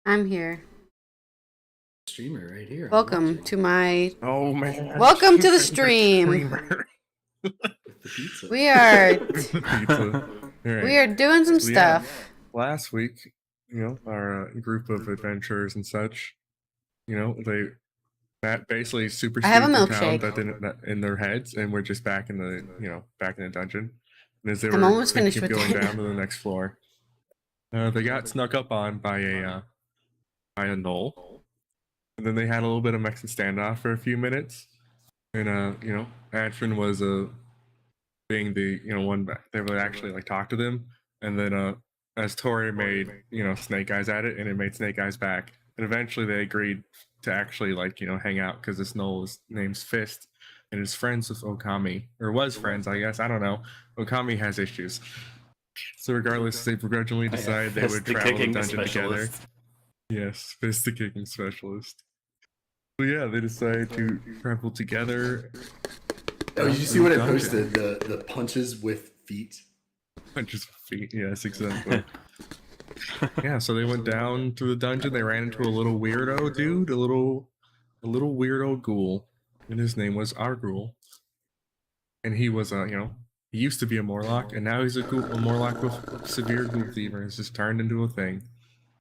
I'm here. Streamer right here. Welcome to my. Oh man! Welcome to the stream. With the pizza. We are. Pizza. Right. We are doing some stuff. Last week, our group of adventurers and such, that basically super I have a the town milkshake. that didn't in their heads, and we're just back in the back in the dungeon. And as they I'm were almost finished keep with going that. down to the next floor, they got snuck up on by a knoll, and then they had a little bit of Mexican standoff for a few minutes, and Adrian was being the one that they would actually like talk to them, and then as Tori made snake eyes at it, and it made snake eyes back, and eventually they agreed to actually hang out because this knoll is name's Fist and is friends with Okami, or was friends, I guess. I don't know. Okami has issues, so regardless, they begrudgingly decided they would travel the dungeon together. Yes, Fist the kicking specialist. So yeah, they decided to travel together. Oh, did you see what I posted? The punches with feet. Punches with feet. Yes, exactly. Yeah, so they went down through the dungeon. They ran into a little weirdo dude, a little weirdo ghoul, and his name was Argul. And he was he used to be a Morlock, and now he's a Morlock with severe ghoul fever. He's just turned into a thing.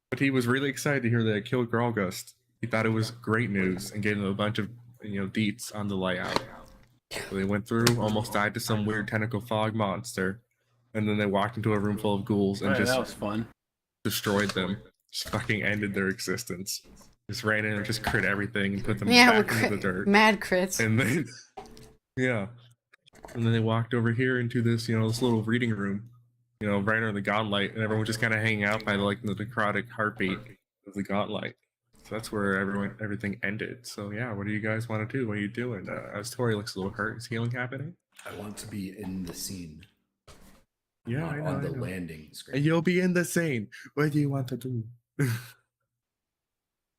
But he was really excited to hear that it killed Gralgust. He thought it was great news and gave them a bunch of deets on the layout. So they went through, almost died to some weird tentacle fog monster, and then they walked into a room full of ghouls and that was fun. Destroyed them. Just fucking ended their existence. Just ran in and just crit everything and put them back into the dirt. Mad crits. And then and then they walked over here into this this little reading room, right under the godlight, and everyone was just kind of hanging out by the necrotic heartbeat of the godlight. So that's where everything ended. So yeah, what do you guys want to do? What are you doing? As Tori looks a little hurt, is healing happening? I want to be in the scene. Yeah, I know, on the landing screen. And you'll be in the scene. What do you want to do? You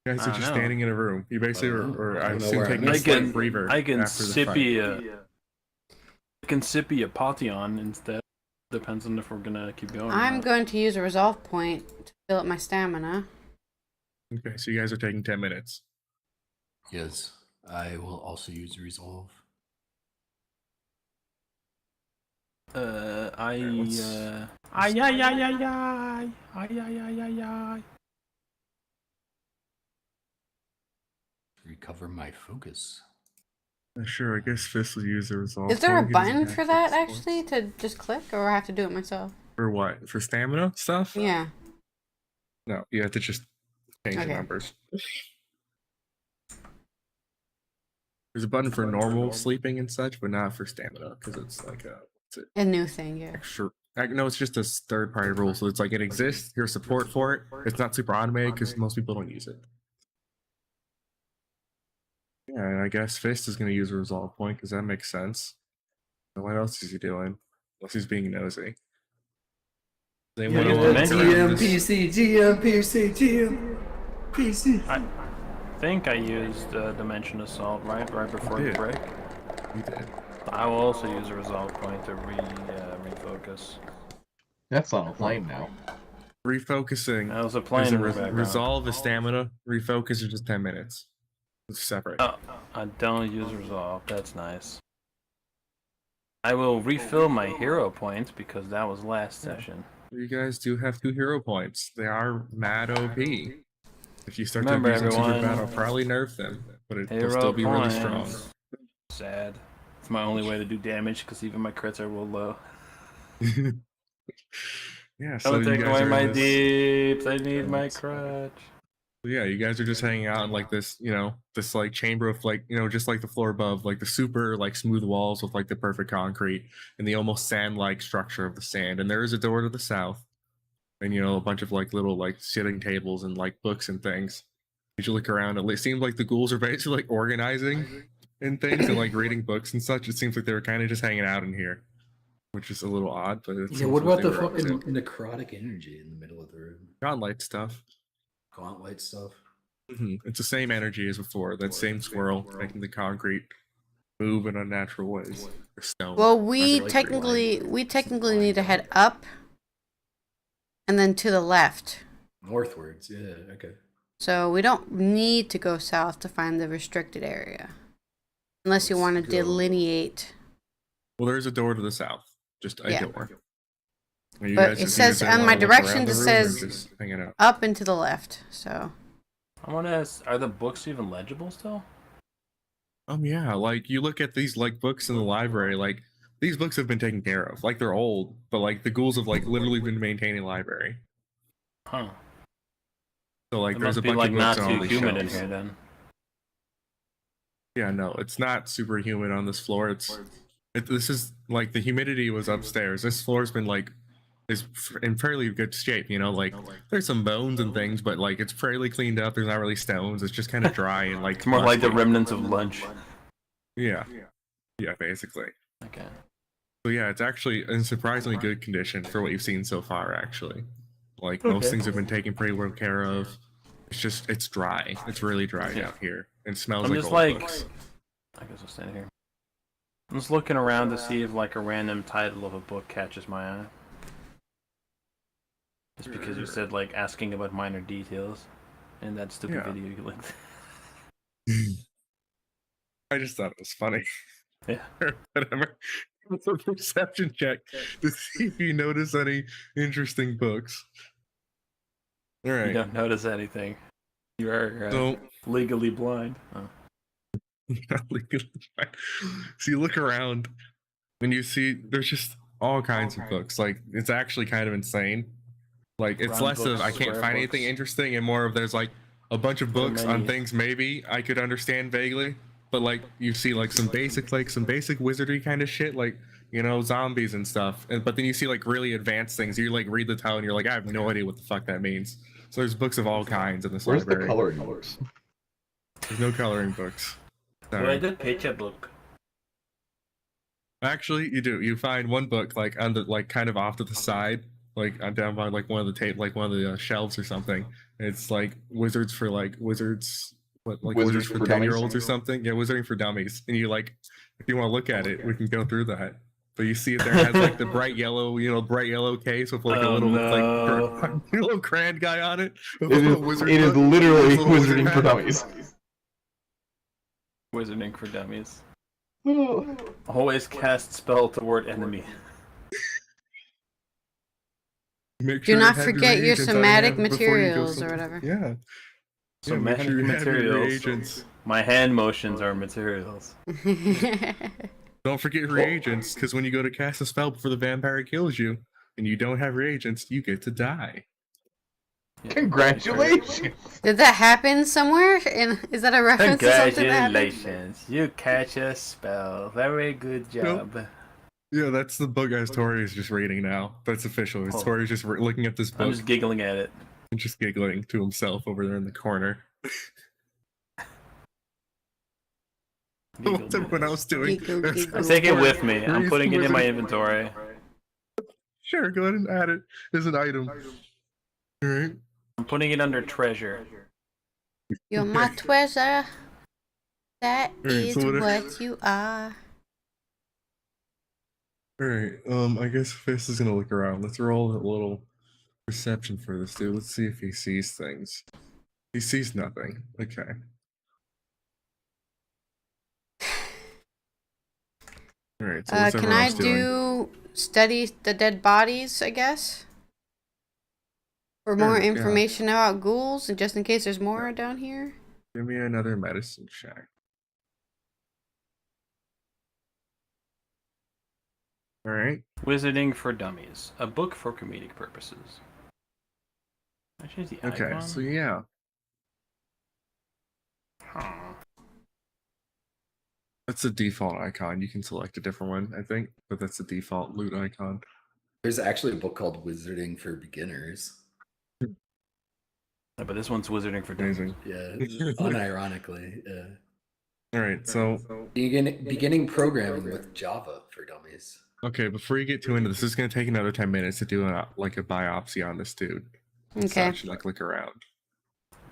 guys are just standing in a room. You basically or I assume taking a slight breather. I can after the fight. sippy a Potion instead. Depends on if we're gonna keep going. I'm going to use a resolve point to fill up my stamina. Okay, so you guys are taking 10 minutes. Yes, I will also use resolve. Recover my focus. Sure, I guess Fist will use the resolve. Is there a button for that actually to just click, or I have to do it myself? For what? For stamina stuff? Yeah. No, you have to just change the numbers. There's a button for normal sleeping and such, but not for stamina because it's like a new thing. Yeah. Extra. No, it's just a third-party rule, so it's like it exists. Here's support for it. It's not super automated because most people don't use it. Yeah, and I guess Fist is going to use a resolve point because that makes sense. And what else is he doing? Unless he's being nosy. They went over GMPC. I think I used Dimension Assault right before the break. You did. I will also use a resolve point to refocus. That's on a plane now. Refocusing. That was a plane in the background. Resolve is stamina. Refocus is just 10 minutes. It's separate. Oh, I don't use resolve. That's nice. I will refill my hero points because that was last session. You guys do have 2 hero points. They are mad OP. If you start to abuse them super bad, I'll probably nerf them, but it'll still be really strong. Sad. It's my only way to do damage because even my crits are real low. Yeah, so don't take away my deeps. I need my crutch. Yeah, you guys are just hanging out in like this, this like chamber of like, just like the floor above, like the super like smooth walls with like the perfect concrete and the almost sand-like structure of the sand. And there is a door to the south, and a bunch of like little like sitting tables and like books and things. As you look around, it seems like the ghouls are basically like organizing and things and like reading books and such. It seems like they were kind of just hanging out in here, which is a little odd. But yeah, what about the fucking necrotic energy in the middle of the room? Godlight stuff. Gauntlet stuff. It's the same energy as before. That same swirl making the concrete move in unnatural ways. Stone. Well, we technically need to head up, and then to the left. Northwards, yeah. Okay. So we don't need to go south to find the restricted area. Unless you want to delineate. Well, there's a door to the south. Just a door. Are you But guys it just says gonna on my look around directions, the it room, or says just hanging out? up and to the left. So. I want to ask, are the books even legible still? Yeah, like you look at these like books in the library, like these books have been taken care of. Like they're old, but like the ghouls have like literally been maintaining library. Huh. So like It there's must a be bunch like of books not on all too these humid in shelves. here then. Yeah, no, it's not super humid on this floor. This is like the humidity was upstairs. This floor's been like is in fairly good shape, you know, like there's some bones and things, but like it's fairly cleaned up. There's not really stones. It's just kind of dry and like It's more like the musty. remnants of lunch. Yeah, basically. Okay. So yeah, it's actually in surprisingly good condition for what you've seen so far. Actually, like most things have been taken pretty well care of. It's dry. It's really dry down here. It smells I'm like just old like, books. I guess I'll stand here. I'm just looking around to see if like a random title of a book catches my eye. Just because you said like asking about minor details in that stupid video you linked. I just thought it was funny. Yeah. Whatever. It's a perception check to see if you notice any interesting books. All right. You don't notice anything. You are legally blind. Oh. Not legally blind. So you look around and you see there's just all kinds of books. Like it's actually kind of insane. Like it's Round less books, of I can't square find books. anything interesting and more of there's like a bunch of books on things maybe I could understand vaguely. But like you see like some basic wizardry kind of shit, like you know, zombies and stuff. But then you see like really advanced things. You like read the title and you're like, I have no idea what the fuck that means. So there's books of all kinds in this Where's library. the coloring books? There's no coloring books. Where Sorry. the picture book? Actually, you do. You find one book like on the like kind of off to the side, like down by like one of the shelves or something. It's like wizards for wizards for 10-year-olds or something. Yeah, wizarding for dummies. And you like, if you want to look at it, we can go through that. But you see it there has like the bright yellow case with like a little like little crayon guy on it. It is literally Wizarding for Dummies. Wizarding for Dummies. Always cast spell toward enemy. Do not forget your somatic materials or whatever. Yeah. Somatic materials. My hand motions are materials. Don't forget reagents, because when you go to cast a spell before the vampire kills you, and you don't have reagents, you get to die. Congratulations! Did that happen somewhere? Is that a reference to something that happened? Congratulations, you catch a spell. Very good job. Nope. Yeah, that's the book as Tori is just reading now. That's official. Tori's just looking at this book. I'm just giggling at it. And just giggling to himself over there in the corner. What's everyone else doing? I take it with me. I'm putting it in my inventory. Sure, go ahead and add it as an item. Alright. I'm putting it under treasure. You're my treasure. That is what you are. Alright, I guess Fist is gonna look around. Let's roll a little perception for this dude. Let's see if he sees things. He sees nothing. Okay. Alright, so what's can everyone I else doing? do study the dead bodies, I guess? For more information about ghouls, and just in case there's more down here? Give me another medicine check. Alright. Wizarding for Dummies. A book for comedic purposes. Actually, the Okay, icon? so yeah. Huh. That's the default icon. You can select a different one, I think, but that's the default loot icon. There's actually a book called Wizarding for Beginners. Yeah, but this one's Wizarding for Dummies. Amazing. Yeah, unironically. Yeah. All right, so beginning programming with Java for Dummies. okay, before you get too into this is going to take another 10 minutes to do a biopsy on this dude. Okay. So like look around.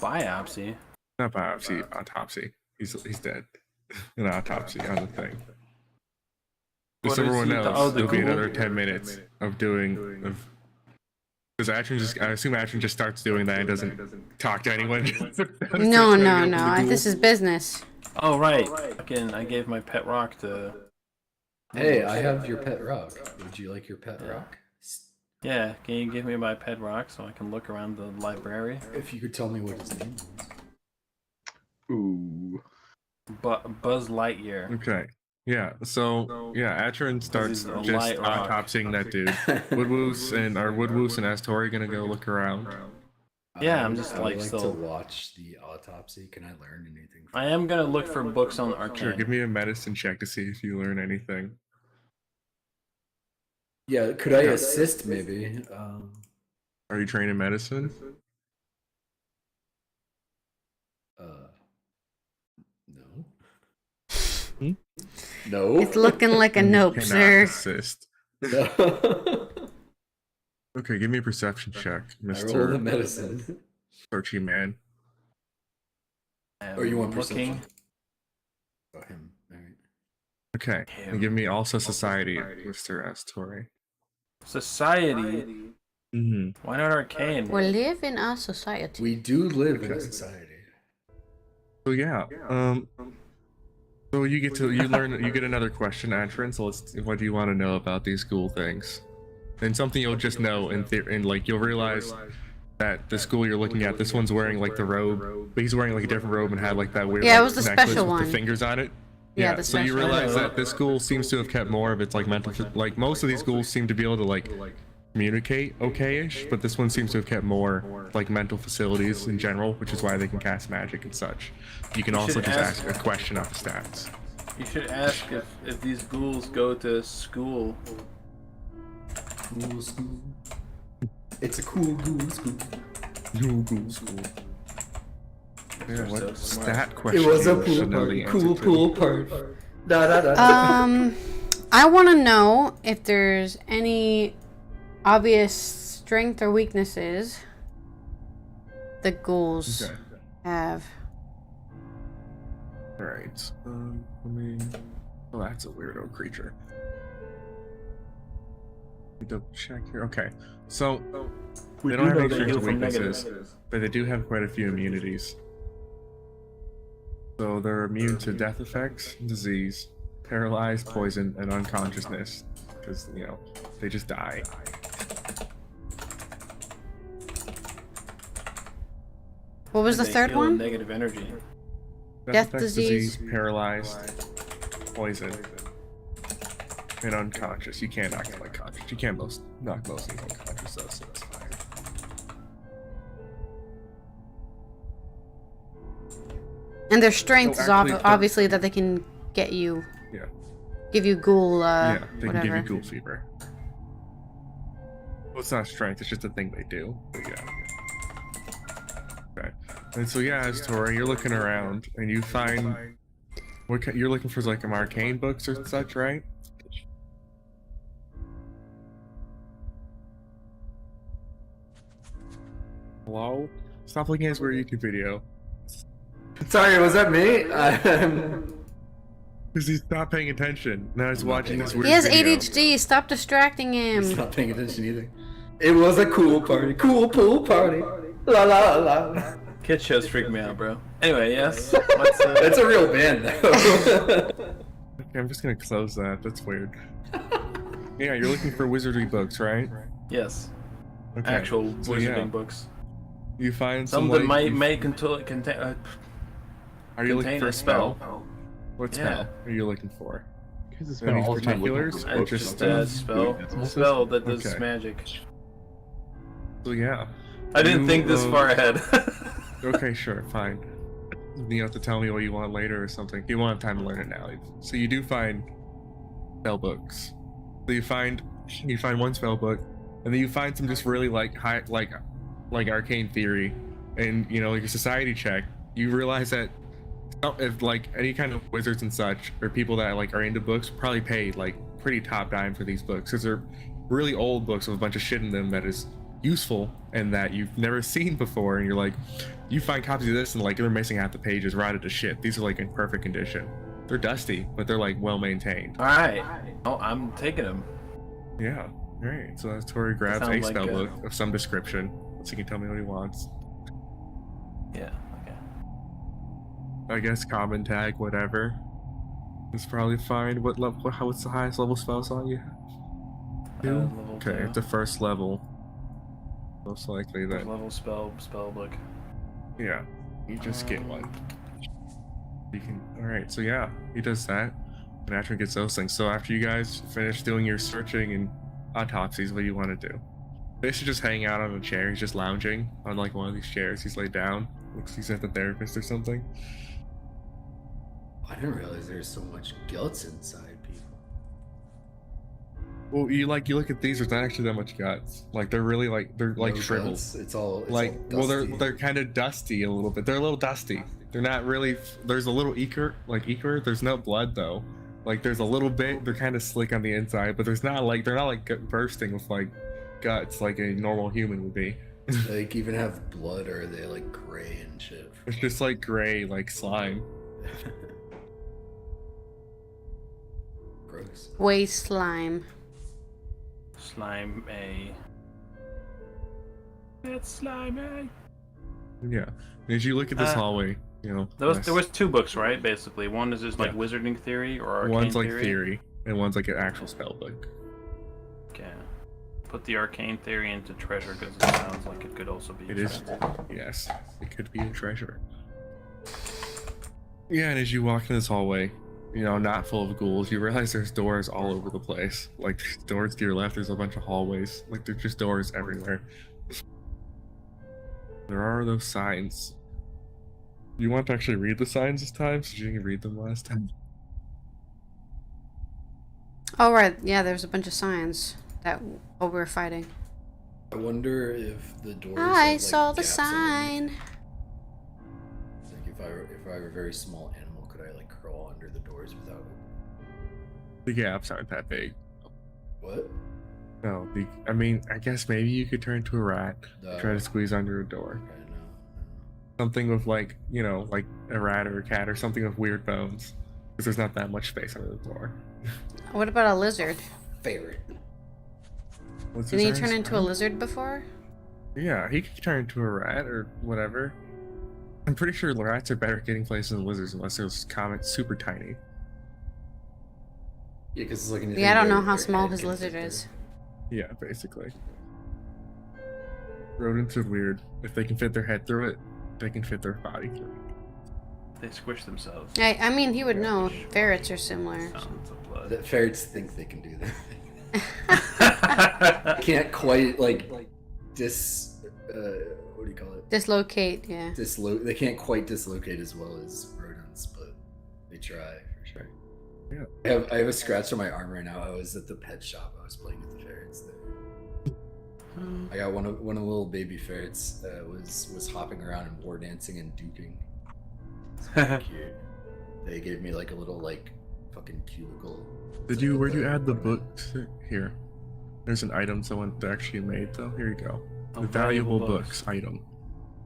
Biopsy? Not biopsy, autopsy. He's dead. An autopsy on the thing. Just so everyone knows, there'll be another 10 minutes of doing Because I assume Atron just starts doing that and doesn't talk to anyone. No. This is business. Oh right. Again, I gave my pet rock to. Hey, I have your pet rock. Would you like your pet rock? Yeah, can you give me my pet rock so I can look around the library? If you could tell me what his name is. Ooh. Buzz Lightyear. Okay. Yeah. So yeah, Atron starts This is a just light rock. autopsying that dude. Woodwoos and Astori gonna go look around. Yeah, I'm just I would like like still. to watch the autopsy. Can I learn anything? I am gonna look for books on Sure, Arcane. give me a medicine check to see if you learn anything. Yeah, could I assist maybe? Are you trained in medicine? No. Hmm? No. It's looking like a nope, Cannot sir. assist. No. Okay, give me a perception check, I roll the Mr. medicine. Searchy Man. Or you want looking? perception? Oh, him. All right. Okay, and give me also society, Mr. Astori. Society. Mm-hmm. Why not Arcane? We live in a society. We do live in a society. So yeah, so you get another question, Atron. So what do you want to know about these Ghoul things? And something you'll just know and like you'll realize that the school you're looking at, this one's wearing like the robe, but he's wearing like a different robe and had like that weird Yeah, it like, was the necklace special with one. the fingers on it. Yeah, the so you special realize one. that this school seems to have kept more of its like mental, like most of these ghouls seem to be able to like communicate okay-ish, but this one seems to have kept more like mental facilities in general, which is why they can cast magic and such. You can also should just ask- ask a question off the stats. You should ask if these ghouls go to school. Ghoul school. It's a cool ghoul school. No ghoul school. Yeah, so what smart. stat question? It was a you pool should know party. the Cool answer to? pool party. Da da da. I want to know if there's any obvious strength or weaknesses the ghouls Okay. have. Alright. Let me. Oh, that's a weirdo creature. Let me double check here. Okay. So, We they don't have know any they strengths heal or from weaknesses, negatives. but they do have quite a few immunities. So they're immune to death effects, disease, paralyzed, poison, and unconsciousness. Because, you know, they just die. What was the They third heal one? Negative energy. Death, effects, disease. paralyzed, poison, and unconscious. You can't knock them unconscious. You can't knock most of them unconscious, though, so it's fine. And their strength is actually, obviously that they can get you, Yeah. give you ghoul, Yeah, they whatever. can give you ghoul fever. Well, it's not strength, it's just a thing they do. But yeah. Okay. And so yeah, as Tori, you're looking around and you find you're looking for like some arcane books or such, right? Hello? Stop looking at this weird YouTube video. Sorry, was that me? Because he's not paying attention. Now he's watching this weird He has video. ADHD. Stop distracting He's him. not paying attention either. It was a cool party. Cool pool party. La la la. Kid shows freak me out, bro. Anyway, yes. What's It's a real band though. Okay, I'm just gonna close that. That's weird. Yeah, you're looking for wizardry books, right? Yes. Okay. Actual So, wizarding yeah. books. You find Some some that like, may contain. Are you looking contain for a a spell? spell. What Yeah. spell are you looking for? Because it's Any been all the time looking particulars? for Or books just, and A stuff. spell that does Okay. magic. So yeah. I didn't You, think this far ahead. Okay, sure, fine. You have to tell me what you want later or something. You won't have time to learn it now. So you do find spell books. So you find one spell book, and then you find some just really like high like arcane theory, and you know like a society check. You realize that if like any kind of wizards and such or people that like are into books probably pay like pretty top dime for these books because they're really old books with a bunch of shit in them that is useful and that you've never seen before, and you're like, you find copies of this and like they're missing half the pages, rotted to shit. These are like in perfect condition. They're dusty, but they're like well maintained. Alright. Oh, I'm taking them. Yeah. Alright, so that's where he grabs a Sound like, spell book of some description. So he can tell me what he wants. Yeah. Okay. I guess common tag, whatever. It's probably fine. What's the highest level spell slot you have? Two? Level Okay, 2. it's the first level. Most likely First that. level spell book. Yeah, you just get one. You can. Alright, so yeah, he does that. And after he gets those things. So after you guys finish doing your searching and autopsies, what do you want to do? Basically just hang out on a chair. He's just lounging on like one of these chairs. He's laid down. Looks like he's at the therapist or something. I didn't realize there's so much guts inside people. Well, you look at these. There's not actually that much guts. Like they're really they're No shriveled. guts, It's all Well, dusty. they're kind of dusty a little bit. They're a little dusty. They're not really. There's a little ichor. There's no blood though. Like there's a little bit. They're kind of slick on the inside, but they're not bursting with like guts like a normal human would be. They like, even have blood, or are they like gray and shit? It's just like gray, like slime. Gross. Waste slime. Slime A. It's slime A. Yeah. And as you look at this hallway, you know, There was 2 books, right? Basically, one is just like Yeah. wizarding theory or arcane one's like theory. theory, and one's like an actual spell book. Okay. Put the arcane theory into treasure because it sounds like it could also be. It is. Yes, it could be a treasure. Yeah, and as you walk in this hallway, you know, not full of ghouls, you realize there's doors all over the place. Like doors to your left, there's a bunch of hallways. Like there's just doors everywhere. There are those signs. You want to actually read the signs this time, so you can read them last time. Oh right, yeah. There's a bunch of signs that we were fighting. I wonder if the doors. I have, like, saw the gaps underneath. sign. Like if I were a very small animal, could I like crawl under the doors without? The gaps aren't that big. What? No, I mean, I guess maybe you could turn into a rat, try to squeeze under a door. I know. Something with like, you know, like a rat or a cat or something with weird bones. Because there's not that much space under the door. What about a lizard? Ferret. What's Didn't he his turn name? into a lizard before? Yeah, he could turn into a rat or whatever. I'm pretty sure rats are better at getting places than lizards unless those comments super tiny. Yeah, because it's like anything. Yeah, I don't know their- how their small head his can lizard fit is. Yeah, basically. Rodents are weird. If they can fit their head through it, they can fit their body through it. They squish themselves. I mean, he would know. Ferrets are similar. Fountains of there. blood. That ferrets think they can do that. Can't quite like what do you call it? Dislocate, yeah. They can't quite dislocate as well as rodents, but they try for sure. Yeah. I have a scratch on my arm right now. I was at the pet shop. I was playing with the ferrets there. I got one of the little baby ferrets was hopping around and war dancing and duking. It's pretty cute. They gave me like a little like fucking cubicle. Where'd you add the books? Here. There's an item someone actually made though. Here you go. Oh, The valuable books item.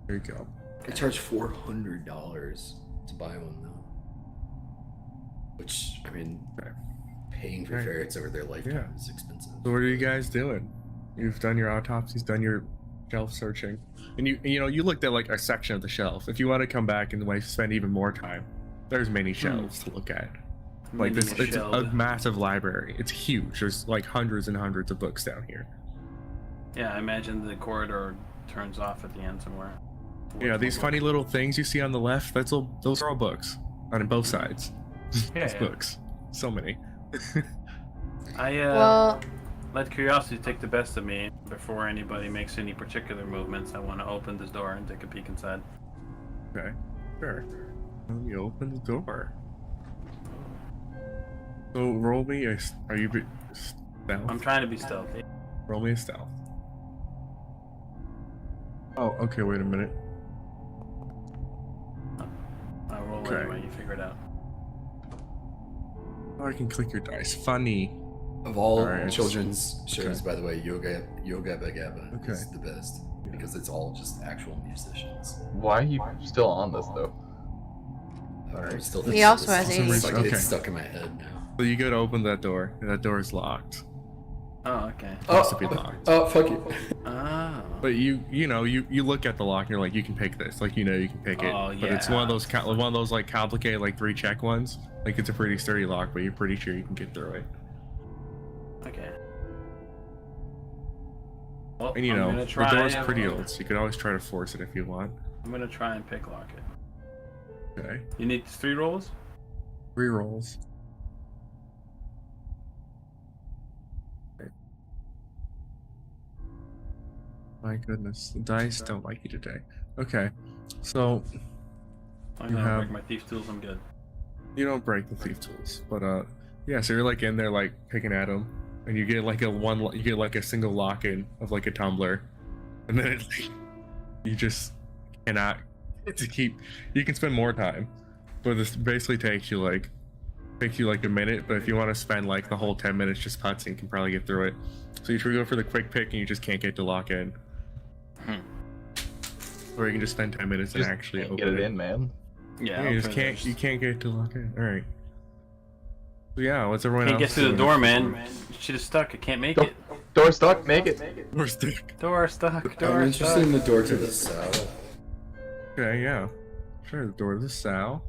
There you go. I charged $400 to buy one though. Which I mean, paying for Right. ferrets over their lifetime Yeah. is expensive. So what are you guys doing? You've done your autopsies, done your shelf searching, and you looked at like a section of the shelf. If you want to come back and like spend even more time, there's many shelves to look at. Like this, it's a massive library. It's huge. There's like hundreds and hundreds of books down here. Yeah, I imagine the corridor turns off at the end somewhere. Yeah, these funny little things you see on the left, those are all books on both sides. Yeah, It's yeah. books. So many. Well, Let curiosity take the best of me. Before anybody makes any particular movements, I want to open this door and take a peek inside. Okay, sure. Let me open the door. So roll me a. Are you stealth? I'm trying to be stealthy. Roll me a stealth. Oh, okay. Wait a minute. I'll roll Okay. anyway, you figure it out. Oh, I can click your dice. Funny. Of all Alright. children's shows, Okay. by the way, Yoga Bagaba Okay. is the best because it's all just actual musicians. Why are you still on this though? I'm still He also has it's AIDS. stuck, Okay. it's stuck in my head now. So you go to open that door, and that door is locked. Oh, okay. Has to be locked. Oh, fuck you. Oh. But you look at the lock and you're like, you can pick this. Like, you know, you can pick it. Oh, But it's yeah. one of those like complicated like 3-check ones. Like, it's a pretty sturdy lock, but you're pretty sure you can get through it. Okay. Well, And you I'm know, gonna the try door's and- pretty old, so you could always try to force it if you want. I'm gonna try and pick lock it. Okay. You need 3 rolls? 3 rolls. Okay. My goodness, the dice don't like you today. Okay, so I You know, have- like my thief tools, I'm good. you don't break the thief tools, but yeah. So you're like in there like picking at them, and you get like a single lock in of like a tumbler, and then it's like, you just cannot to keep. You can spend more time, but this basically takes you like a minute. But if you want to spend like the whole 10 minutes just putzing, you can probably get through it. So you try to go for the quick pick, and you just can't get to lock in. Or you can just spend 10 minutes and Just actually can't open get it in, man. Yeah, Yeah, I'll you just try can't. this. You can't get to lock in. All right. So yeah, what's everyone Can't else get through the doing? door, man. Shit is stuck. I can't make it. Door stuck, make it. We're stuck. Door stuck. Door I'm interested stuck. in the door to the south. Okay, yeah. Sure, the door to the south.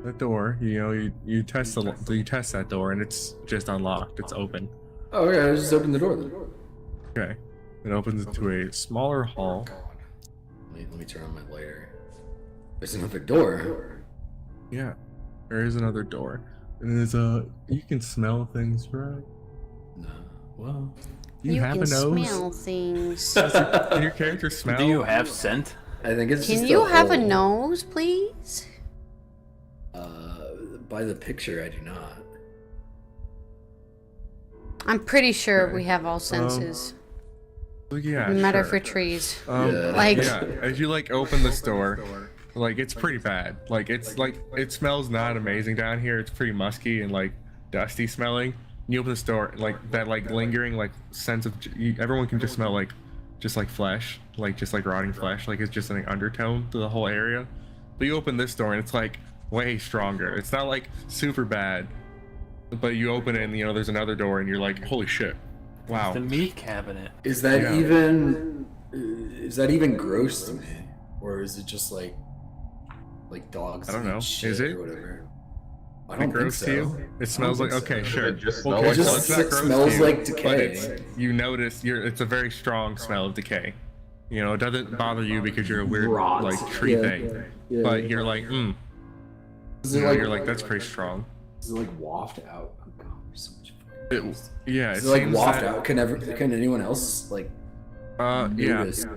The door, you know, you test you test that door and it's just unlocked. It's open. Oh yeah, I just opened the door then. Okay. It opens into a smaller hall. God. Let me turn on my layer. There's another door. Yeah. There is another door. And there's you can smell things, right? No. Well. You have can a nose? smell things. Can your character smell? Do you have scent? I think it's Can just you a have a hole. nose, please? By the picture, I do not. I'm pretty sure Okay. we have all senses. Well, yeah, no matter sure. for trees. Yeah. Like- yeah, as you like open this door, like it's pretty bad. Like it smells not amazing down here. It's pretty musky and like dusty smelling. You open this door, like that like lingering like sense of everyone can just smell like just like flesh, like just like rotting flesh. Like it's just an undertone to the whole area. But you open this door and it's like way stronger. It's not like super bad, but you open it and you know there's another door and you're like, holy shit, wow. The meat cabinet. Is that Yeah. even gross to me, or is it just like dogs? I don't know. eat shit Is it? or whatever? I Is don't it gross think to so. you? It smells like think so. okay, sure. It just Well, smells okay, like so blood. it's not It gross to smells you, like but decay. you notice it's a very strong smell of decay. You know, it doesn't bother you because you're a weird Rot. like tree Yeah. thing, Yeah. but you're like, Is you it know, like you're like that's pretty strong. Does it like waft out? Oh god, there's so much. fucking gross. Yeah, Does it it like seems waft that, out? Can anyone else like? yeah. notice? So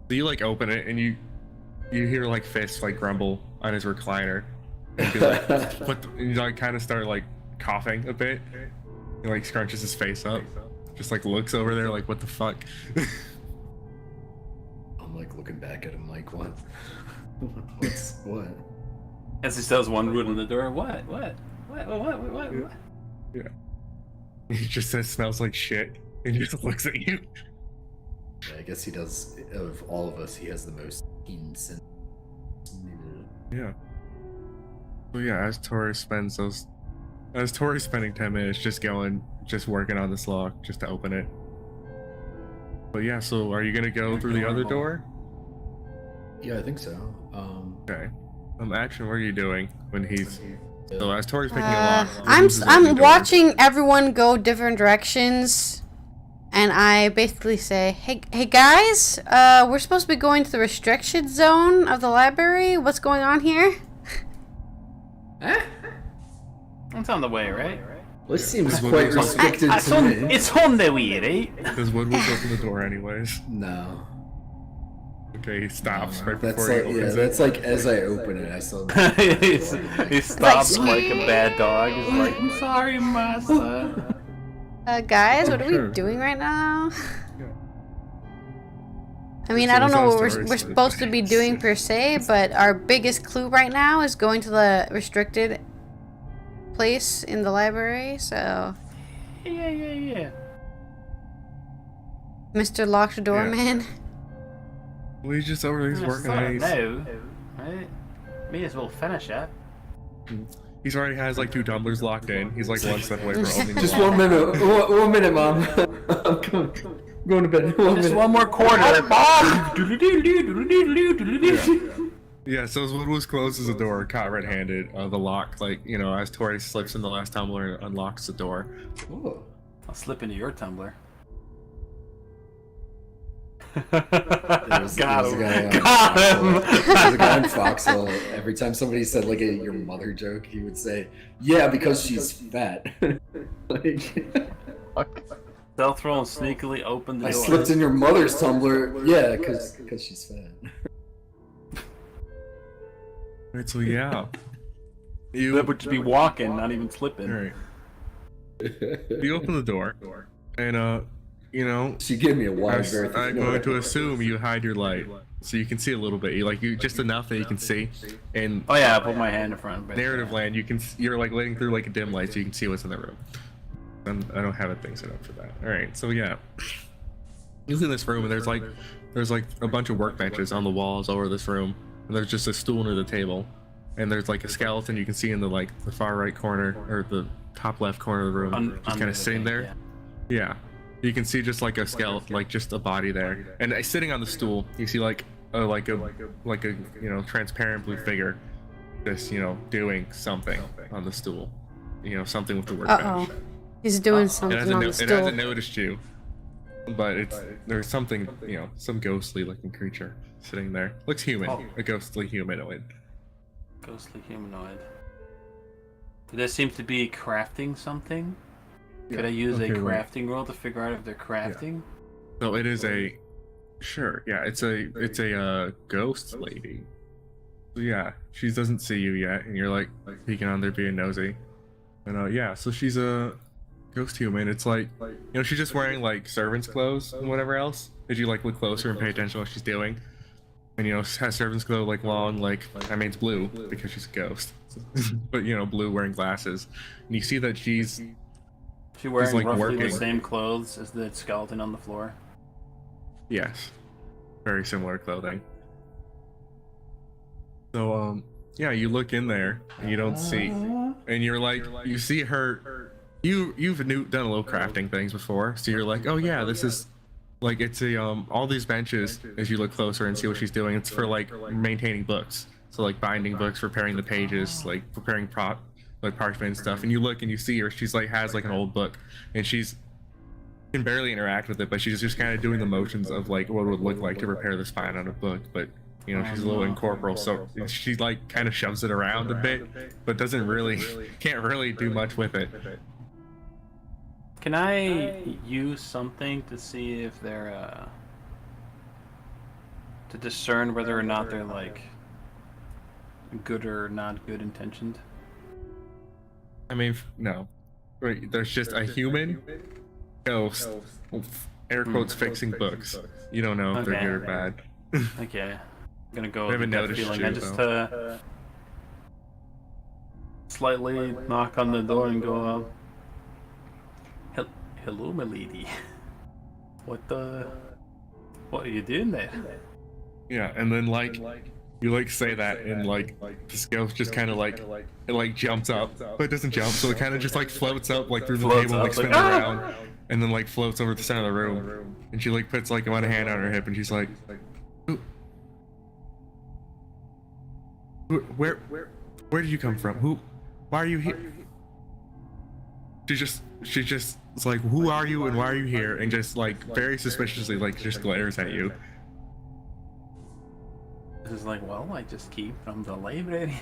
you like open it and you hear like fists like grumble on his recliner, and he like and you like kind of start like coughing a bit. He like scrunches his face up, just like looks over there like what the fuck. I'm like looking back at him like what? What? As he says one root on the door. What? He just says smells like shit and he just looks at you. Yeah, I guess he does. Of all of us, he has the most keen sense. Yeah. So yeah, as Tori's spending 10 minutes just working on this lock just to open it. But yeah, so are you gonna go through the other door? Yeah, I think so. Okay. Action, what are you doing when he's so as Tori's picking a lock? I'm this is what you're doing. watching everyone go different directions, and I basically say, "Hey guys, we're supposed to be going to the restriction zone of the library. What's going on here?" It's on the way, right? This seems Well, quite it's- restricted to me. It's on the way, right? Does Woodward open the door anyways? No. Okay, he stops right That's before he like opens that's it. like as I open it, I saw. he stops Like, like a bad dog. He's like, I'm sorry, master. Guys, what are Sure. we doing right now? Yeah. I mean, So I don't it's know not what stories, we're so supposed to be doing per se, but our biggest clue right now is going to the restricted place in the library. So, Yeah. Mr. Locked Door Yeah. Man. Well, he's just over there, he's working on it. No, right? May as well finish it. He's already has like 2 tumblers locked in. He's like 1 step away from opening. Just 1 minute. 1 minute, Mom. I'm going to bed. Just one more quarter. Yeah, so as Woodwoods closes the door, caught red-handed, the lock, like, you know, as Tori slips in the last tumbler and unlocks the door. Ooh. I'll slip into your tumbler. There's a guy in Foxhole. Every time somebody said like a your mother joke, he would say, "Yeah, because she's fat." Like, Stealth roll and sneakily open the I door. slipped in your mother's tumbler. Yeah, because she's fat. Right, so yeah. That would just be walking, not even slipping. Right. You open the door, and you know, She gave me a wide berth. I'm going to assume you hide your light, so you can see a little bit. You just enough that you can see. And Oh yeah, I put my hand in front of it. narrative land, you're like letting through like a dim light, so you can see what's in the room. I don't have a thing set up for that. All right, so yeah, he's in this room, and there's like a bunch of workbenches on the walls over this room, and there's just a stool near the table, and there's like a skeleton you can see in the like the far right corner or the top left corner of the room, just kind of sitting there. Yeah. You can see just like a skeleton, like just a body there, and sitting on the stool, you see like a you know transparent blue figure, just you know doing something on the stool, you know something with the workbench. He's doing something on the It stool. hasn't noticed you, but there's something, you know, some ghostly looking creature sitting there. Looks human, a ghostly humanoid. Ghostly humanoid. There seems to be crafting something. Could I use a crafting roll to figure out if they're crafting? So it is a, sure, yeah, it's a ghost lady. So yeah, she doesn't see you yet, and you're like peeking on there being nosy. And yeah, so she's a ghost human. It's like, you know, she's just wearing like servant's clothes and whatever else. Did you like look closer and pay attention to what she's doing? And you know, has servant's clothes like long, like, I mean it's blue because she's a ghost. But you know, blue wearing glasses. And you see that she's She wearing like roughly the working. same clothes as the skeleton on the floor. Yes, very similar clothing. So yeah, you look in there and you don't see, and you're like, you see her. You've done a little crafting things before, so you're like, oh yeah, this is like it's a all these benches. As you look closer and see what she's doing, it's for like maintaining books. So like binding books, repairing the pages, like preparing like parchment and stuff. And you look and you see her. She's like has like an old book, and she's can barely interact with it, but she's just kind of doing the motions of like what it would look like to repair the spine on a book. But you know, she's a little incorporeal, so she like kind of shoves it around a bit, but doesn't really can't really do much with it. Can I use something to see if they're to discern whether or not they're like good or not good intentioned? I mean, no. Right, there's just a human ghost, air quotes, fixing books. You don't know if they're good or bad. Okay, I'm gonna go I with haven't that noticed feeling. you, I just though. slightly knock on the door and go, hello, my lady. What are you doing there? Yeah, and then like you like say that, and like this ghost just kind of like it like jumps up, but it doesn't jump, so it kind of just like floats up like through the Floats table, up, like spins like, "Ah!" around, and then like floats over the center of the room, and she like puts like one hand on her hip, and she's like, where did you come from? Why are you here? She just is like, who are you and why are you here? And just like very suspiciously like just glares at you. This is like, well, I just came from the library.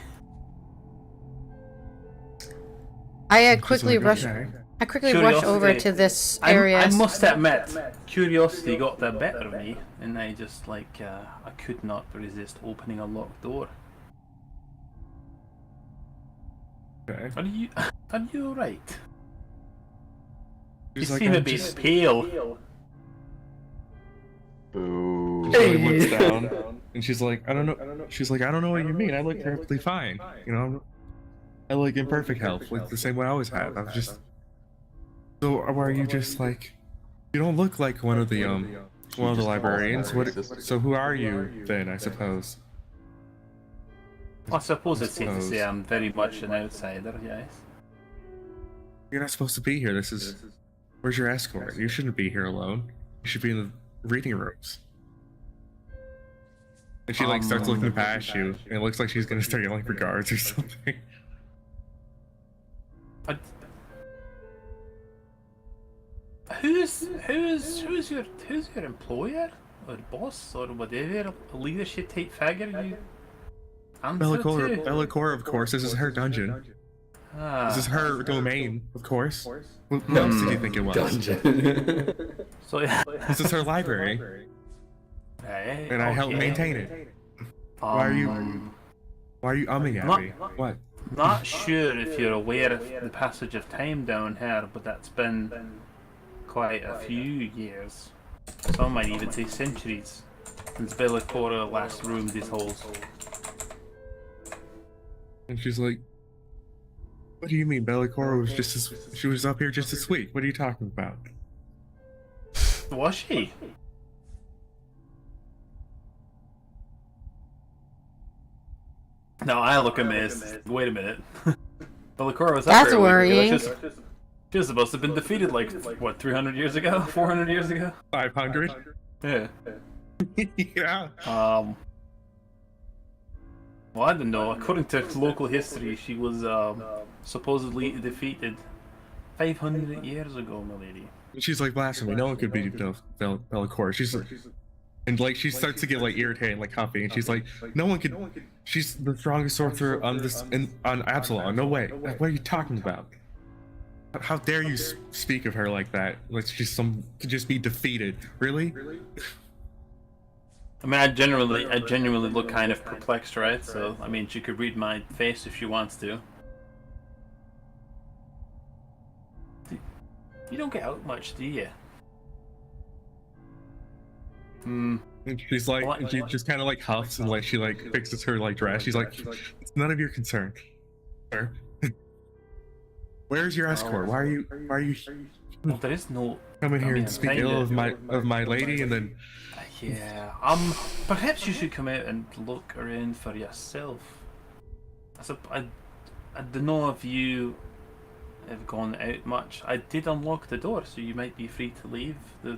I She's quickly like, rush. "Okay." I quickly rush over Curiosity. to this area. I must admit, curiosity got the better of me, and I just like I could not resist opening a locked door. Okay. Are you alright? You She's like, seem a "I'm bit just-" pale. Boo. She like, looks down and she's like, I don't know. She's like, I don't know what you mean. I look perfectly fine. You know, I look in perfect health, like the same way I always have. I was just. So are you just like? You don't look like one of the librarians. What? So who are you then? I suppose. I suppose it's safe to say I'm very much an outsider, yes. You're not supposed to be here. Where's your escort? You shouldn't be here alone. You should be in the reading rooms. And she like starts looking past you, and it looks like she's gonna start yelling for guards or something. Who's your employer or boss or whatever leadership type figure you answer to? Bellicor, of course. This is her dungeon. This is her domain, of course. What else did you think it was? Dungeon. So yeah. This is her library, Right, and I help maintain it. Why are you umming at me? What? Not sure if you're aware of the passage of time down here, but that's been quite a few years. Some might even say centuries since Bellicora last roamed these halls. And she's like, "What do you mean, Bellicor was she was up here just this week? What are you talking about?" Was she? No, I look amazed. Wait a minute. Bellicora was up That's here a week ago. worrying. She was supposed to have been defeated like, what, 300 years ago? 400 years ago? 500? Yeah. Yeah. Well, I don't know. According to local history, she was supposedly defeated 500 years ago, my lady. She's like blasphemy. No one could beat Bellicor. She's like, and like she starts to get like irritated, like huffy, and she's like, "No one could. She's the strongest sorcerer on Absalom. No way. What are you talking about? How dare you speak of her like that? Like she's could just be defeated. Really?" I mean, I genuinely look kind of perplexed, right? So, I mean, she could read my face if she wants to. You don't get out much, do you? And she's like, and she just kind of like huffs and like she like fixes her like dress. She's like, "It's none of your concern, sir. Where's your escort? Why are you Well, there is no coming here and speak ill of my lady and then?" Yeah. Perhaps you should come out and look around for yourself. I don't know if you have gone out much. I did unlock the door, so you might be free to leave the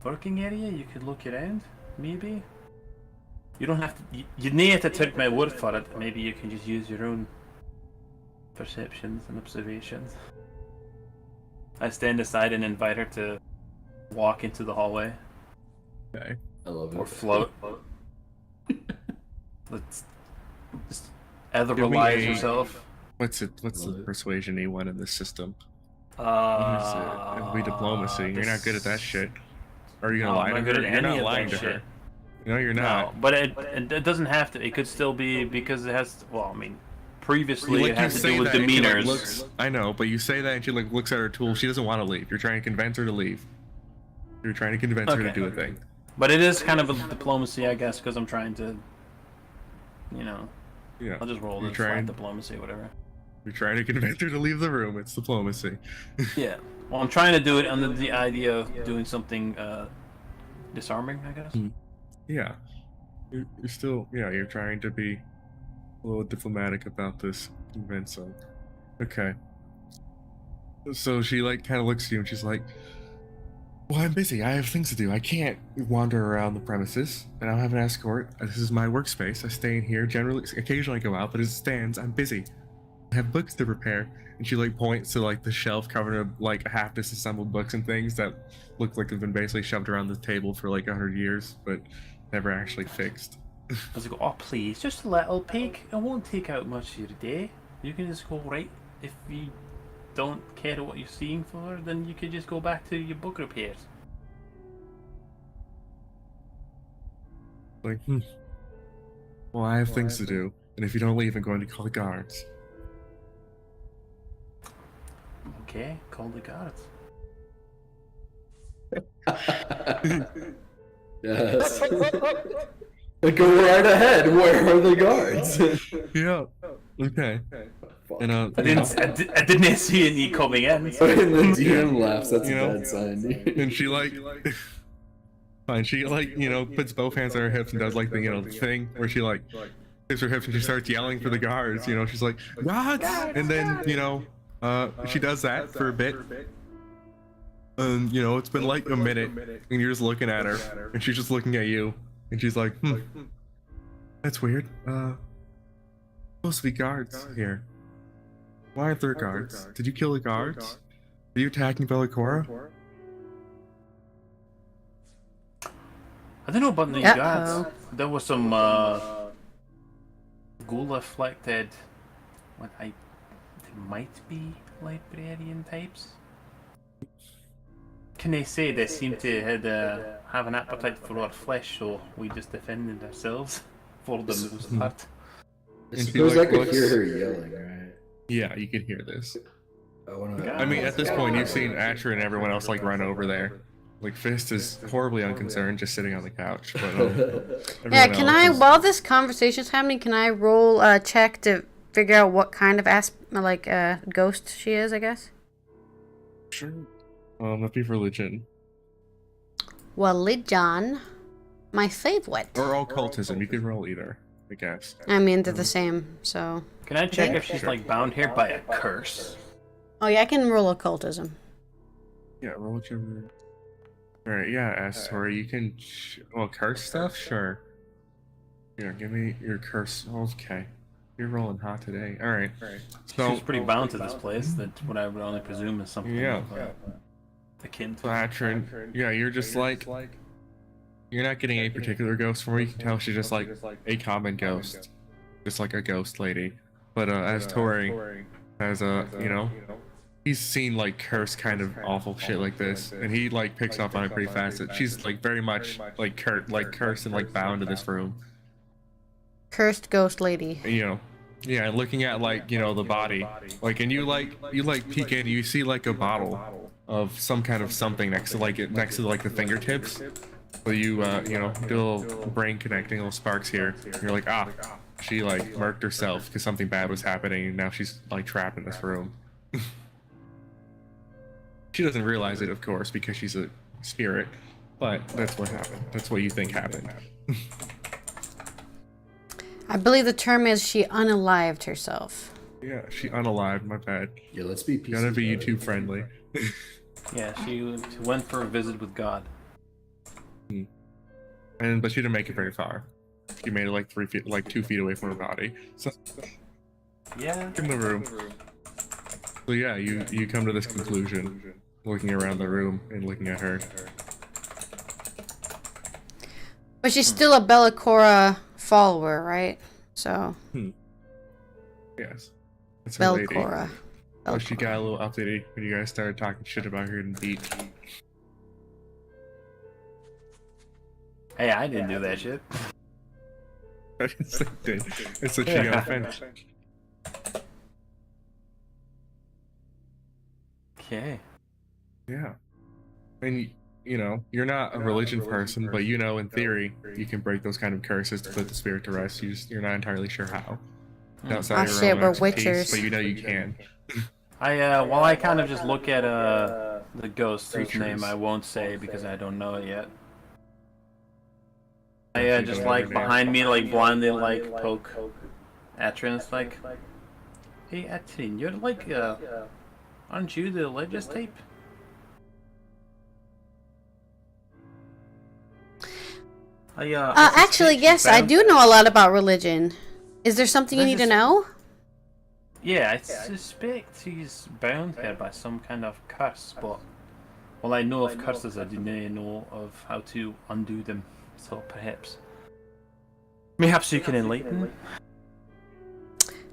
working area. You could look around, maybe. You don't have to. You need to take my word for it. Maybe you can just use your own perceptions and observations. I stand aside and invite her to walk into the hallway. Okay. I love it. Or float. Let's just either Give me realize a- yourself. What's the persuasion E1 in this system? What is it? It'll be diplomacy. You're not good at that shit. Are you gonna lie to I'm not good her? at You're any not of lying that to shit. her. No, you're not. No, but it doesn't have to. It could still be because it has. Well, I mean, previously it has to do with and she, like, demeanors. looks, I know, but you say that and she like looks at her tool. She doesn't want to leave. You're trying to convince her to leave. You're trying to convince her to Okay. do a thing. But it is kind of a diplomacy, I guess, because I'm trying to, Yeah. I'll just roll You're this trying- flat diplomacy, whatever. You're trying to convince her to leave the room. It's diplomacy. Yeah. Well, I'm trying to do it under the idea of doing something disarming, I guess. Yeah. You're still, you're trying to be a little diplomatic about this convincing. Okay. So she like kind of looks at you and she's like, "Well, I'm busy. I have things to do. I can't wander around the premises, and I don't have an escort. This is my workspace. I stay in here. Generally, occasionally I go out, but as it stands, I'm busy. I have books to prepare." And she like points to like the shelf covered in like half disassembled books and things that look like they've been basically shoved around the table for like 100 years, but never actually fixed. I was like, "Oh, please, just a little peek. It won't take out much of your day. You can just go right. If you don't care what you're seeing for, then you could just go back to your book repairs." Like, well, I have things to do, and if you don't leave, I'm going to call the guards. Okay, call the guards. Yes. Go right ahead. Where are the guards? Yeah. Okay. And I didn't see any coming in. So. And the DM laughs. That's You a know? bad sign. and she like, fine. She like, puts both hands on her hips and does like the, the thing where she like her hips and she starts yelling for the guards. You know, she's like, "Guards!" And then she does that for a bit. And you know, it's been like a minute, and you're just looking at her, and she's just looking at you, and she's like, "That's weird. Supposed to be guards here. Why aren't there guards? Did you kill the guards? Are you attacking Bellicora?" I don't know about the guards. There was some ghoul afflicted. What they might be librarian types. Can I say they seem to have an appetite for our flesh, so we just defended ourselves for the most part. I suppose I could hear her yelling, right? Yeah, you can hear this. I mean, at this point, you've seen Asher and everyone else like run over there. Like Fist is horribly unconcerned, just sitting on the couch. But yeah, can I, while this conversation's happening, can I roll a check to figure out what kind of ghost she is? I guess. Sure. That'd be religion. Religion, my favorite. Or occultism. You could roll either, I guess. I mean, they're the same, so. Can I check if she's like bound here by a curse? Oh yeah, I can roll occultism. Yeah, roll whichever. Alright, yeah, Tori, you can. Curse stuff? Sure. Here, give me your curse. Okay. You're rolling hot today. Alright. So, she's pretty bound to this place. That's what I would only presume is something. Yeah. Akin to. Atrin, yeah, you're just like. You're not getting a particular ghost from her. You can tell she's just like a common ghost. Just like a ghost lady. But as Tori has he's seen like curse kind of awful shit like this, and he like picks up on it pretty fast. That she's like very much like cursed and like bound to this room. Cursed ghost lady. Yeah, looking at like the body, like, and you peek in, you see like a bottle of some kind of something next to the fingertips. So you do a little brain connecting, little sparks here. And you're like, she like murked herself because something bad was happening, and now she's like trapped in this room. She doesn't realize it, of course, because she's a spirit, but that's what happened. That's what you think happened. I believe the term is she unalived herself. Yeah, she unalived, my bad. Yeah, let's be peaceful. Gotta be YouTube friendly. Yeah, she went for a visit with God. But she didn't make it very far. She made it like 2 feet away from her body. So yeah. In the room. So yeah, you come to this conclusion, looking around the room and looking at her. But she's still a Bellicora follower, right? So. Yes. It's her lady. Bellicora. Oh, she got a little updated when you guys started talking shit about her in Beat. Hey, I didn't do that shit. I didn't say did. It's that she got offended. Okay. Yeah. And you're not a religion person, but in theory, you can break those kind of curses to put the spirit to rest. You're not entirely sure how. Outside your shit, own we're expertise, witchers. but you can. I kind of just look at the ghost whose name I won't say because I don't know it yet. I just like behind me, like blindly, like poke Atrin. It's like, hey Atrin, you're like, aren't you the religious type? Actually, yes, I do know a lot about religion. Is there something you need to know? Yeah, I suspect he's bound here by some kind of curse, but well, I know of curses, I do not know of how to undo them. So perhaps you can enlighten me.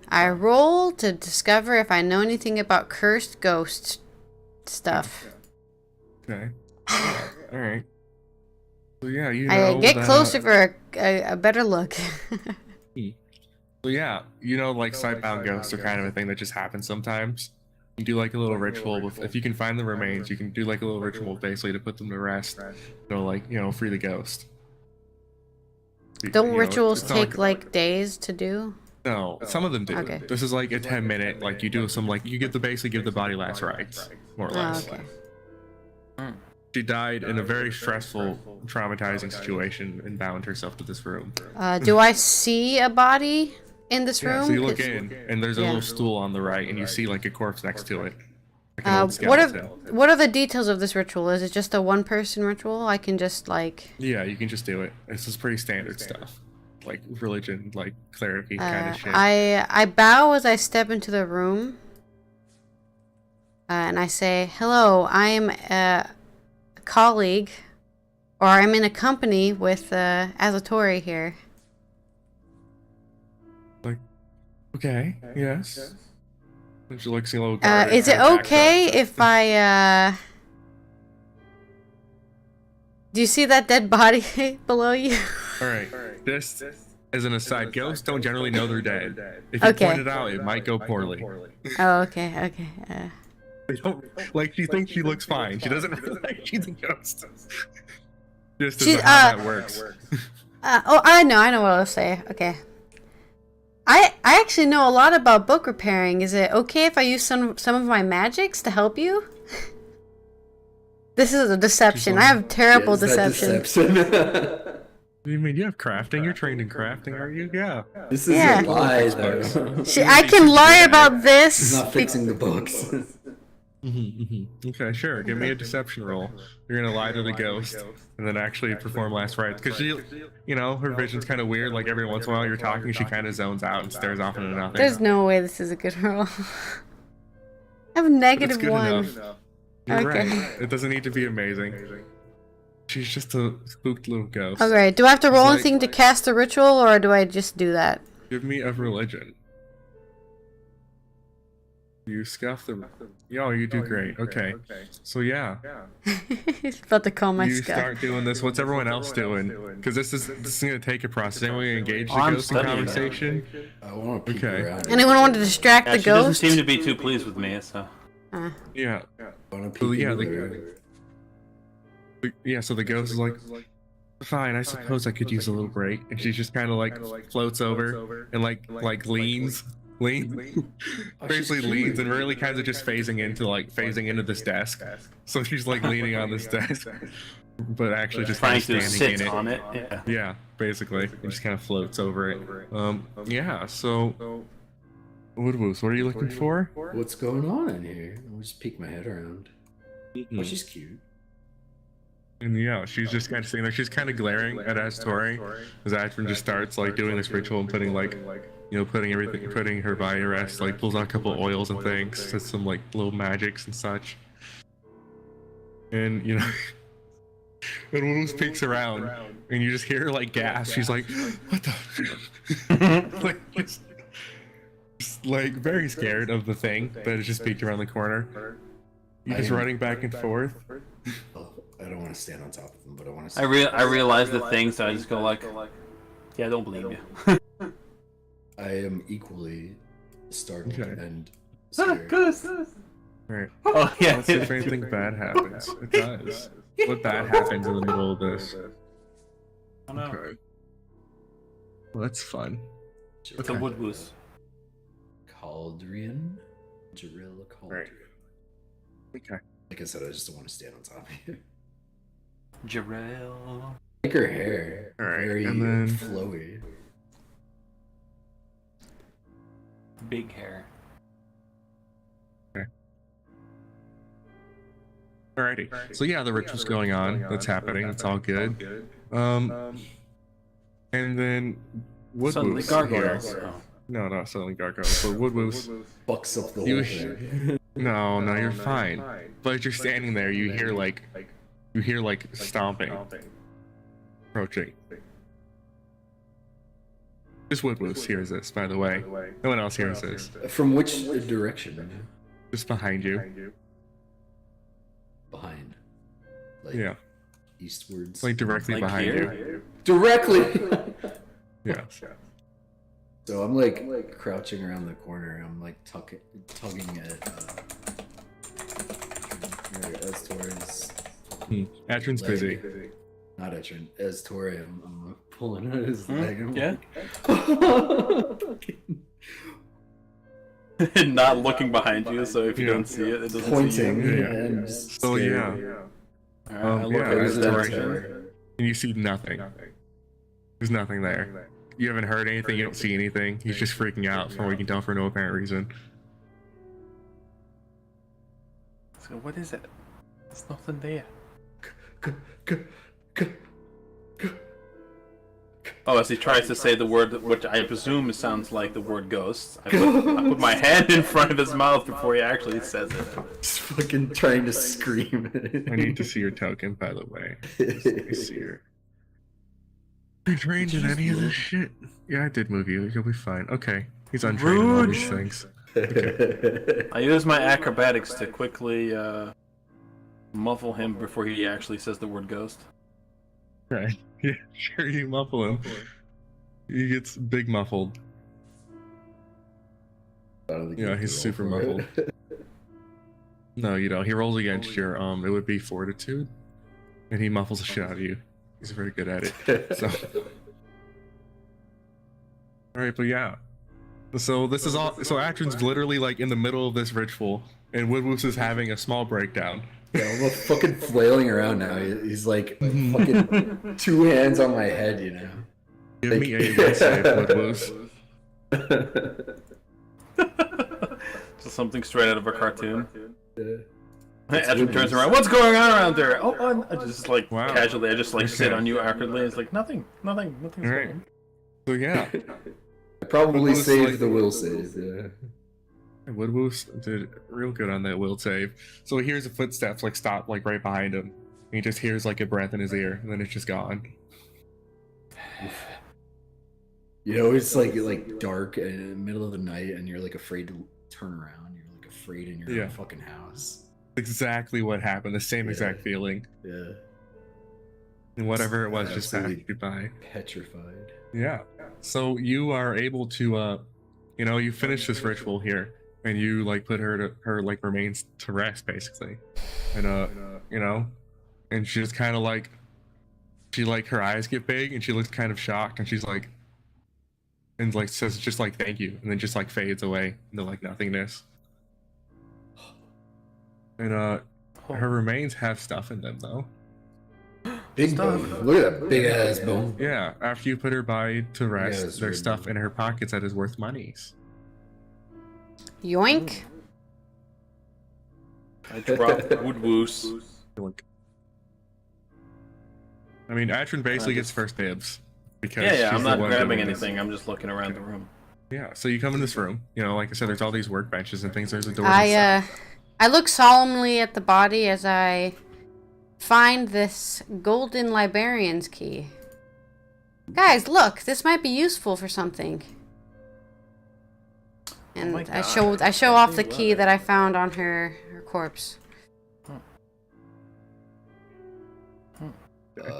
I roll to discover if I know anything about cursed ghost stuff. Okay. All right. So yeah, I get closer for a better look. So yeah, like sightbound ghosts are kind of a thing that just happens sometimes. You do like a little ritual with, if you can find the remains, you can do like a little ritual basically to put them to rest. Free the ghost. Don't rituals take like days to do? No, some of them do. Okay. This is like a 10-minute, like you do some, like you basically give the body last rites, more or less. Okay. She died in a very stressful, traumatizing situation and bound herself to this room. Do I see a body in this room? So you look 'Cause- in, and there's a yeah. little stool on the right, and you see like a corpse next to it. Like an old What skeleton. what are the details of this ritual? Is it just a one-person ritual? I can just like. Yeah, you can just do it. This is pretty standard stuff. Like religion, like cleric kind of shit. I bow as I step into the room. And I say, "Hello, I am a colleague, or I'm in a company with Allythology here." Like, okay, yes. And she looks a little Is it okay if I Do you see that dead body below you? Alright, just as an aside, ghosts don't generally know they're dead. If you Okay. point it out, it might go poorly. Oh, okay. They don't, like, she thinks she looks fine. She doesn't realize she's a ghost. Just as how that works. I know what I'll say. Okay. I actually know a lot about book repairing. Is it okay if I use some of my magics to help you? This is a deception. I have terrible deception. What do you mean? You have crafting? You're trained in crafting, are you? Yeah. This is Yeah. a lie, though. I can lie about He's this. not fixing the books. Okay, sure. Give me a deception roll. You're gonna lie to the ghost and then actually perform last rites. Because she, you know, her vision's kind of weird. Like every once in a while you're talking, she kind of zones out and stares off into nothing. There's no way this is a good roll. I have But it's negative good 1. enough. You're Okay. right. It doesn't need to be amazing. She's just a spooked little ghost. Okay, do I have to roll like- anything to cast the ritual, or do I just do that? Give me a religion. You scuff the. Yo, you do great. Okay. So yeah, He's about to call my you scuff. start doing this. What's everyone else doing? Because this is gonna take a process. Anyone gonna engage the I'm ghost in studying. conversation? I want to peek Okay. around. Anyone want to distract Yeah, the she doesn't ghost? seem to be too pleased with me, so. Yeah. I want to So, peek yeah, into the- the room. Yeah. So the ghost is like, fine. I suppose I could use a little break, and she just kind of like floats over and like leans. Basically leans and really kind of just phasing into this desk. So she's like leaning on this desk, but actually just kind Trying of to standing sit in it. on it. Yeah. Yeah, basically, it just kind of floats over it. Yeah. So, Woodwoos, what are you looking for? What's going on in here? I'll just peek my head around. Oh, she's cute. And yeah, she's just kind of sitting there. She's kind of glaring at Astori as Atron just starts like doing this ritual and putting like, you know, putting her by arrest. Like pulls out a couple oils and things, says some like little magics and such. And you know, and Woodwoos peeks around, and you just hear her like gasp. She's like, "What the?" Like just like very scared of the thing that has just peeked around the corner. You're just running back and forth. Oh, I don't want to stand on top of them, but I want to. I realize the thing, so I just go like, yeah, I don't believe you. I am equally startled Okay. and scared. Right. Oh yeah. Let's see if anything bad happens. It does. What bad happens in the middle of this? Oh, no. Okay. Well, that's fun. It's a wood goose. Cauldrian? Jarilla Cauldrian. Right. Okay. Like I said, I just don't want to stand on top of you. Jarell. Like her hair. All right, Very and then- flowy. Big hair. Alrighty. So yeah, the ritual's going on. That's happening. It's all good. And then Suddenly Woodwoos gargoyles. here. Oh. No, not suddenly gargoyles, but Woodwoos. Bucks up the You whole sh- thing. No, you're fine. But as you're standing there, you hear like stomping approaching. Just Woodwoos hears this, by the way. No one else hears this. From which direction? Just behind you. Behind. Like Yeah, eastwards. like directly Like behind here? you. Directly! Yeah. So I'm like crouching around the corner. I'm like tugging at Astori's. Atron's leg. busy. Not Etrin. Astori. I'm pulling at his leg. I'm Yeah. like, Not looking behind you, so if you Yeah. don't see it, it doesn't see pointing you. Yeah. and just So scared. yeah. I look yeah, at there's his a direction. and you see nothing. There's nothing there. You haven't heard anything. You don't see anything. He's just freaking out, from what you can tell, for no apparent reason. So what is it? There's nothing there. Oh, as he tries to say the word, which I presume sounds like the word ghost, I put my hand in front of his mouth before he actually says it. Just fucking trying to scream. I need to see your token, by the way. Let me see here. Are you trained in any of this shit? Yeah, I did move you. You'll be fine. Okay. He's untrained in all these things. I use my acrobatics to quickly muffle him before he actually says the word ghost. Right. Yeah, sure, you muffle him. He gets big muffled. Yeah, he's super muffled. No, you don't. He rolls against your, it would be fortitude. And he muffles the shit out of you. He's very good at it. So. Alright, but yeah. So this is all, so Atron's literally like in the middle of this ritual, and Woodwoos is having a small breakdown. Yeah, I'm fucking flailing around now. He's like fucking 2 hands on my head, you know. Give me a will save, Woodwoos. So something straight out of a cartoon. Yeah. Edwin turns around. What's going on around there? Oh, I just like Wow. casually. I just like sit Okay. on you awkwardly. It's like nothing's Alright. going on. So yeah. I probably Woodwoos, saved like- the will save, yeah. Woodwoos did real good on that will save. So he hears the footsteps like stop like right behind him. And he just hears like a breath in his ear, and then it's just gone. You know, it's like dark and in the middle of the night, and you're like afraid to turn around. You're like afraid in your Yeah. own fucking house. Exactly what happened. The same Yeah. exact feeling. Yeah. And whatever it was just Absolutely. passed you by. Petrified. Yeah. So you are able to you know, you finish this ritual here, and you like put her like remains to rest basically. And you know, and she just kind of like her eyes get big, and she looks kind of shocked, and she's like, and like says just like thank you, and then just like fades away into like nothingness. And her remains have stuff in them though. Big Stuff. bone. Look at that big ass bone. Yeah, after you put her body to rest, it's there's really stuff good. in her pockets that is worth monies. Yoink. I drop Woodwoos. I mean, Atron basically gets first dibs because Yeah, she's I'm the not one grabbing doing this. anything. I'm just looking around the room. Yeah, so you come in this room. You know, like I said, there's all these workbenches and things. There's a door. I look solemnly at the body as I find this golden librarian's key. Guys, look, this might be useful for something. And my I God. show off the key that I found on her corpse.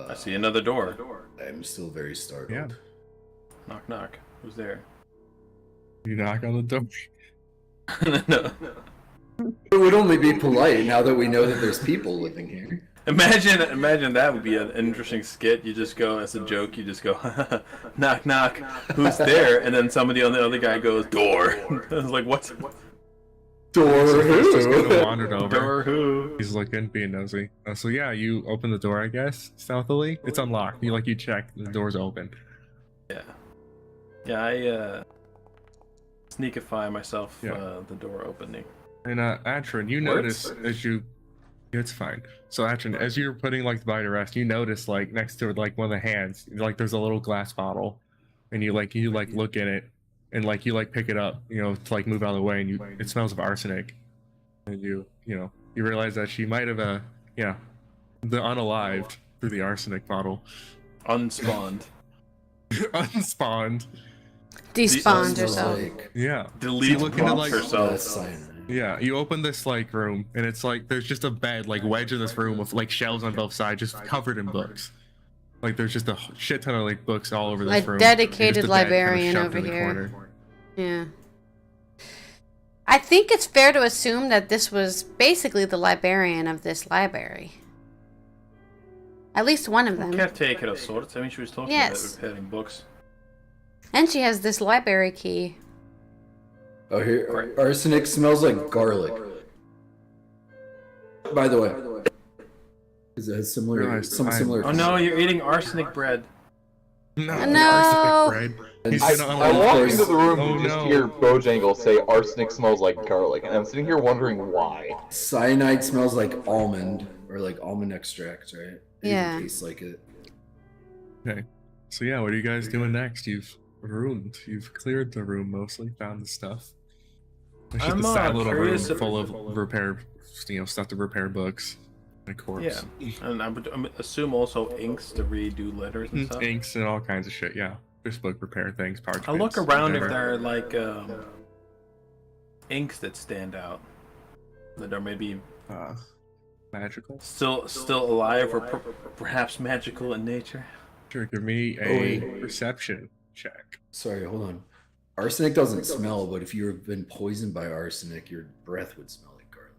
I see another door. I'm still very startled. Yeah. Knock, knock. Who's there? You knock on the door. No. It would only be polite now that we know that there's people living here. Imagine that would be an interesting skit. You just go as a joke. You just go, knock, knock. Who's there? And then somebody on the other guy goes, door. I was like, what? Door He's just who? gonna wandered over. Door who? He's looking, being nosy. So yeah, you open the door, I guess, stealthily. It's unlocked. You check, the door's open. Yeah. Yeah, I sneakify myself Yeah. the door opening. And Atron, you notice as you, it's fine. So Atron, as you're putting like the body to rest, you notice like next to like one of the hands, like there's a little glass bottle, and you look in it, and you pick it up, you know, to like move out of the way, and it smells of arsenic, and you realize that she might have the unalived through the arsenic bottle, Unspawned. unspawned. Despawned Smells herself. like Yeah. Delete You look into, prompt like- herself. cyanide. Yeah, you open this like room, and it's like there's just a bed like wedged in this room with like shelves on both sides, just covered in books. Like there's just a shit ton of like books all over this A room. dedicated and just a bed kinda librarian shoved over in the here. corner. Yeah. I think it's fair to assume that this was basically the librarian of this library. At least one of them. Caretaker of sorts. I mean, she was talking Yes. about repairing books. And she has this library key. Oh, here, arsenic smells like garlic. By the way, Is it similar? Realized Some I- similar. Oh no, you're eating arsenic bread. No, No. arsenic bread. He's I gonna walked course. into the room Oh, to just no. hear Bojangles say arsenic smells like garlic, and I'm sitting here wondering why. Cyanide smells like almond or like almond extract, right? It Yeah. even tastes like it. Okay. So yeah, what are you guys doing next? You've cleared the room mostly, found the stuff. It's just I'm, a sad little room curious if- full of repair, stuff to repair books, and a corpse. Yeah, and I would assume also inks to redo letters and stuff. Inks and all kinds of shit. Yeah, just book repair things, parchments. I'll look around if whatever. there are like inks that stand out, that are maybe Magical. still alive or perhaps magical in nature. Sure, give me a perception check. Sorry, hold on. Arsenic doesn't smell, but if you've been poisoned by arsenic, your breath would smell like garlic.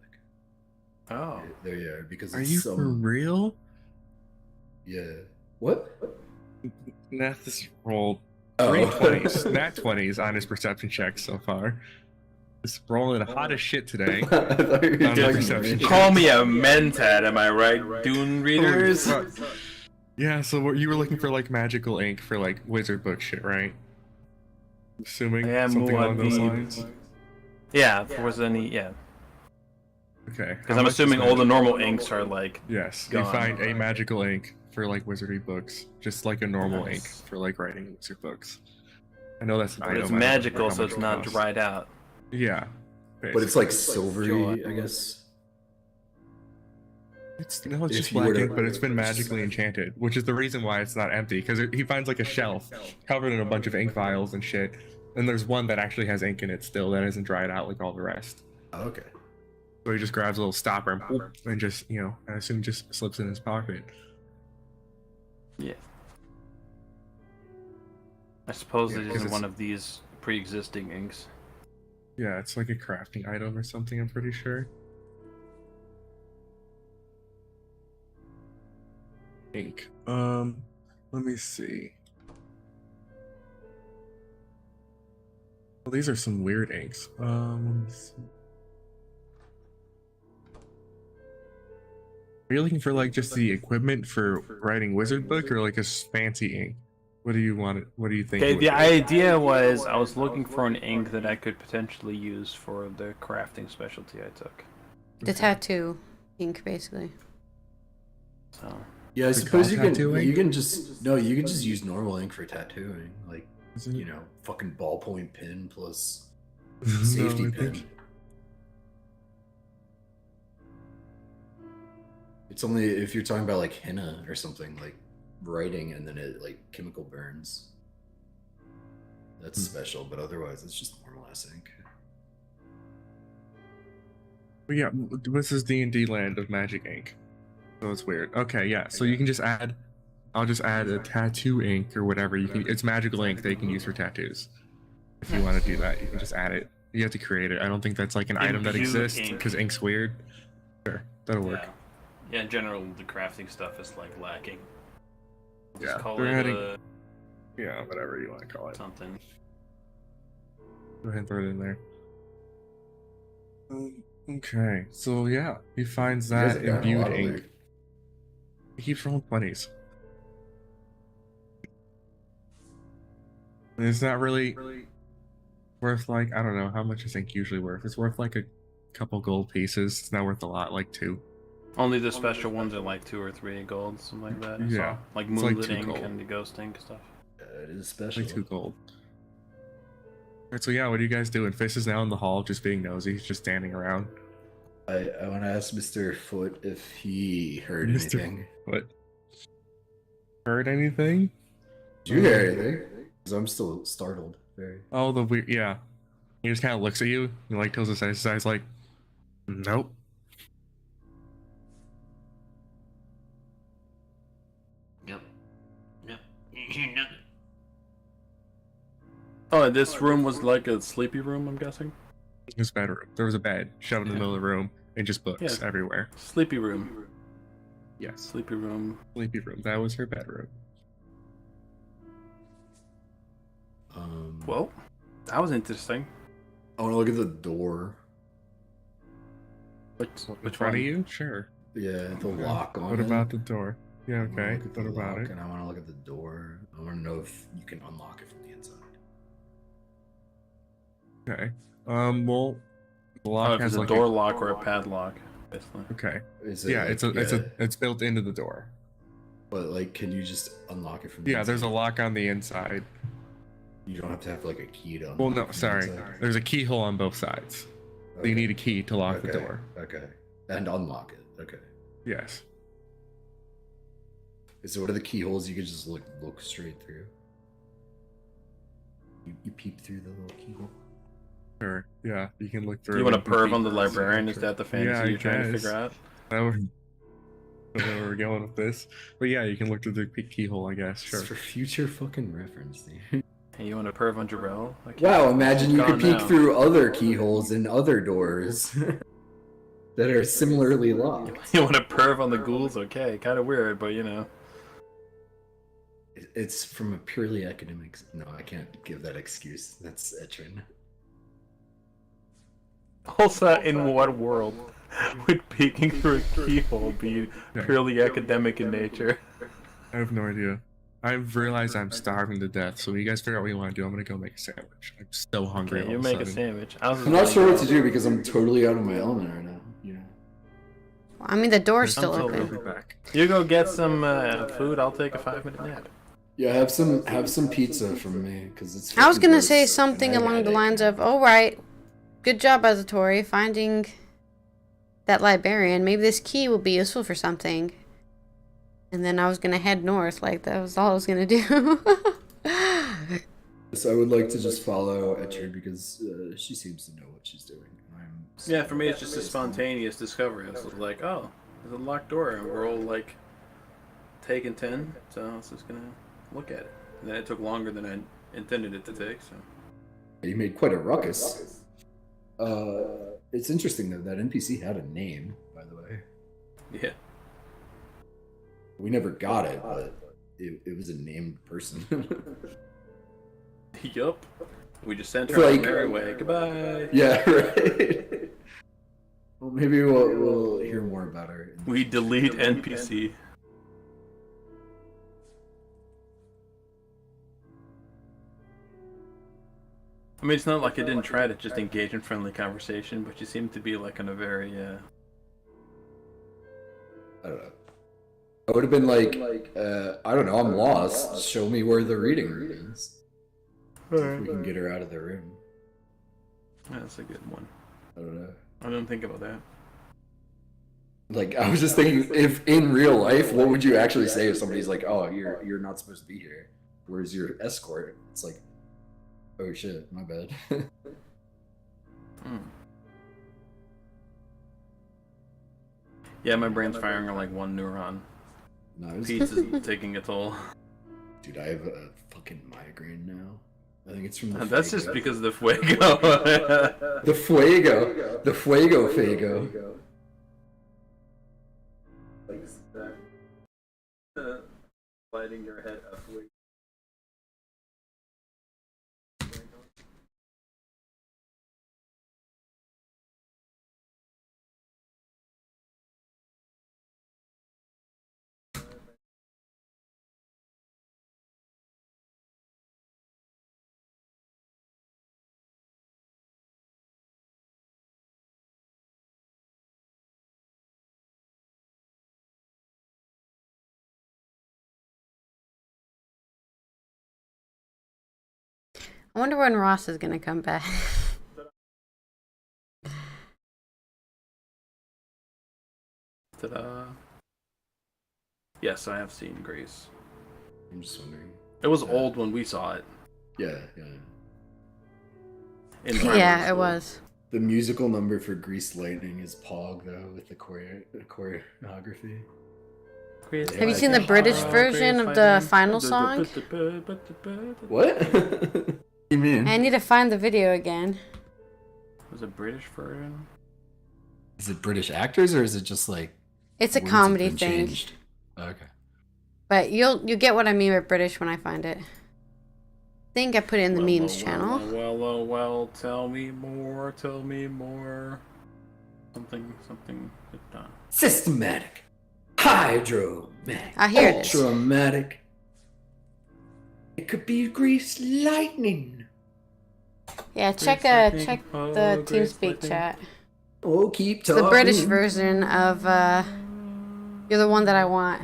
Oh, There you are, because Are it's you for real? Yeah. What? Nath has rolled Oh. 320s, nat 20s on his perception check so far. Just rolling hot as shit today. I thought you were On the talking perception about me. call me a mentat, am I right, Dune readers? Holy fuck. Yeah, so you were looking for like magical ink for like wizard book shit, right? Assuming I am something along those Muad'Dib. lines. Yeah, if there was any, yeah. Okay. Because I'm assuming all the normal inks are like. Yes, gone. you find a magical ink for like wizardry books, just like a normal ink Nice. for like writing wizard books. I know that's an But item. it's I don't remember magical, how so much it's it not costs. dried out. Yeah. But it's like basically. silvery, I guess. It's if just you were black to- ink, but it's been magically enchanted, which is the reason why it's not empty. Because he finds like a shelf covered in a bunch of ink vials and shit, and there's one that actually has ink in it still that isn't dried out like all the rest. Oh, okay. So he just grabs a little stopper and, whoop, and just I assume just slips in his pocket. Yeah. I suppose Yeah, it 'cause isn't it's- one of these pre-existing inks. Yeah, it's like a crafting item or something. I'm pretty sure. Ink. Let me see. Well, these are some weird inks. Let me see. Are you looking for like just the equipment for writing wizard book or like a fancy ink? What do you want? What do you think? it Okay, would the be? idea was I was looking for an ink that I could potentially use for the crafting specialty I took. The tattoo ink, basically. So Yeah, I Is it suppose called you can. tattooing? You can just you can just use normal ink for tattooing, like Is it- fucking ballpoint pen plus No, safety I pin. think- It's only if you're talking about like henna or something, like writing and then it like chemical burns. That's special, but otherwise it's just normal ass ink. But yeah, this is D&D land of magic ink. So it's weird. Okay, yeah. So you can just add. I'll just add a tattoo ink or whatever. You can. It's magical ink that you can use for tattoos. If you want to do that, you can just add it. You have to create it. I don't think that's like an item that Imbued exists ink. because ink's weird. Sure, that'll work. Yeah, in general, the crafting stuff is like lacking. Yeah, Just call they're it adding- Yeah, whatever you want to call it. something. Go ahead and throw it in there. Okay, so yeah, he finds You guys that have gotten a imbued lot of ink. loot. He keeps rolling 20s. And it's not really worth like, I don't know, how much is ink usually worth? It's worth like a couple gold pieces. It's not worth a lot, like 2. Only the special ones are like 2 or 3 gold, something like that. I Yeah, saw. Like it's like moonlit 2 ink gold. and the ghost ink stuff. It is special. Like 2 gold. Alright, so yeah, what are you guys doing? Fist is now in the hall, just being nosy. He's just standing around. I want to ask Mr. Foot if he heard Mr. anything. What? Heard anything? Did you hear anything? Because I'm still startled. Very. Oh, the weird, yeah. He just kind of looks at you. He like tilts his eyes like, nope. Yep. Yep. You hear nothing. Oh, this room was like a sleepy room, I'm guessing? His bedroom. There was a bed shoved in the middle of the room and just books Yeah. everywhere. Sleepy room. Yes. Sleepy room. Sleepy room. That was her bedroom. Well, that was interesting. I want to look at the door. Which In front one? of you? Sure. Yeah, the lock on What it. about the door? Yeah, I wanna okay. look at the What about lock, it? And I want to look at the door. I want to know if you can unlock it from the inside. Okay. Well, the lock Oh, if it's has a like door lock or a padlock, basically. Okay. Is it Yeah, like, it's built into the door. But like, can you just unlock it from the Yeah, inside? there's a lock on the inside. You don't have to have like a key to unlock Well, it no, from sorry. the inside? There's a keyhole on both sides. So you need a key to lock the door. Okay. And unlock it. Okay. Yes. So what are the keyholes you could just look straight through? You peep through the little keyhole? Sure. Yeah, you can look through. You want to and perv peek. on the librarian? Is that the fantasy Yeah, I you're trying to guess. figure out? I don't know where we're going with this. But yeah, you can look through the keyhole, I guess. Sure. It's for future fucking reference, dude. Hey, you want to perv on Jarrell? Okay. Wow, imagine you Gone could peek now. through other keyholes in other doors that are similarly locked. You want to perv on the ghouls? Okay, kind of weird, but you know. It's from a purely academic. No, I can't give that excuse. That's Etrin. Also, in what world would peeking through a keyhole be purely academic in nature? I have no idea. I've realized I'm starving to death, so when you guys figure out what you want to do, I'm gonna go make a sandwich. I'm so hungry. Okay, all you of make a sudden. sandwich. I'm not sure what to do because I'm totally out of my element right now. You know. I mean, the door's still I'm open. I'll be back. You go get some food. I'll take a 5-minute nap. Yeah, have some pizza from me because it's. I was fucking gonna gross, say and something I have a along the headache. lines of, "All right, good job, Allythology, finding that librarian. Maybe this key will be useful for something." And then I was gonna head north. Like that was all I was gonna do. So I would like to just follow Etrin because she seems to know what she's doing. Yeah, for me, it's just a spontaneous discovery. It's like, oh, there's a locked door, and we're all like taking 10, so I was just gonna look at it. And then it took longer than I intended it to take. So You made quite a ruckus. It's interesting though that NPC had a name, by the way. yeah, We never got it, but it was a named person. yup. We just sent her It's on like- the merry way. Goodbye. Yeah, right. Well, maybe we'll hear more about her. We delete NPC. I mean, it's not like I didn't try to just engage in friendly conversation, but you seem to be like in a very I don't know. I would have been like, I don't know, I'm lost. Show me where the reading room is. If we can get her out of the room. That's a good one. I don't know. I didn't think about that. Like, I was just thinking, if in real life, what would you actually say if somebody's like, "Oh, you're not supposed to be here. Where's your escort?" It's like, oh shit, my bad. Yeah, my brain's firing on like one neuron. Nice. Pizza's taking a toll. Dude, I have a fucking migraine now. I think it's from the That's Fuego. just because of the fuego. The Fuego. The Fuego Fago. Lighting your head up. I wonder when Ross is gonna come back. Ta-da. Yes, I have seen Grace. I'm just wondering. It was old when we saw it. Yeah. In primary Yeah, it school. was. The musical number for Greased Lightning is Pog, though, with the choreography. Have you seen the British version of the final song? What? You mean? I need to find the video again. Was it British version? Is it British actors or is it just like It's a words have comedy been thing. changed? Okay. But you'll get what I mean by British when I find it. I think I put it in the memes channel. Well, tell me more, tell me more. Something. Systematic. Hydromatic. Ah, here it is. Ultramatic. It could be grease lightning. Yeah, check lightning. check Oh, the grease TeamSpeak lightning. chat. Oh, keep It's talking. the British version of You're the One That I Want.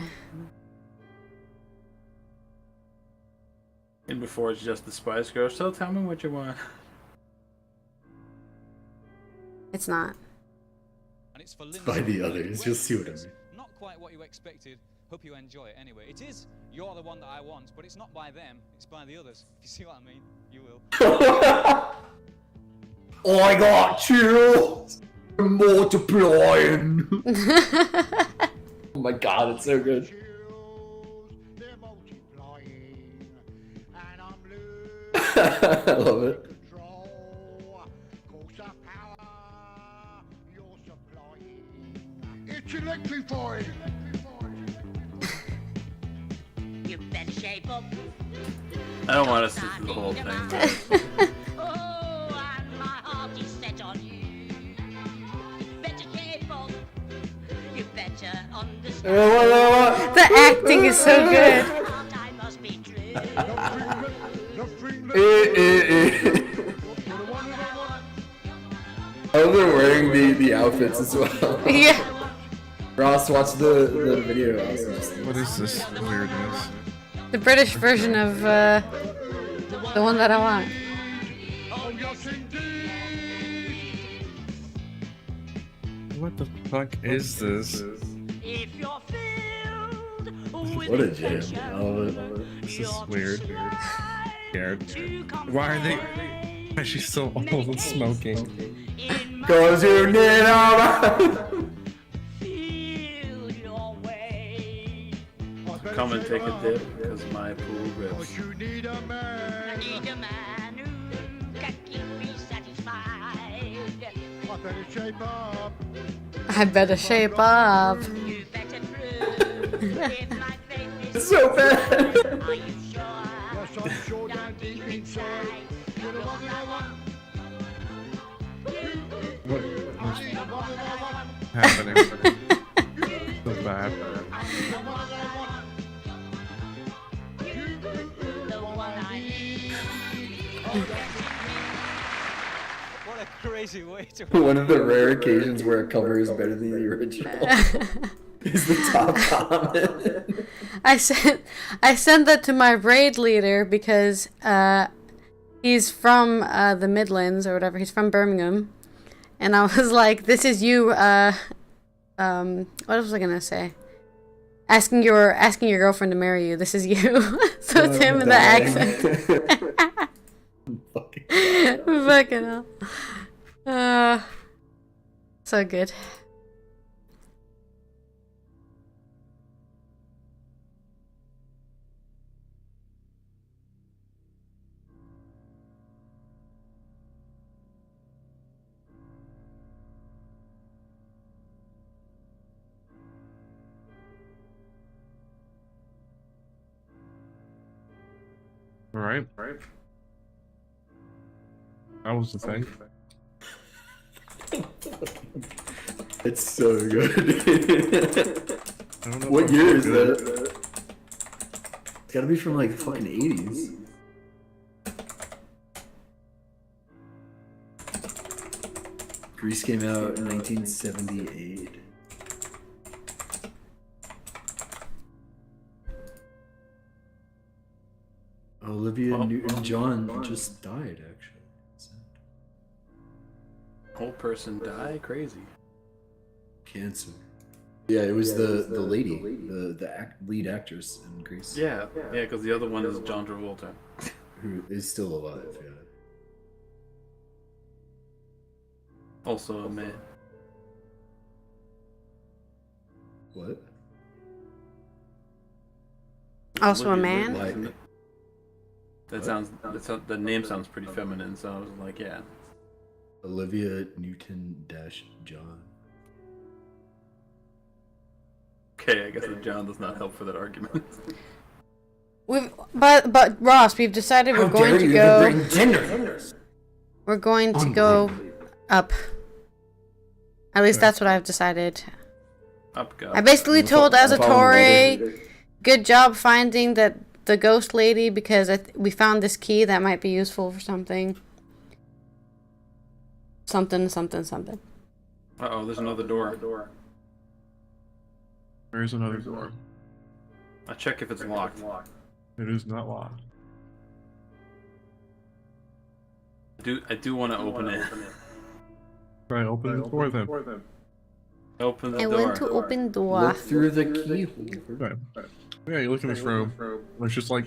And before it's just the Spice Girls, so tell me what you want. It's not. And it's for By the others, you'll see what I mean. Not quite what you expected. Hope you enjoy it anyway. It is You're the One That I Want, but it's not by them, it's by the others. If you see what I mean, you will. I got chills. Multiplying. Oh my god, it's so good. I love it. It's electrifying. You better shape up. I don't want to sit through the whole thing. But... Oh, and my heart is set on you. Better shape up. You better understand. The acting is so good. Heart I must be true. Oh, they're wearing the outfits as well. Yeah. Ross, watch the video. What is this weirdness? The British version of The One That I Want. What the fuck is this? If you're filled with What a jam. affection, I love it. This is you're weird. prescribed Scared. to Why are they? comfort. Why is she so old and smoking? In my Cause you need all feel your way. Come and take a dip, because my pool rips. You need a I man. need a man who can keep me satisfied. I better shape up. I better shape up. You better prove if my faith is so bad. Are you sure? Yes, I'm sure down deep inside. You're the one that I want. What I need the one that I want. happening? So bad. The one that I want. The one I need. What a crazy way to. One of the rare occasions where a cover is better than the original is the top comment. I sent that to my raid leader because he's from the Midlands or whatever. He's from Birmingham, and I was like, "This is you." What was I gonna say? Asking your girlfriend to marry you. This is you. So it's him in the accent. Fucking hell. So good. All right. That was the thing. It's so good. I don't know What if year I'm is good. that? It's gotta be from like the fucking 80s. Grease came out in 1978. Olivia Newton-John just died, actually. Whole person die? Crazy. Cancer. Yeah, it was the lady, the lead actress in Grease. Yeah, because the other one is John Travolta. Who is still alive, yeah. Also a man. What? Also a Olivia man? Newton, isn't Like- it? The name sounds pretty feminine, so I was like, yeah. Olivia Newton-John. Okay, I guess the John does not help for that argument. But Ross, we've decided we're going to go. gender. We're going to go up. At least that's what I've decided. Up go. I basically told I'm following Azatori, good job finding the ghost lady, because we found this key that might be useful for something. Something. Uh-oh, there's another door. There is another door. I'll check if it's locked. It is not locked. I do want to open it. Right, open the door then. Open the I door. went to open door. Look through the keyhole. Right. Yeah, you look in this room. It's just like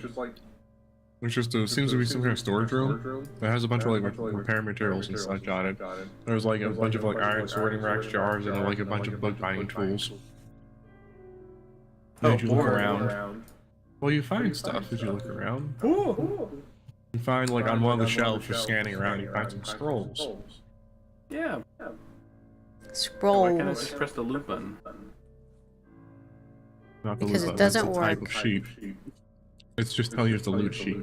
there's just seems to be some kind of storage room that has a bunch of like repair materials and such on it. There's like a bunch of like iron sorting racks, jars, and like a bunch of bug binding tools. Did you look around? Well, you find stuff. Did you look around? You find like on one of the shelves, you're scanning around. You find some scrolls. Yeah. Scrolls. Why can't I just press the loot button? Not the Because loot it button, it's doesn't a type work. of sheet. It's just telling you it's the loot sheet.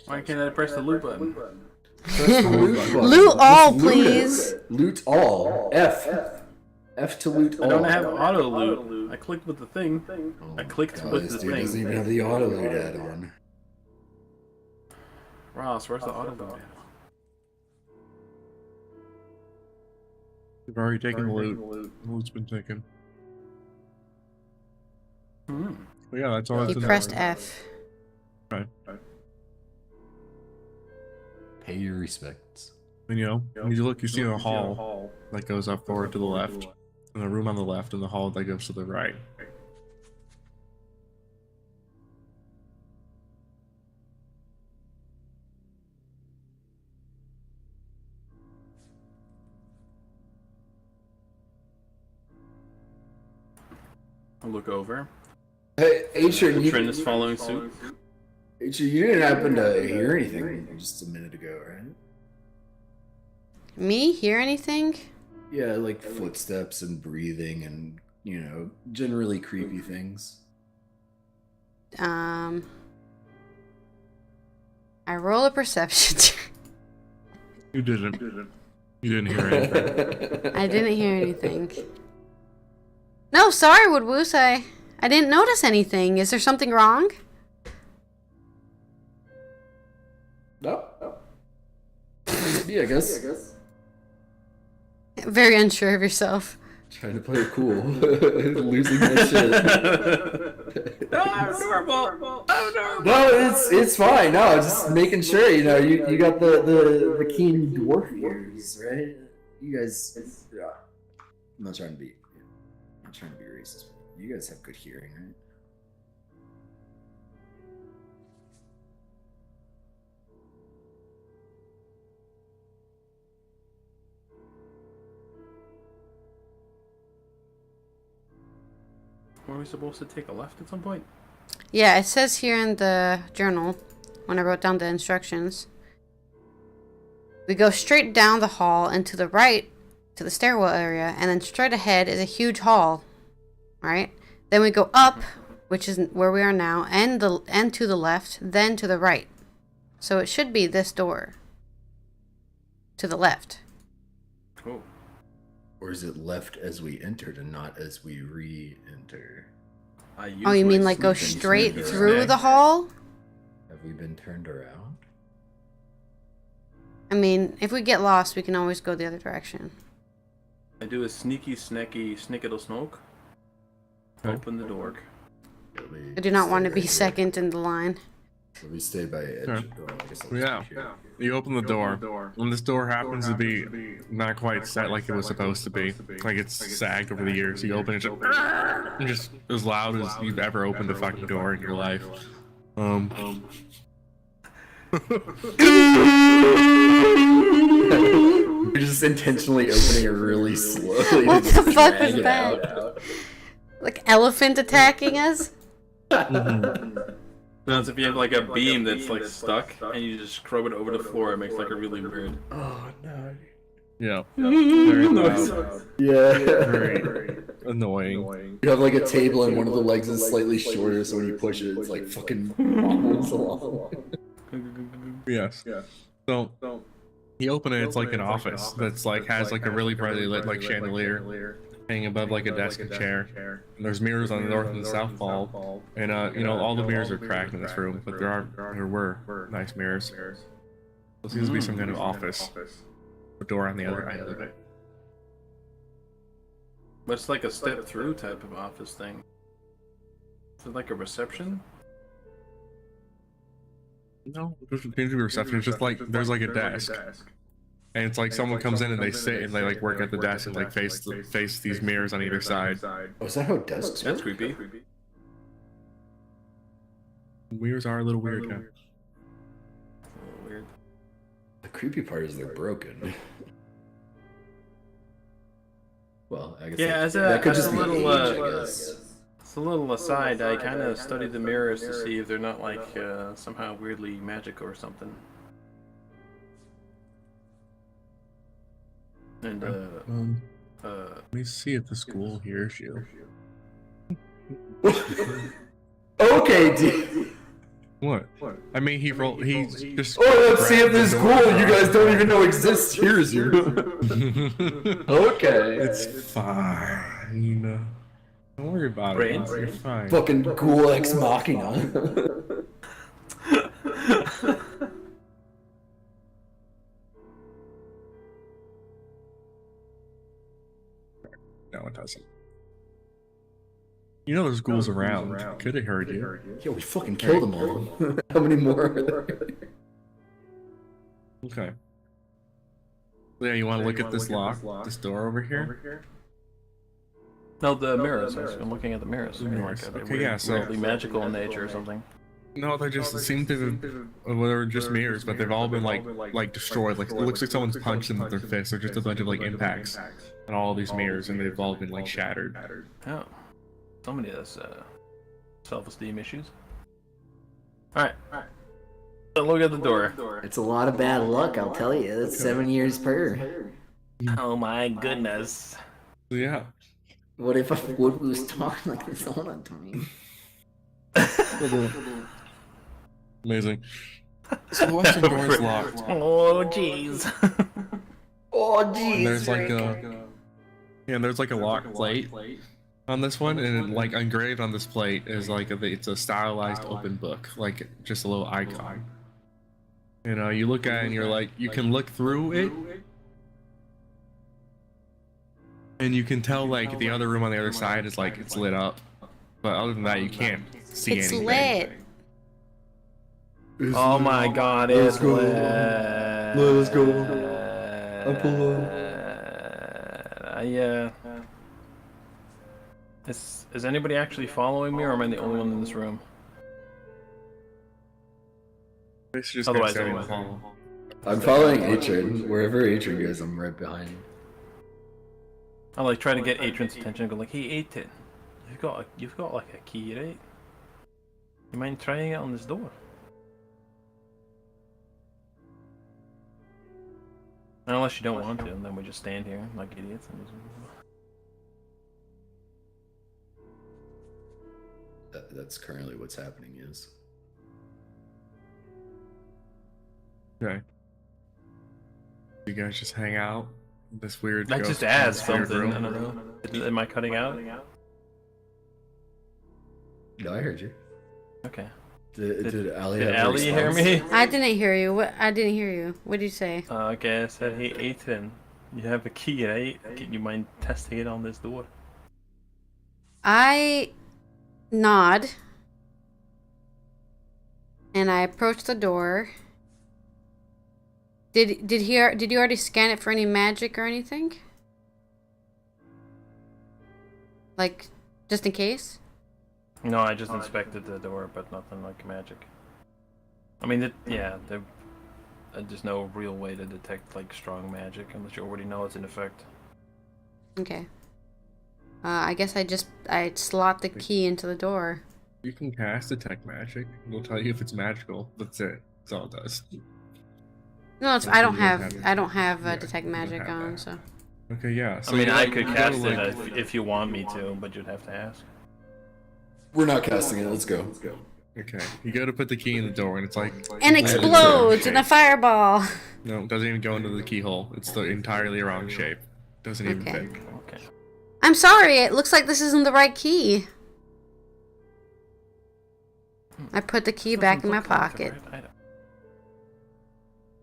Why can't I press the loot button? Loot all, please. Loot all. F. F to loot all. I don't have auto loot. I clicked with the thing. Oh I clicked God, with this the dude doesn't thing. even have the auto loot add-on. Ross, where's the auto loot? You've already taken the loot. The loot's been taken. Hmm. But yeah, that's all that's He in there. pressed F. Right. Pay your respects. And you know, when you look, you see a hall that goes up forward to the left, and a room on the left, and the hall that goes to the right. I'll look over. Hey, Aisha, The trend is following suit. you didn't happen to hear anything just a minute ago, right? Me? Hear anything? Yeah, like footsteps and breathing and, you know, generally creepy things. I roll a perception check. You didn't. You didn't hear anything. I didn't hear anything. No, sorry, Woodwoos. I didn't notice anything. Is there something wrong? No. Yeah, I guess. Very unsure of yourself. Trying to play it cool. Losing my shit. I'm normal. No, it's fine. No, just making sure, you know, you got the keen dwarf ears, right? You guys, I'm not trying to be racist. You guys have good hearing, right? Were we supposed to take a left at some point? Yeah, it says here in the journal, when I wrote down the instructions, we go straight down the hall and to the right to the stairwell area, and then straight ahead is a huge hall, right? Then we go up, which is where we are now, and to the left, then to the right. So it should be this door to the left. Cool. Or is it left as we entered and not as we re-enter? Oh, you mean like go sleep and straight turn through around. the hall? Have we been turned around? I mean, if we get lost, we can always go the other direction. I do a sneaky, snacky, snickettle smoke. Open the door. I do not want to be second in the line. So we stay by edge. Sure. Oh, I guess I'll Yeah. just here. You open the door, and this door happens to be not quite set like it was supposed to be. Like it's sagged over the years. You open it, just as loud as you've ever opened a fucking door in your life. You're just intentionally opening it really slowly. What to the fuck drag was it that? out. Like elephant attacking us? Sounds if you have like a beam that's like stuck and you just scrub it over the floor, it makes like a really weird. Oh no. Yeah. Very loud. Yeah. Very annoying. You have like a table and one of the legs is slightly shorter, so when you push it, it's like fucking wobbles along. Yes. So You open it, it's like an office that's like has like a really brightly lit like chandelier hanging above like a desk and chair. And there's mirrors on the north and the south wall, and you know, all the mirrors are cracked in this room, but there were nice mirrors. There seems to be some kind of office. A door on the other end of it. But it's like a step through type of office thing. Is it like a reception? No, it doesn't seem to be a reception. It's just like there's like a desk, and it's like someone comes in and they sit and they like work at the desk and like face these mirrors on either side. Oh, is that how desks work? That's creepy. Mirrors are a little weird, yeah. A little weird. The creepy part is they're broken. Well, I guess Yeah, that could as just a be little age, I guess. it's a little aside. I kind of studied the mirrors to see if they're not like somehow weirdly magical or something. And Let me see if the school hears you. Okay, dude. What? I mean, he's just. Oh, let's see if this ghoul you guys don't even know exists hears you. Okay. It's fine. Don't worry about Brains? it. You're fine. Fucking ghoul ex machina. No, it doesn't. You know there's ghouls around. Could have heard you. Yeah, we fucking killed them all. How many more are there? Okay. Yeah, you want to look at this lock? This door over here? no, the mirrors. I'm looking at the mirrors. I mean, Mirrors. like, are they Okay, yeah, so- weirdly magical in nature or something? No, they just seem to. Well, they're just mirrors, but they've all been like destroyed. Like it looks like someone's punched them with their fists. They're just a bunch of like impacts on all these mirrors, and they've all been like shattered. Oh, somebody has self-esteem issues. All right. So look at the door. It's a lot of bad luck, I'll tell you. That's 7 years per. Oh my goodness. So, yeah. What if Wood was talking like this all the time? Amazing. So the western door is locked. Oh jeez. Oh jeez. And there's like there's like a lock plate on this one, and like engraved on this plate is like it's a stylized open book, like just a little icon. You know, you look at it and you're like, you can look through it, and you can tell like the other room on the other side is like it's lit up, but other than that, you can't see It's anything. lit. Oh my god, it's lit. Let's go. I'm pulling. Is anybody actually following me, or am I the only one in this room? Otherwise, Otherwise, anyone. I'm following Atron. Wherever Atron goes, I'm right behind him. I like try to get Atron's attention and go like, "Hey, Atron, you've got like a key, right? You mind trying it on this door?" Unless you don't want to, and then we just stand here like idiots. And That's currently what's happening. Is Okay. You guys just hang out. This weird. I ghost just in asked this weird something. room. I don't know. Am I cutting out? no, I heard you. Okay. Did Ally Did have a Ally hear response? me? I didn't hear you. What? I didn't hear you. What did you say? Okay, I said, "Hey, Atron, you have a key, right? Can you mind testing it on this door?" I nod, and I approach the door. Did you already scan it for any magic or anything? Like, just in case? No, I just inspected the door, but nothing like magic. I mean, there's no real way to detect like strong magic unless you already know it's in effect. Okay. I guess I slot the key into the door. You can cast detect magic. It'll tell you if it's magical. That's it. That's all it does. No, it's, Okay, I don't you have yeah, detect you don't magic have on, that. so. Okay, yeah. So I mean, you, I like, could you go cast to, it like- if you want me to, but you'd have to ask. We're not casting it. Let's go. Okay. You go to put the key in the door, and it's like. And explodes in a fireball. No, it doesn't even go into the keyhole. It's the entirely wrong shape. Doesn't even Okay. fit. Okay. I'm sorry, it looks like this isn't the right key. I put the key back in my pocket.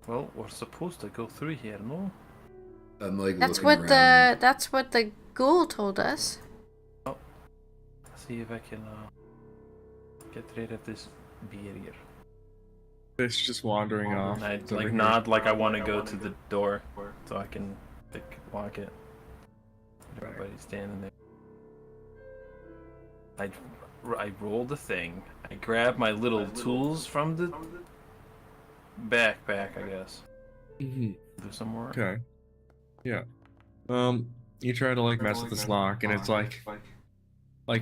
Well, we're supposed to go through here, no? I'm like That's looking what around. that's what the ghoul told us. Oh. See if I can get rid of this barrier. It's just wandering off. And I'd It's over like here. nod like I want to go to the door so I can lock it. Everybody's standing there. I roll the thing. I grab my little tools from the backpack, I guess. Mhm. Do some more. Okay. Yeah. You try to like mess with this lock, and it's like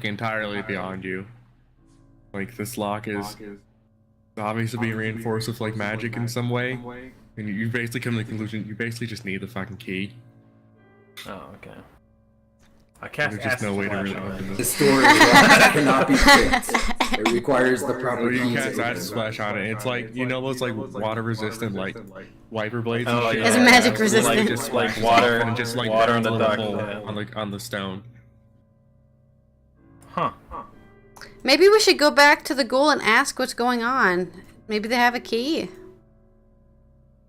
entirely beyond you. Like this lock is obviously being reinforced with like magic in some way, and you basically come to the conclusion you basically just need the fucking key. Oh, okay. I can't. There's just no way to really open The this. story cannot be fixed. It requires the Or proper you keys. cast acid splash on it. It's like those like water resistant like wiper blades. Oh, and shit. yeah. It's magic Like, resistant. just Like splashes water- off and just like water on burns the a little duck, hole yeah. on the stone. Huh. Maybe we should go back to the ghoul and ask what's going on. Maybe they have a key.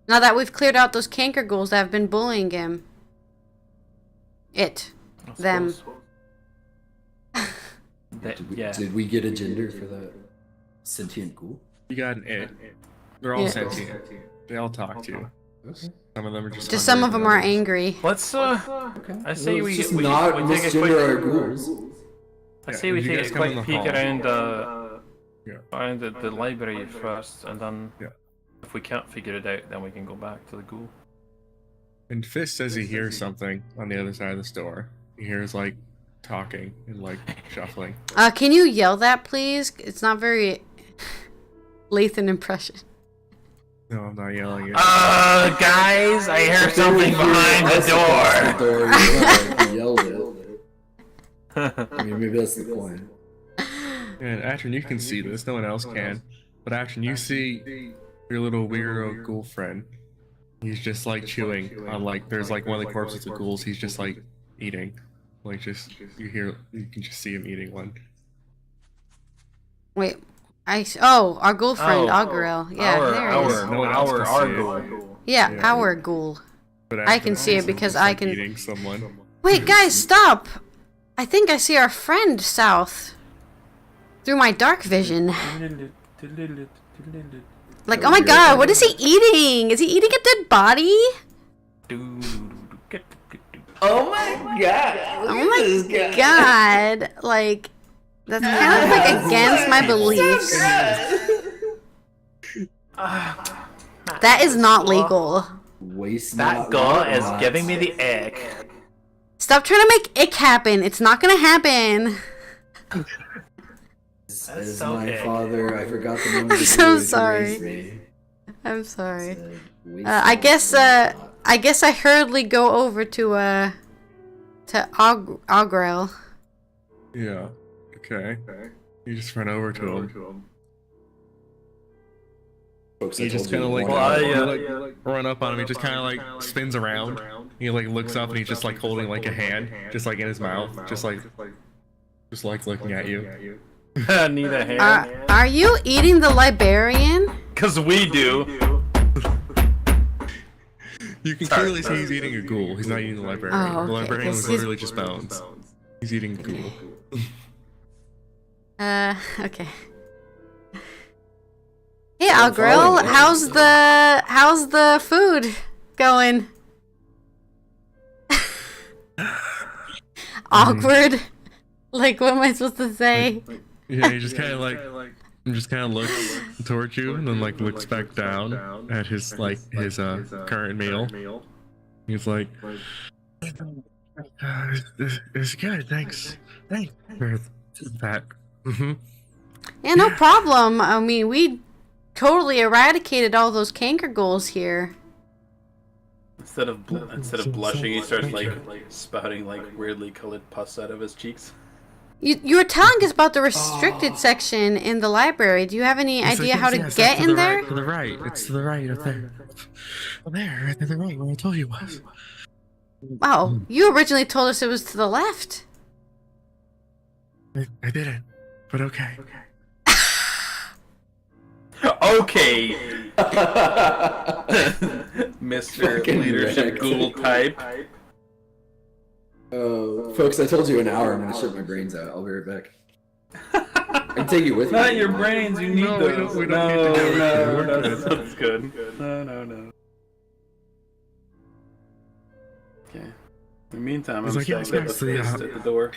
Now that we've cleared out those canker ghouls that have been bullying him. Them. Yeah. Did we get a gender for that sentient ghoul? You got an it. They're all Yeah. sentient. They all talk to you. Some of them are just. Just some of hungry, them are others- angry. Let's I say Well, we it's just we not take a misgender our quick. ghouls. I Yeah, say we you take guys a come in quick the peek hall. around Yeah. around the library first, and then Yeah. if we can't figure it out, then we can go back to the ghoul. And Fist says he hears something on the other side of the store. He hears like talking and like shuffling. Can you yell that, please? It's not very Lathan impression. No, I'm not yelling it. Guys, I heard something behind the door. You yelled it. I mean, maybe that's the point. And Atron, you can see this. No one else can. But Atron, you see your little weirdo ghoul friend. He's just like chewing on like there's like one of the corpses of ghouls. He's just like eating. Like just you can just see him eating one. Wait, our ghoul friend, Augural. Yeah, there he is. No one else can see it. ghoul. Yeah, Yeah. our ghoul. But I can Atron see it sees him because just, I like, can- eating someone. Wait, guys, stop! I think I see our friend south. Through my dark vision. Like, oh my god, what is he eating? Is he eating a dead body? Oh my god! Oh my god. Like, that's kind of like against my beliefs. That is not legal. Waste That not, guy want is not. giving me the ick. Stop trying to make ick happen. It's not gonna happen. As so my ick. father, I forgot the name of the I'm so dude who sorry. raised me. I'm sorry. Said, "Waste I not, guess want not." I guess I hurriedly go over to Augrel. Yeah. Okay. You just run over to him. Folks, I He just told you kind of like, one Well, hour. you, like run up on him. He just kind of like spins around. He like looks up and he's just like holding like a hand, just like in his mouth, just like looking at you. Need a hand. Are you eating the librarian? Cause we do. You can clearly see he's eating a ghoul. He's not eating the librarian. Oh, The okay, librarian 'cause was he's- literally just bones. He's eating a ghoul. Okay. Hey, Augrel, how's the food going? Awkward. Like, what am I supposed to say? Yeah, he just kind of like looks towards you and then like looks back down at his current meal. He's like, it's good. Thanks for that. Yeah, no problem. I mean, we totally eradicated all those canker ghouls here. Instead of blushing, he starts like spouting like weirdly colored pus out of his cheeks. You were telling us about the restricted section in the library. Do you have any idea how to get in there? To the right. It's to the right up there. Up there, right to the right, where I told you it was. Wow, you originally told us it was to the left. I didn't, but okay. Okay. Mr. Fucking Leadership wrecked. Ghoul type. Folks, I told you an hour. I'm gonna shit my brains out. I'll be right back. I can take you with me. Not your brains, you need No, those. we don't need to do it. We're no, good. that's good. No. Okay. In the meantime, I'm It's like, staying yes, at the yes, post at the door.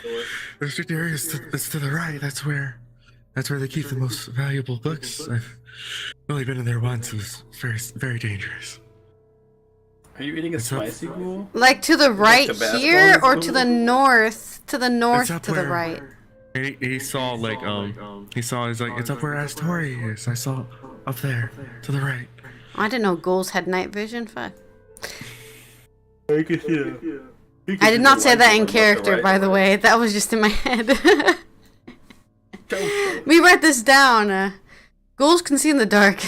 The restricted area is to the right. That's where they keep the most valuable books. I've only been in there once. It was very dangerous. Are you eating a It's up- spicy ghoul? Like to the right Tabasco here is or cool. to the north? To the north, It's up to the where- right. And he saw like he's like, it's up where Astori is. I saw up there to the right. I didn't know ghouls had night vision. Fuck. I can see it. I did not say that in character, by the way. That was just in my head. We write this down. Ghouls can see in the dark.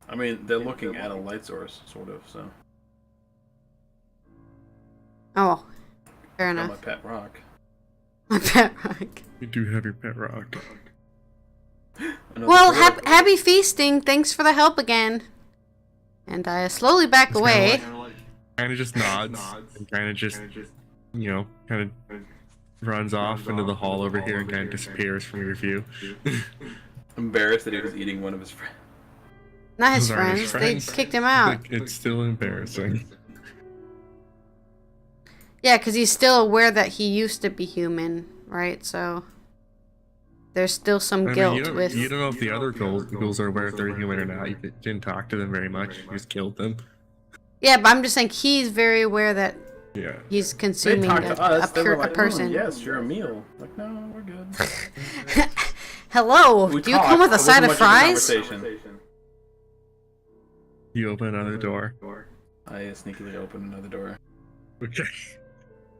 I mean, they're looking at a light source, sort of, so. Oh, fair Got enough. my pet rock. My pet rock. You do have your pet rock. Another Well, turtle. happy feasting. Thanks for the help again. And I slowly back away. Kind of just nods and kind of just, kind of runs off into the hall over here and kind of disappears from your view. Embarrassed that he was eating one of his friends. Not his Those aren't friends. his They friends. kicked him out. Like, it's still embarrassing. Yeah, because he's still aware that he used to be human, right? So there's still some I mean, guilt you don't, with. you don't know if the other ghouls are aware if they're human or not. You didn't talk to them very much. You just killed them. Yeah, but I'm just saying he's very aware that Yeah. he's They consuming talked to us. They were a like, person. yes, you're a meal. Like, no, we're good. Hello, We do you come with a talked. side It of wasn't much fries? a conversation. You open another door. I sneakily opened another door. Okay.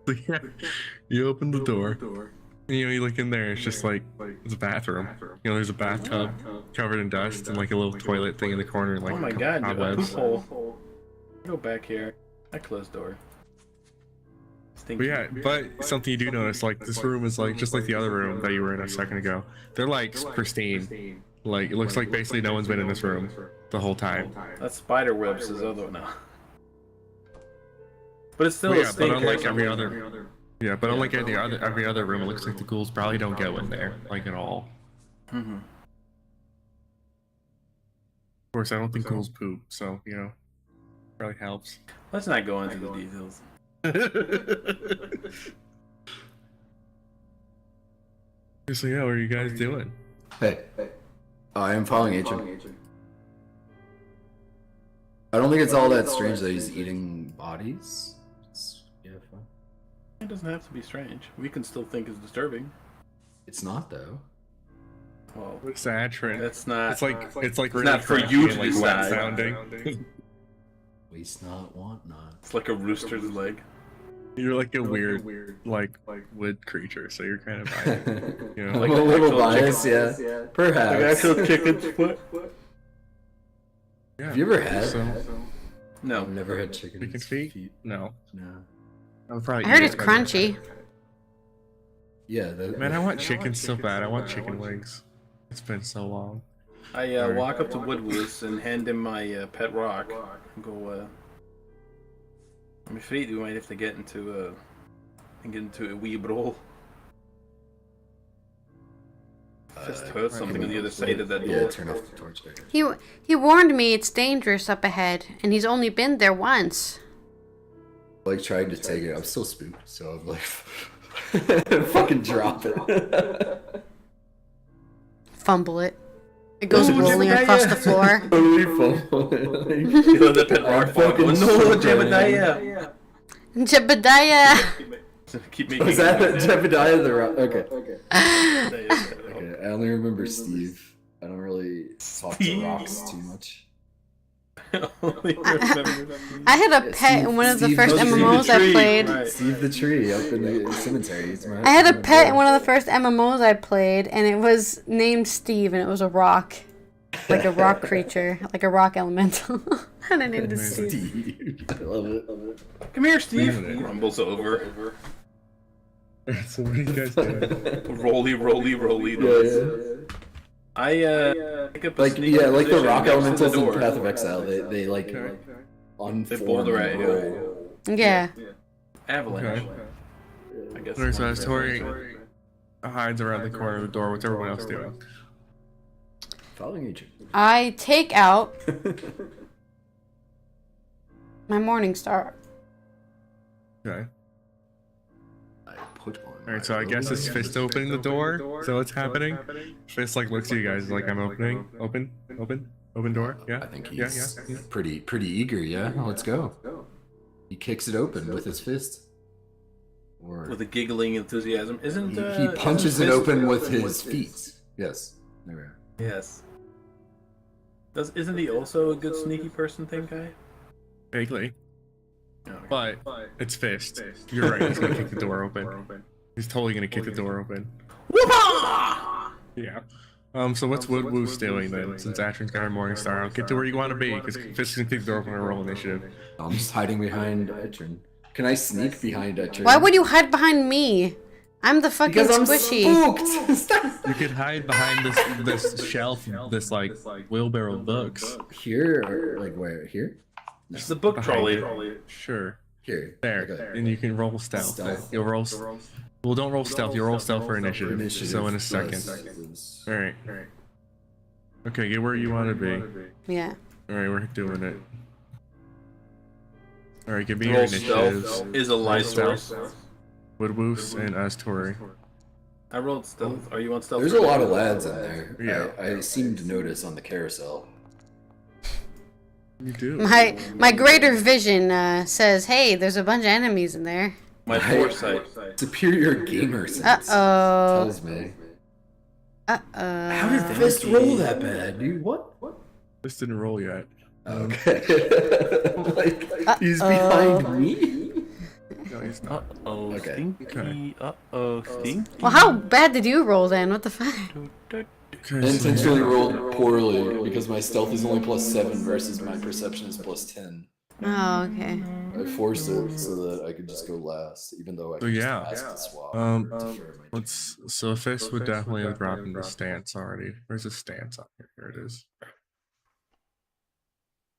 So yeah, you open the door. And, you look in there. It's just like it's a bathroom. There's a bathtub covered in dust and like a little toilet thing in the corner. And, like, Oh my god, a cobwebs. poop hole. Go back here. I closed door. But Stinky. yeah, but something you do notice, like this room is like just like the other room that you were in a second ago. They're like pristine. Like it looks like basically no one's been in this room the whole time. That spider webs is other no. But it's still But a yeah, but stinker. unlike every other room, it looks like the ghouls probably don't go in there like at all. Mm-hmm. Of course, I don't think ghouls poop, so probably helps. Let's not go into the details. So yeah, what are you guys doing? Hey. Oh, I am following Agent. I don't think it's all that strange that he's eating bodies. Fine. It doesn't have to be strange. We can still think it's disturbing. It's not though. Well, It's Atrin. that's not. It's like really not for crunchy you and, to like decide. wet sounding. Waste not, want not. It's like a rooster's leg. You're like a weird like wood creature, so you're kind of biased. I'm Like a an little actual biased, chicken. yeah. Perhaps. chicken's foot. Yeah. Have you ever had? So, No. I've never had chicken. chicken feet? No. No. I'll probably I heard eat it's it, but- crunchy. Yeah. Man, I want chicken so bad. I want chicken wings. It's been so long. I walk up to Woodwoos and hand him my pet rock and go, I'm afraid we might have to get into a wee brawl. Just heard something on the other side of that door. Yeah, turn off the torch. He warned me it's dangerous up ahead, and he's only been there once. Like trying to take it. I'm still spooked, so I'm like, fucking drop it. Fumble it. It goes rolling across the floor. You know, the pet rock fucking no, Jebediah. Jebediah! Keep making Was that Jebediah the Rock? Okay. okay. Okay. I only remember Steve. I don't really talk to rocks too much. Only remember I had a pet in one of the Steve- first Steve the MMOs I tree, played. right. Steve the tree up in the cemetery. It's my, I had a my pet boy. in one of the first MMOs I played, and it was named Steve, and it was a rock. Like a rock creature, like a rock elemental. And I named it Steve. Steve. I love it. Come here, Steve. Leaving it. Rumbles over. So what are you guys doing? Rolly, rolly, rolly. Yeah. I pick up a Like sneaky yeah, like the position rock next to elementals the in door. Path of Exile. They like Okay. unform boulder at and you. roll. Yeah. Avalanche. Okay. I guess. Alright, so as Tori hides around the corner of the door, what's everyone else doing? Following agent. I take out my Morning Star. Okay. I put on. Alright, so I guess it's Fist opening the door. So what's happening? Fist like looks at you guys like I'm opening. Open door. Yeah. I think Yeah, he's yeah. pretty eager. Yeah, let's go. He kicks it open with his fist. Or With a giggling enthusiasm. Isn't he punches it Fist- open with his feet. Yes. There we are. Yes. Isn't he also a good sneaky person thing guy? Vaguely. Oh, But it's Fist. You're right, he's gonna kick the door open. He's totally gonna kick the door open. Yeah. So what's Woodwoo's doing then? Since Atron's got her Morning Star, I'll get to where you want to be, because Fist is gonna kick the door open and roll initiative. I'm just hiding behind Etrin. Can I sneak behind Etrin? Why would you hide behind me? I'm the fucking Because I'm squishy. spooked. You could hide behind this shelf, this like wheelbarrow of books. Here or like where? Here? It's the book trolley. Sure. Here. There. Okay. And you can roll stealth. Stealth. You'll roll. Well, don't roll stealth. You'll roll stealth for initiative. Initiative So in a second. plus- All right. Okay, get where you want to be. Yeah. All right, we're doing it. All right, give me your Roll initiatives. stealth is a lie source. Woodwoofs and Astori. I rolled stealth. Are you on stealth? There's a lot of lads in there. Yeah. I seem to notice on the carousel. You do. My greater vision says, hey, there's a bunch of enemies in there. My foresight. Superior gamer sense Uh-oh. tells me. Uh-oh. How did Fist roll that bad, dude? What? This didn't roll yet. Okay. Like, he's behind me? No, he's not. Uh-oh, Okay. stinky. Uh-oh, stinky. Well, how bad did you roll then? What the fuck? Okay, I so intentionally rolled poorly because my stealth is only +7 versus my perception is +10. Oh, okay. I forced it so that I could just go last, even though I So could yeah. just ask to swap. So Fist would definitely have dropped into stance already. Where's the stance on here? Here it is.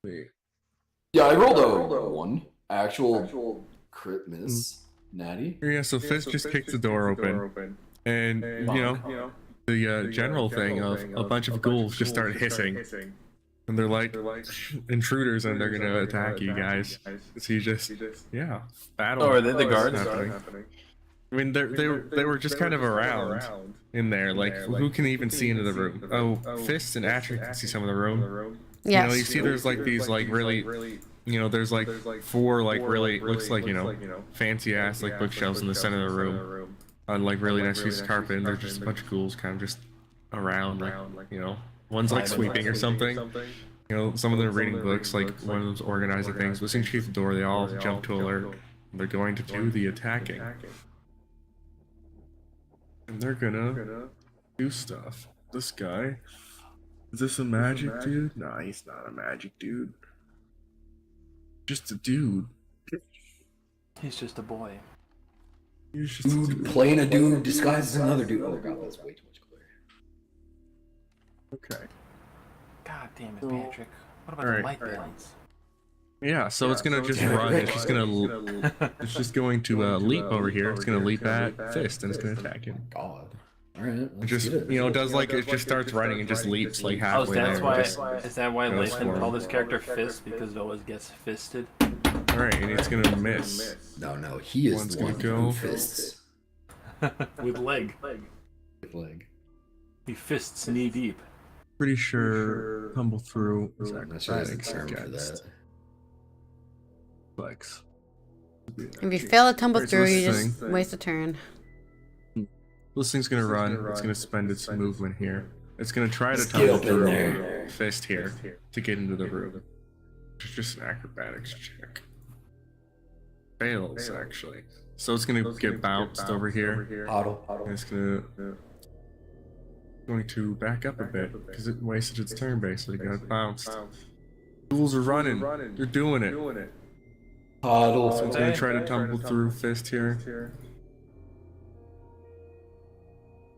Wait. Yeah, I rolled a 1. Actual crit miss. Natty. Yeah, so Fist just kicked the door open. And, you know, the general thing of a bunch of ghouls just start hissing. And they're like intruders and they're gonna attack you guys. So you just, yeah, battle. Oh, are they the guards? happening. I mean, they were just kind of around in there. Like, who can even see into the room? Oh, Fist and Atron can see some of the room. Yes. You know, you see there's like these like really, you know, there's like 4 like really looks like, you know, fancy ass like bookshelves in the center of the room on like really nice pieces of carpet, and there's just a bunch of ghouls kind of just around, like, you know, one's like sweeping or something. You know, some of them are reading books, like one of them's organizing things. Listening to the door, they all jump to alert. They're going to do the attacking. And they're gonna do stuff. This guy. Is this a magic dude? Nah, he's not a magic dude. Just a dude. He's just a boy. He's just a Dude dude. playing a dude disguised as another dude. Oh god, that's way too much clear. Okay. God damn it, Patrick. What about Alright. the light balance? Yeah, so it's gonna just run. It's just gonna. It's just going to leap over here. It's gonna leap at Fist, and it's gonna attack him. God. Alright, It let's just, get it. you know, does like it just starts running and just leaps like Oh, halfway there. that's why. Just, Is that why goes Lathan for called him. this character Fist, because it always gets fisted? all right, and it's gonna miss. No, he is One's the gonna one go. who fists. With leg. Leg. He fists knee deep. Pretty sure tumble through is That should have a acrobatics term for against that. flex. If you fail to tumble Alright, so through, this you just thing- waste a turn. This thing's gonna run. It's gonna spend its movement here. It's gonna try to Just get tumble up in through there. Fist here to get into the room. It's just an acrobatics check. Fails, actually. So it's gonna get bounced over here. Huddle. And it's going to back up a bit because it wasted its turn basically. Got bounced. Ghouls are running. They're doing it. Huddle. So it's gonna try to tumble through fist here.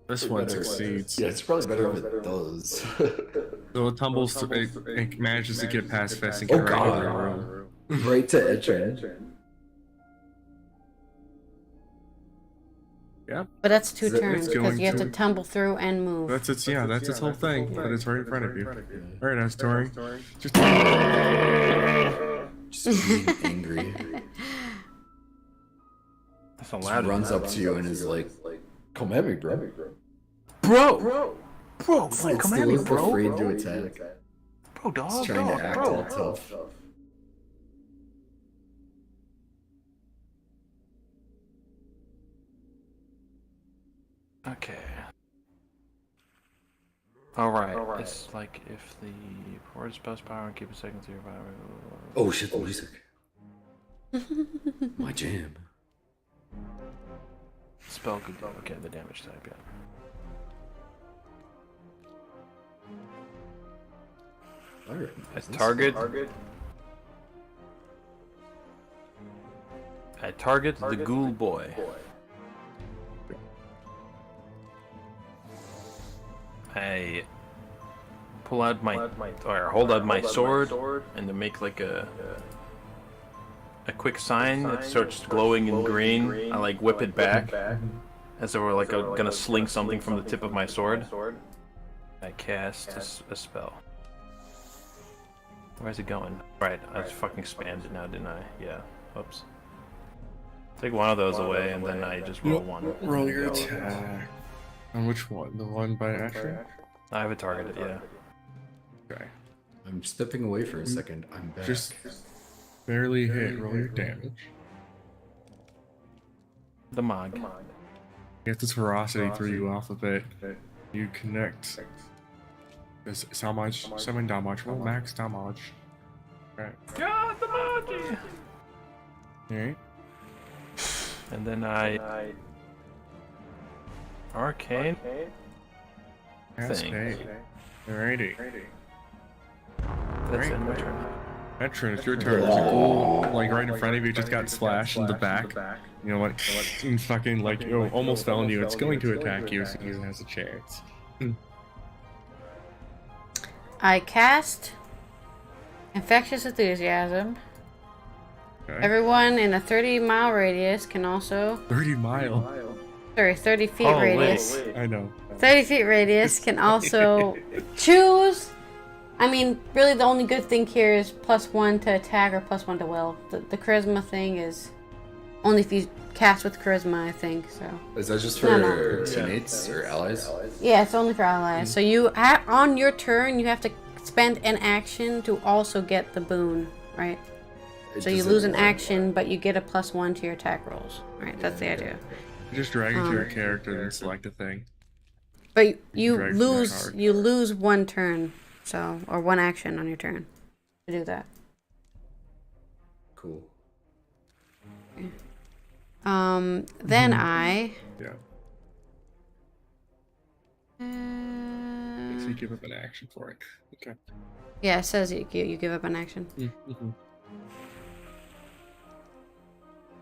This one succeeds. Yeah, it's probably better if it does. So it tumbles. It manages to get past fist and get right over the room. Right to edge. Yeah. But that's 2 It's turns because going you have to to- tumble through and move. That's its whole thing, but it's right in front of you. Alright, that's Tori. Just Just being angry. That's a Just loud. runs up to you and is like, "Come at me, bro." Bro, It's like, come still at me, is bro. afraid to attack. Bro, dog, It's trying to act all bro. tough. Okay. Alright, it's like if the word spells power and keep a second to your power. Oh shit, the music. My jam. Spell could do. Okay, the damage type, yeah. Alright. At target. I target the ghoul boy. I pull out my or hold out my sword and to make like a quick sign. It starts glowing in green. I like whip it back as though we're like gonna sling something from the tip of my sword. I cast a spell. Where's it going? Right, I just fucking spammed it now, didn't I? Yeah. Oops. Take one of those away and then I just roll one. roll your attack. On which one? The one by action? I have it targeted, yeah. Okay. I'm stepping away for a second. I'm back. Just barely hit. Roll your damage. The Mog. Get this ferocity threw you off a bit. You connect. This is how much? 7 damage. Roll max damage. Alright. God, the Magi! Alright. And then I Arcane. That's Thing. okay. Alrighty. That's it, my turn. Veteran, it's your turn. There's a ghoul, like, right in front of you, just got slashed in the back. You know, like, and fucking, like, you almost fell on you. It's going to attack you, so it has a chance. I cast Infectious Enthusiasm. Okay. Everyone in a 30-mile radius can also... 30 mile. Sorry, 30 feet Oh, radius. wait. I know. 30 feet radius can also choose... I mean, really the only good thing here is +1 to attack or +1 to will. The charisma thing is only if you cast with charisma, I think, so... Is that just for No. teammates or allies? Yeah, it's only for allies. So you, on your turn, you have to spend an action to also get the boon, right? So you Does it lose an work? action, but you get a +1 to your attack rolls. Right, that's the idea. You just drag it to your character and select a thing. But you Drag from lose that card. 1 turn, so or 1 action on your turn to do that. Cool. Then I. Yeah. Uh, So you give up an action for it. Okay. yeah, it says you give up an action. Mm-hmm.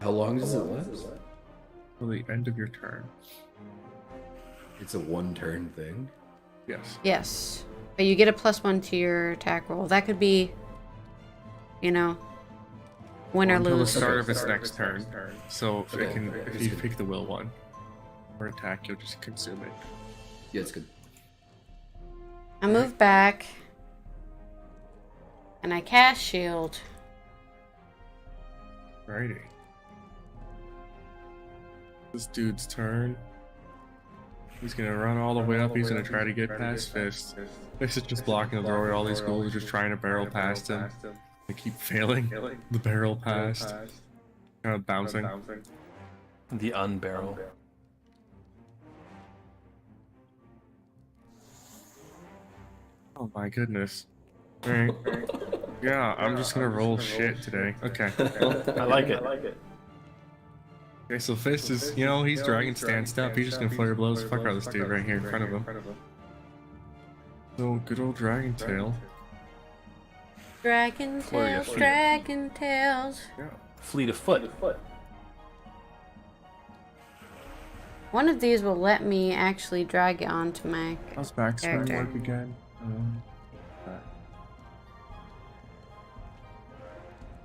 How long does it last? Till the end of your turn. It's a 1-turn thing. Yes. Yes, but you get a +1 to your attack roll. That could be, you know, win or Until the lose. start of its next turn. So if you pick the will one or attack, you'll just consume it. Yeah, it's good. I move back, and I cast shield. Righty. This dude's turn. He's gonna run all the way up. He's gonna try to get past Fist. Fist is just blocking the doorway. All these ghouls are just trying to barrel past him. They keep failing the barrel past. Kind of bouncing. The unbarrel. Oh my goodness. Alright. Yeah, I'm just gonna roll shit today. Okay. I like it. Okay, so Fist is, you know, he's dragon stanced up. He's just gonna flurry blows the fuck out of this dude right here in front of him. So, good old dragon tail. Dragon Flurry of tails, feet. dragon tails. Yeah. Fleet of foot. One of these will let me actually drag it onto my How's backspin character. work again?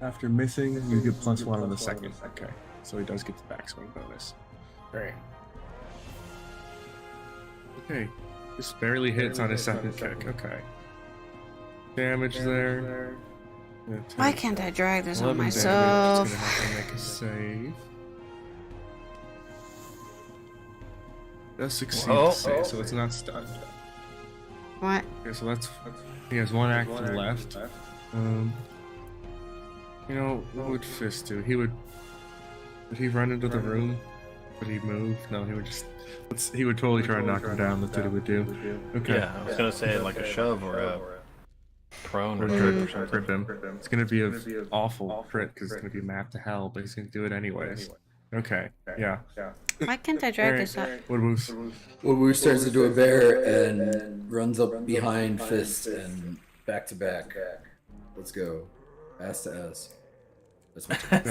After missing, you get +1 on the second. Okay, so he does get the backswing bonus. Great. Okay, just barely hits on his second kick. Okay. Damage there. Yeah, Why can't I drag this on 11 myself? damage. It's gonna have to make a save. Does succeed the save, so it's not stunned. What? Okay, so that's he has 1 action left. You know, what would Fist do? Would he run into the room? Would he move? No, he would just he would totally try to knock him down. That's what he would do. Okay. Yeah, I was gonna say like a shove or a prone or Crit him. It's gonna be an awful crit because it's gonna be mapped to hell, but he's gonna do it anyways. Okay. Yeah. Why can't I drag this up? What moves? Wu starts to do a bear and runs up behind Fist and back to back. Let's go. Ass to ass. That's my turn.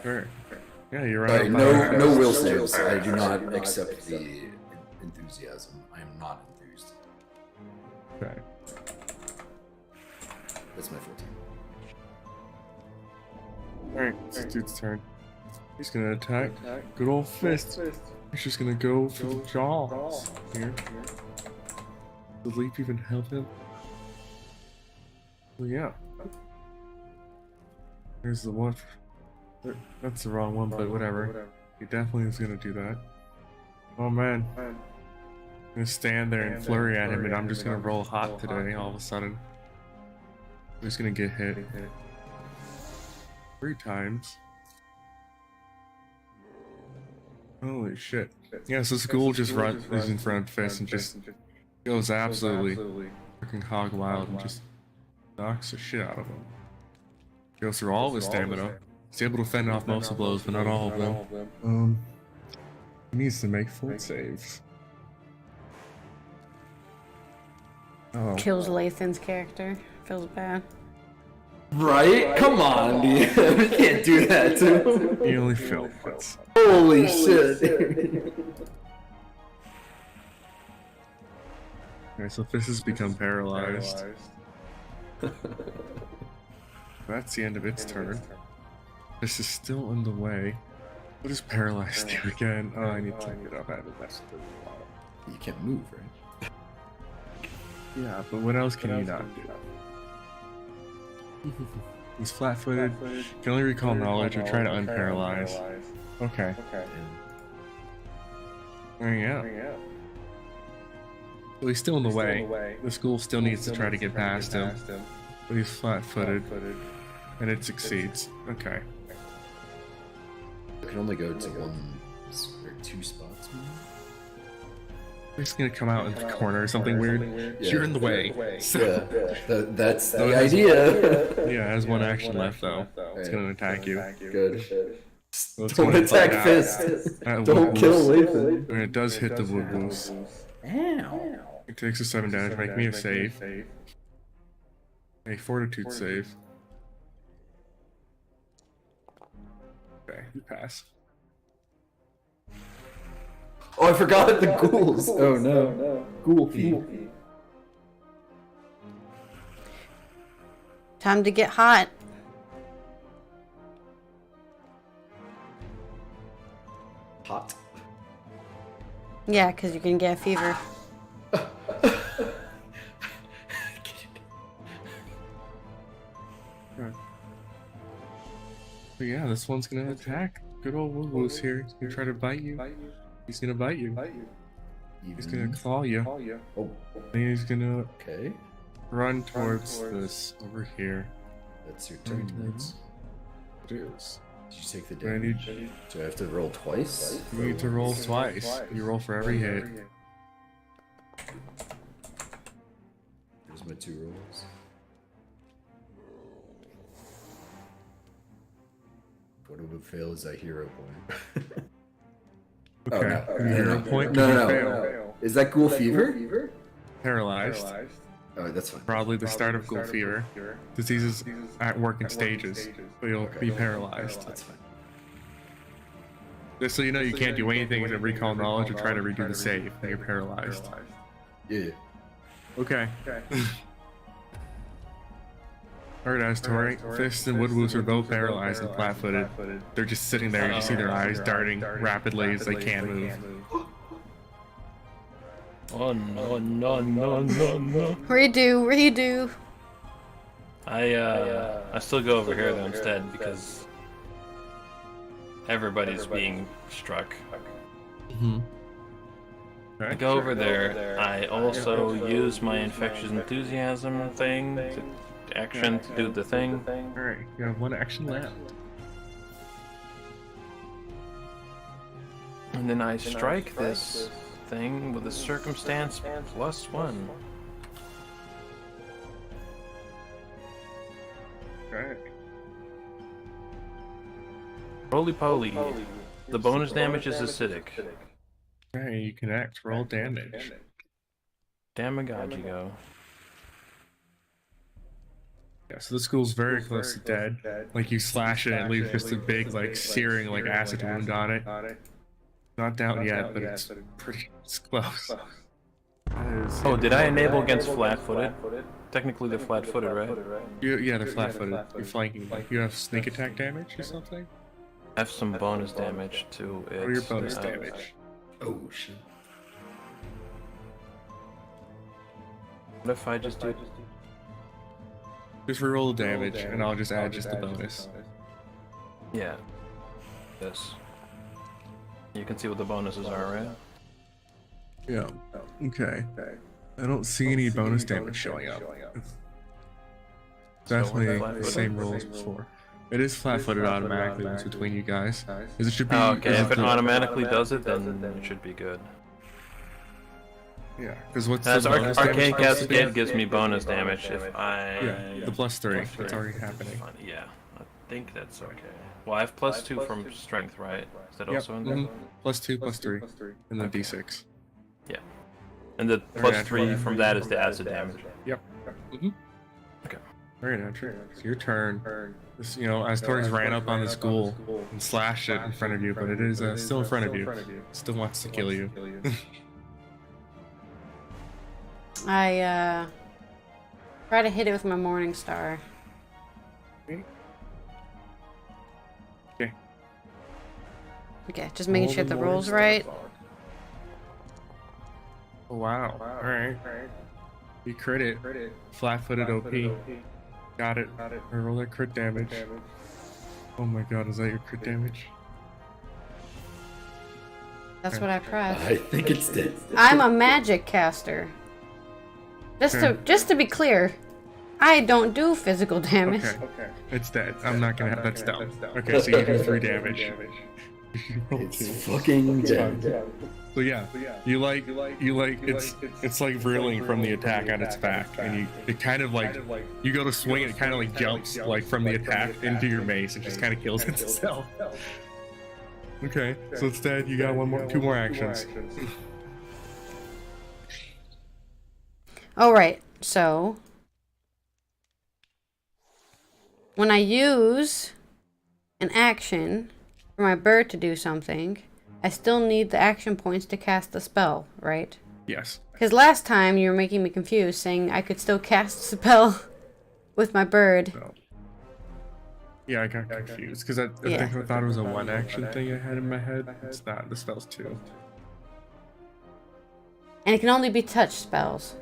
Sure. Yeah, you're right. No will saves. I do not accept the enthusiasm. I am not enthused. Okay. That's my full turn. Alright, it's this dude's turn. He's gonna attack. Good old Fist. He's just gonna go for the jaws here. Will Leap even help him? Well, yeah. Here's the one. That's the wrong one, but whatever. He definitely is gonna do that. Oh man. I'm gonna stand there and flurry at him, and I'm just gonna roll hot today all of a sudden. I'm just gonna get hit 3 times. Holy shit. Yeah, so Ghoul just is in front of Fist and just goes absolutely freaking hog wild and just knocks the shit out of him. Goes through all of his stamina. He's able to fend off most of the blows, but not all of them. He needs to make full saves. Oh. Kills Lathan's character. Feels bad. Right? Come on, dude. We can't do that to him. He only failed once. Holy shit. Okay, so Fist has become paralyzed. That's the end of its turn. This is still in the way. What does paralyzed do again? Oh, I need to get up out of that. You can't move, right? Yeah, but what else can you not do? He's flat-footed, can only recall knowledge or try to unparalyze. Okay. Yeah. So he's still in the way. The school still needs to try to get past him. But he's flat-footed. And it succeeds. Okay. You can only go to 1 or 2 spots, maybe? He's gonna come out in the corner or something weird. Yeah. You're in the way. So, That's the idea. yeah, it has 1 action left though. It's gonna attack you. Good. So it's Don't gonna attack fight out. Fist. That Don't wood kill moose. Lathan. And it does hit the wood moose. Ow. It takes a 7 damage. Make me a save. A fortitude save. Okay, you pass. Oh, I forgot the ghouls. Oh no. Ghoul feed. Time to get hot. Hot. Yeah, because you can get a fever. But yeah, this one's gonna attack. Good old Woos here. He's gonna try to bite you. He's gonna bite you. He's gonna claw you. Oh. And he's gonna Okay. run towards this over here. That's your turn. That's It is. Did you take the I damage? need, So I have to roll twice? you need to roll twice. You roll for every hit. There's my 2 rolls. What would fail is a hero point. Okay. Hero point. No. Is that Ghoul Fever? Paralyzed. Oh, that's fine. Probably the start of Ghoul Fever. Diseases at work in stages, but you'll be paralyzed. That's fine. Just so you know, you can't do anything except recall knowledge or try to redo the save. You're paralyzed. Yeah. Okay. Alright, Astori. Fist and Woodwoos are both paralyzed and flat-footed. They're just sitting there. You see their eyes darting rapidly as they can't move. Oh no. Redo. I still go over here though instead because everybody's being struck. I go over there. I also use my infectious enthusiasm thing to action to do the thing. Alright, you have one action left. And then I strike this thing with a circumstance +1. Alright. Roly poly. The bonus damage is acidic. Okay, you connect. Roll damage. Damagogigo. Yeah, so the school's very close to dead. Like, you slash it and it leaves just a big, like, searing, like, acid wound on it. Not down yet, but it's close. Oh, did I enable against flat-footed? Technically they're flat-footed, right? Yeah, they're flat-footed. You're flanking. You have sneak attack damage or something? I have some bonus damage to it. What are your bonus damage? Oh, shit. What if I just do... Just reroll the damage, and I'll just add just the bonus. Yeah. This. You can see what the bonuses are, right? Yeah. Okay. I don't see any bonus damage showing up. Definitely the same roll as before. It is flat-footed automatically when it's between you guys. It should be. Okay, if it automatically does it, then it should be good. Yeah, because what's That's the bonus Arcane damage? Cascade gives me bonus damage if I... Yeah, the +3. It's already happening. Yeah, I think that's okay. Well, I have +2 from strength, right? Is that also in there? +2, +3, and then D6. Yeah. And the +3 from that is the acid damage. Yep. Okay. Very natural. It's your turn. This, you know, as Tori's ran up on this ghoul and slashed it in front of you, but it is still in front of you. Still wants to kill you. I try to hit it with my Morning Star. Okay, just making sure the roll's right. Oh, wow. Alright. You crit it. Flat-footed OP. Got it. Roll that crit damage. Oh my god, is that your crit damage? That's what I pressed. I think it's dead. I'm a magic caster. Just to be clear, I don't do physical damage. Okay. It's dead. I'm not gonna have that's dumb. Okay, so you do 3 damage. It's fucking dead. So yeah, you like it's like reeling from the attack at its back, and it kind of like you go to swing and it kind of like jumps like from the attack into your mace and just kind of kills itself. Okay, so instead you got 2 more actions. Alright, so when I use an action for my bird to do something, I still need the action points to cast the spell, right? Yes. Because last time you were making me confused, saying I could still cast a spell with my bird. So, yeah, I got confused because I think I thought it was a 1 action thing I had in my head. It's not. The spell's 2. And it can only be touch spells,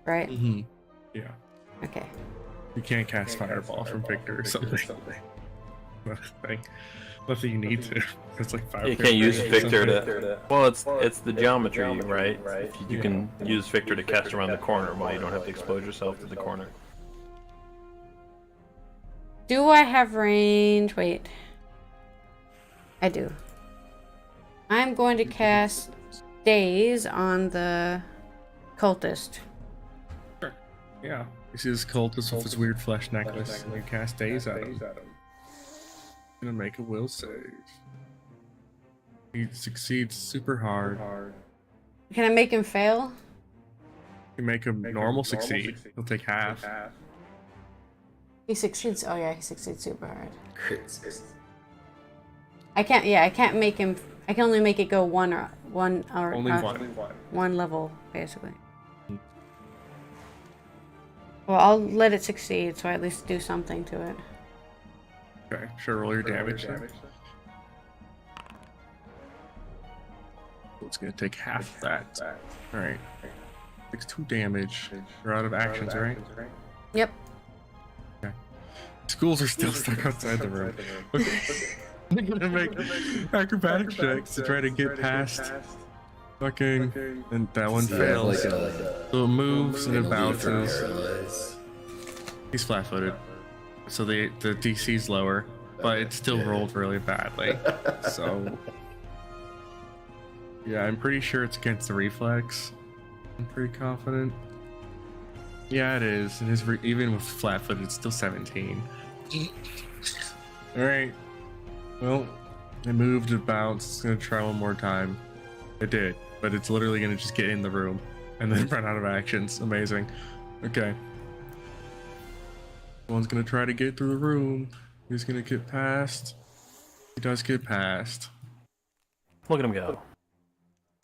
right? Mm-hmm. Yeah. Okay. You can't cast Fireball from Victor or something. Nothing you need to. It's like fire. You can't use Victor to... Well, it's the geometry, right? You can use Victor to cast around the corner while you don't have to expose yourself to the corner. Do I have range? Wait. I do. I'm going to cast Daze on the cultist. Sure. Yeah. You see this cultist with his weird flesh necklace, and you cast Daze at him. Gonna make a will save. He succeeds super hard. Can I make him fail? You make a normal succeed. He'll take half. He succeeds. Oh yeah, he succeeds super hard. Crits. I can't. Yeah, I can't make him. I can only make it go one Only one. one level basically. Well, I'll let it succeed, so I at least do something to it. Okay, sure. Roll your damage. It's gonna take half of that. All right. Takes 2 damage. You're out of actions, right? Yep. Okay. Schools are still stuck outside the room. Okay. They're gonna make acrobatic checks to try to get past fucking, and that one fails. So it moves and it bounces. He's flat-footed, so the DC's lower, but it still rolled really badly. So yeah, I'm pretty sure it's against the reflex. I'm pretty confident. Yeah, it is. And even with flat-footed, it's still 17. All right. Well, it moved, it bounced. It's gonna try one more time. It did, but it's literally gonna just get in the room and then run out of actions. Amazing. Okay. One's gonna try to get through the room. He's gonna get past. He does get past. Look at him go.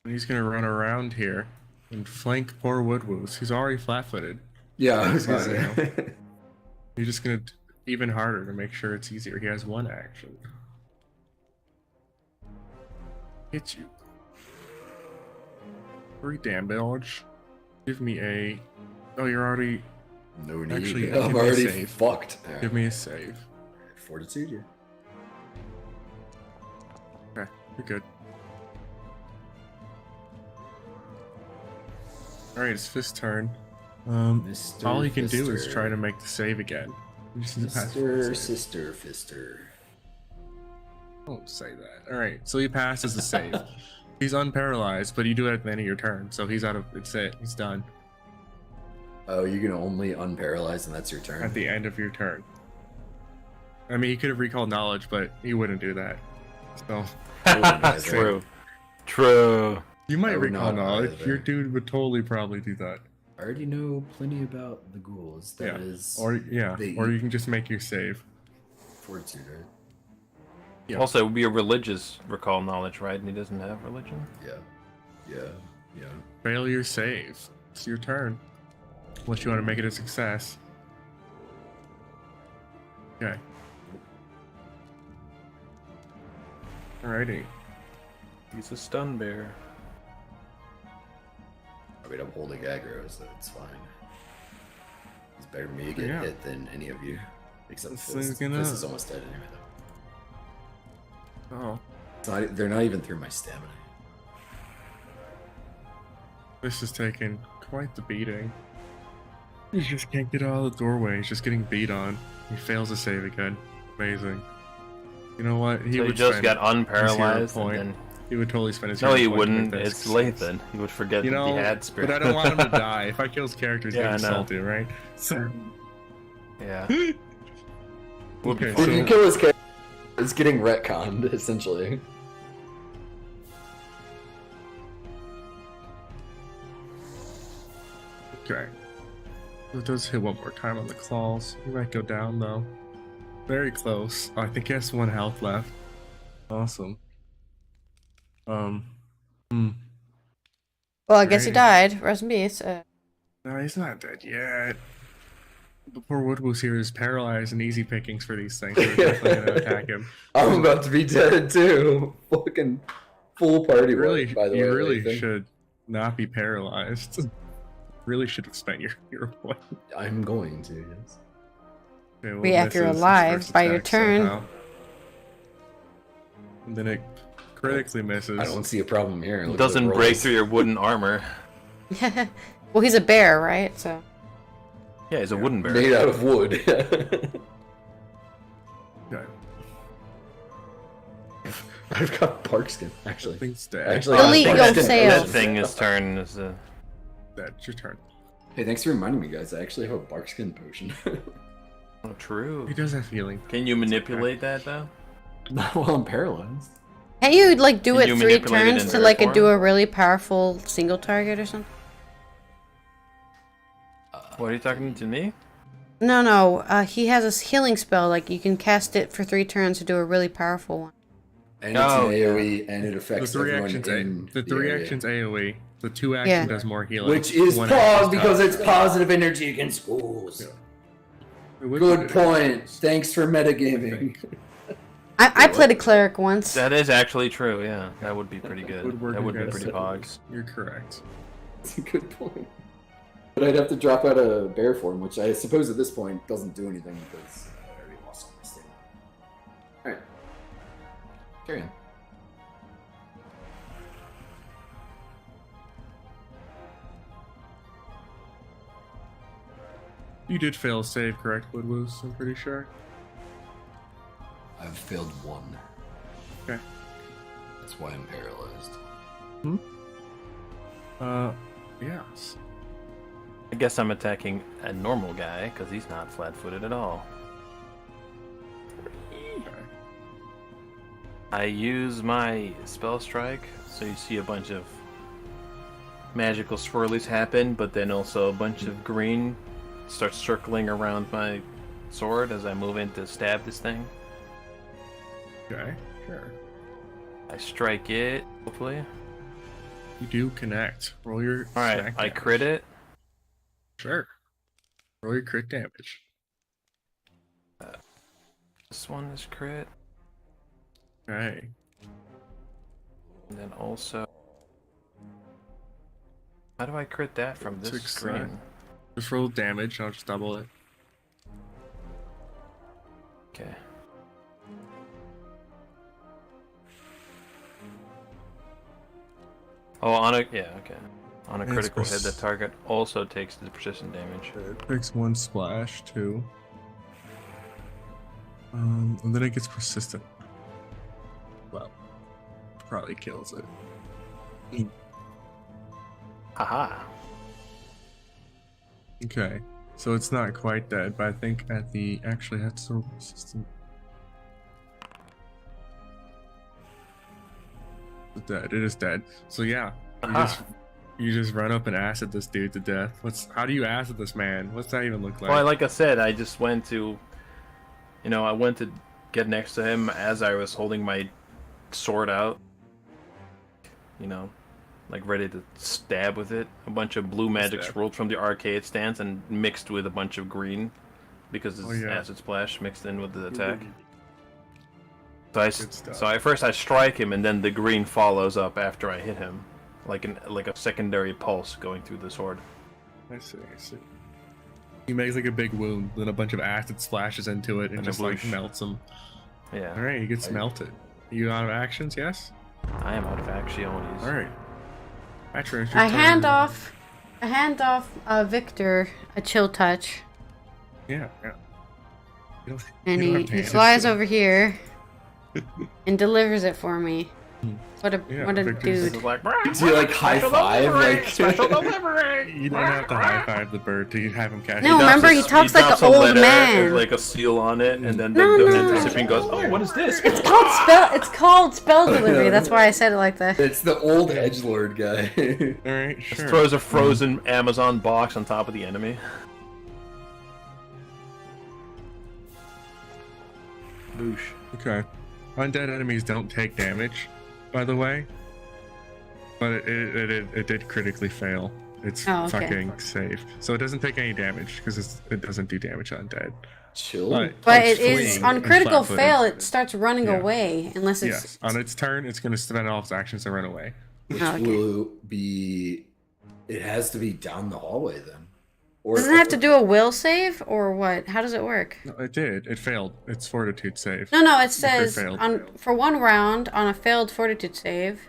And he's gonna run around here and flank poor Woodwoos. He's already flat-footed. Yeah, I was gonna say. You're just gonna even harder to make sure it's easier. He has 1 action. Hit you. 3 damage. Give me a. Oh, you're already. No need. Actually, I'm give me a already save. fucked. Give me a save. Fortitude, yeah. Okay, you're good. Alright, it's Fist's turn. Mr. All he can do is Fister. try to make the save again. He just needs to pass Mr. the save. Sister Fister. Don't say that. Alright, so he passes the save. He's unparalyzed, but you do it at the end of your turn, so he's out of. It's it. He's done. Oh, you can only unparalyze and that's your turn? At the end of your turn. I mean, he could have recalled knowledge, but he wouldn't do that. So. True. True. You might I would recall not knowledge. either. Your dude would totally probably do that. I already know plenty about the ghouls. That is. Or they or eat you can just make your save. Fortitude, right? Yeah. Also, it would be a religious recall knowledge, right? And he doesn't have religion. Yeah. Fail your save. It's your turn. Unless you want to make it a success. Okay. Alrighty. He's a stun bear. I mean, I'm holding aggro, so it's fine. It's better for me to get Yeah. hit than any of you. Except This Fist. thing's gonna- Fist is almost dead anyway, though. Oh. It's not, they're not even through my stamina. This is taking quite the beating. He just can't get out of the doorway. He's just getting beat on. He fails to save again. Amazing. You know what? So he would just spend got his hero unparalyzed point. and then... He would totally spend his No, hero he point to make wouldn't. that It's success. Lathan. He would forget You that know, he had spirit. but I don't want him to die. If I kill his character, he's Yeah, gonna I be know. salty, right? So, Yeah. okay, If you so kill his character, it's getting retconned, essentially. okay. It does hit one more time on the claws. He might go down though. Very close. Oh, I think he has 1 health left. Awesome. Well, I guess he Alright. died. Rest in peace. No, he's not dead yet. The poor Woodwoos here is paralyzed and easy pickings for these things. They're definitely gonna attack him. I'm about to be dead too. Fucking full party You really, work, by the way. you really Lathan. should not be paralyzed. Really should have spent your hero point. I'm going to, yes. Okay, well, But yeah, if you're misses his alive first by your attack turn. somehow. And then it critically misses. I don't see a problem here. Look at the Doesn't break rolls. through your wooden armor. Well, he's a bear, right? So. Yeah, he's a wooden bear. Made out of wood. Okay. I've got barkskin, actually. Thing's dead. Actually, Delete your barkskin. save. That thing is turn is a... That's your turn. Hey, thanks for reminding me, guys. I actually have a barkskin potion. Oh, true. He does have healing. Can you manipulate that though? Not while I'm paralyzed. Can't you like do Can it you 3 manipulate it turns in to bear like form? do a really powerful single target or something? What are you talking to me? No. He has a healing spell. Like you can cast it for 3 turns to do a really powerful one. And it's Oh, an yeah. AoE, and it The affects 3 everyone actions, in the 3 area. actions AOE. The 2 action Yeah. does more healing. Which is One action pog because tough. it's positive energy against ghouls. It would Good be- point. Thanks for metagaming. I played a cleric once. That is actually true, yeah. That would be pretty good. Would work That would be against pretty it. pogs. You're correct. That's a good point. But I'd have to drop out of bear form, which I suppose at this point doesn't do anything because I already lost my stamina. Alright. Carry on. You did fail a save, correct, Woodloose? I'm pretty sure. I've failed 1. Okay. That's why I'm paralyzed. Yes. I guess I'm attacking a normal guy, because he's not flat-footed at all. I use my spell strike, so you see a bunch of magical swirlies happen, but then also a bunch of green starts circling around my sword as I move in to stab this thing. Okay, sure. I strike it, hopefully. You do connect. Roll your Alright, stack I damage. crit it. Sure. Roll your crit damage. This one is crit. Okay. And then also... How do I crit that from this 6 screen? Just roll damage, I'll just double it. Okay. Oh, on a... yeah, okay. On a It's critical hit, pers- the target also takes the persistent damage. It takes 1 splash, 2. And then it gets persistent. Well, probably kills it. Haha. Okay, so it's not quite dead, but I think at the actually that's so persistent. It's dead. It is dead. So yeah, Aha. you just run up and acid this dude to death. How do you acid this man? What's that even look like? Well, like I said, I just went to... You know, I went to get next to him as I was holding my sword out. You know, like ready to stab with it. A bunch of blue magic Stab. swirled from the arcade stance and mixed with a bunch of green because it's yeah. acid splash mixed in with the attack. Good stuff. So I first I strike him and then the green follows up after I hit him, like a secondary pulse going through the sword. I see. He makes like a big wound, then a bunch of acid splashes into it and And just a like bloosh. melts him. Yeah, All right, he gets melted. You out of actions? Yes. I am out of actions. All right. Actually, it's your I turn. hand off Victor a chill touch, Yeah. You don't- and you don't he have to hand it flies to him. over here and delivers it for me. What a Yeah, what a Victor's- dude! Like, Do you like high five? Like, special delivery. You don't have to high five the bird to have him catch No, it. remember he talks like drops an a old letter man. with, like a seal on it, and then No, the no. recipient goes, "Oh, what is this?" It's called spell delivery. That's why I said it like that. It's the old edgelord guy. All right, Just sure. throws a frozen Amazon box on top of the enemy. Boosh. Okay. Undead enemies don't take damage, by the way. But it did critically fail. It's Oh, okay. fucking safe. So it doesn't take any damage because it doesn't do damage on undead. chill. But it's it is fleeing on and critical flat-footed. fail. It starts running Yeah. away unless it's. Yes. On its turn, it's going to spend all its actions to run away. Which Oh, okay. will be... It has to be down the hallway then. Or Doesn't it have to do a will save or what? How does it work? No, it did. It failed. It's fortitude save. No. It It says failed. for 1 round on a failed fortitude save,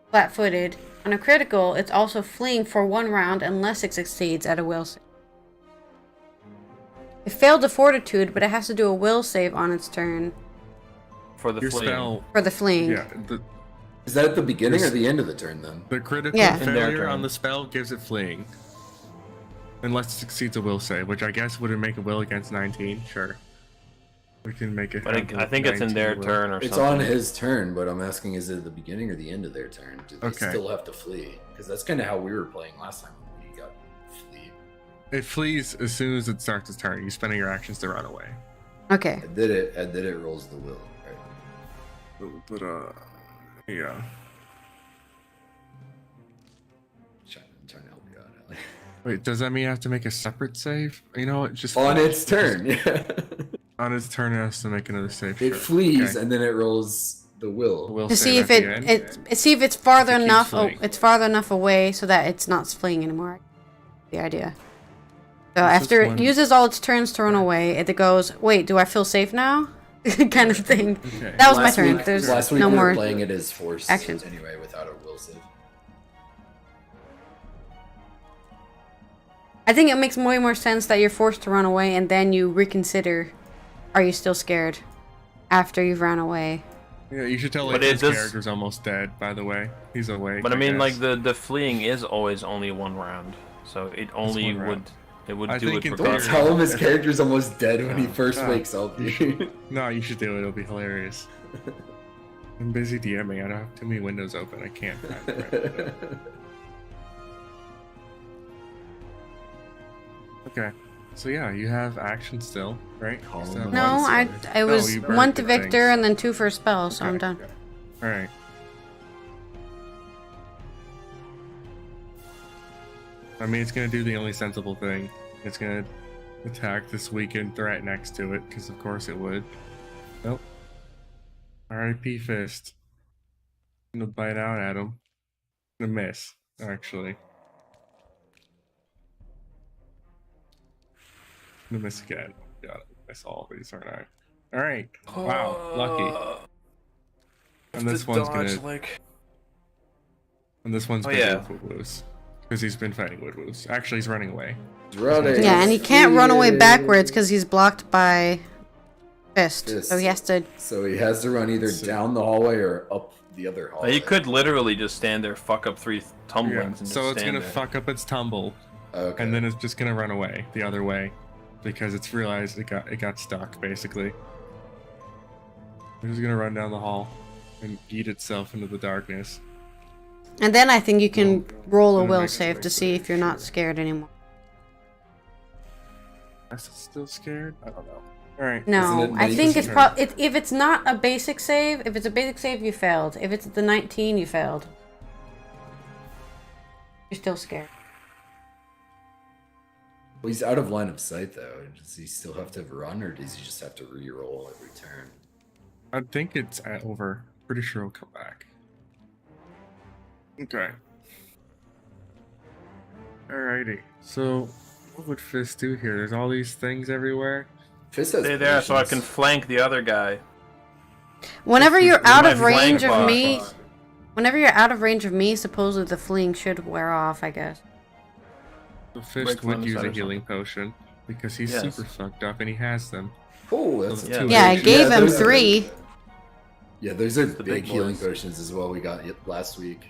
flat-footed. On a critical, it's also fleeing for 1 round unless it succeeds at a will save. It failed the fortitude, but it has to do a will save on its turn For the Your fleeing. spell. for the fleeing. Yeah. Is that at the beginning or the end of the turn then? The critical Yeah. In their failure turn. on the spell gives it fleeing. Unless it succeeds a will save, which I guess would make a will against 19. Sure. We can make it. But I think it's in their turn or It's something. on his turn, but I'm asking, is it at the beginning or the end of their turn? Do they Okay. still have to flee? Because that's kind of how we were playing last time when we got flee. It flees as soon as it starts its turn. You're spending your actions to run away. Okay. I did it rolls the will. Right? But yeah. I'm trying to help you out, Allie. Wait, does that mean I have to make a separate save? You know what? Just On its turn. on its turn, it has to make another save. It sure. flees Okay. and then it rolls the will. We'll To save see if at the end. see if it's farther If it keeps enough. fleeing. It's farther enough away so that it's not fleeing anymore. The idea. So It's after just it one- uses all its turns to run away, it goes, wait, do I feel safe now? Kind of thing. Okay. That was my Last turn. week- There's last week no we were more playing it as forced action. anyway without a will save. I think it makes way more sense that you're forced to run away and then you reconsider, are you still scared after you've run away? Yeah, you should tell But like it his does- character's almost dead. By the way, he's awake. But I mean, like guess. the fleeing is always only one round, so it only one would round. it would I do think it in Don't regardless. tell him his character's almost dead when he Oh, first God. wakes up. No, you should do it. It'll be hilarious. I'm busy DMing. I don't have too many windows open. I can't. Find the right window. Okay, so yeah, you have action still, right? Call You him still have the No, one I sword. it was you burned one the to Victor things. and then 2 for a spell, so I'm Okay, done. okay. All right. I mean, it's gonna do the only sensible thing. It's gonna attack this weakened threat next to it, because of course it would. Nope. R.I.P. Fist. Gonna bite out at him. Gonna miss, actually. Gonna miss again. Got it. Miss all of these, aren't I? Alright. Wow, lucky. And this one's gonna. And this one's Oh, been yeah. with Woos. Because he's been fighting Woos. Actually, he's running away. Running. Yeah, and he can't run away backwards because he's blocked by Fist. Fist. So he has to. So he has to run either down the hallway or up the other hallway. You could literally just stand there, fuck up 3 Yeah. tumblings, and So just it's stand gonna there. fuck up its tumble, Okay. and then it's just gonna run away the other way, because it's realized it got stuck basically. It's just gonna run down the hall and eat itself into the darkness. And then I think you can roll a Then it will makes save it to see if you're not scared anymore. Is it still scared? I don't know. All right. No, Isn't it I think basic? it's if it's not a basic save, if it's a basic save, you failed. If it's the 19, you failed. You're still scared. Well, he's out of line of sight though. Does he still have to run, or does he just have to re-roll every turn? I think it's over. Pretty sure it'll come back. Okay. Alrighty. So, what would Fist do here? There's all these things everywhere. Fist has Stay there so I can patience. flank the other guy. Whenever This is you're out my of range flank of boss. me, whenever you're out of range of me, supposedly the fleeing should wear off, I guess. The Fist Break would one use side a or healing potion because he's Yes. super fucked up and he has them. Oh, that's Yeah. Yeah, I two. gave him those are- 3. Yeah, those are the big big healing boys. potions as well. We got it last week.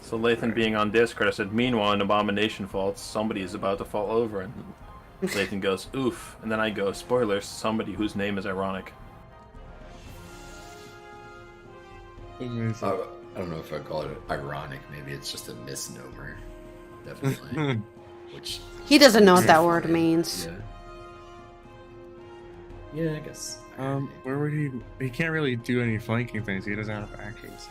So Lathan being on Discord, I said, meanwhile, an Abomination falls, somebody is about to fall over, and Lathan goes, oof, and then I go, spoilers, somebody whose name is ironic. Amazing. I don't know if I'd call it ironic. Maybe it's just a misnomer. Definitely. Which He doesn't know what that Yeah. word means. Yeah. Yeah, I guess. Where would he? He can't really do any flanking things. He doesn't have actions.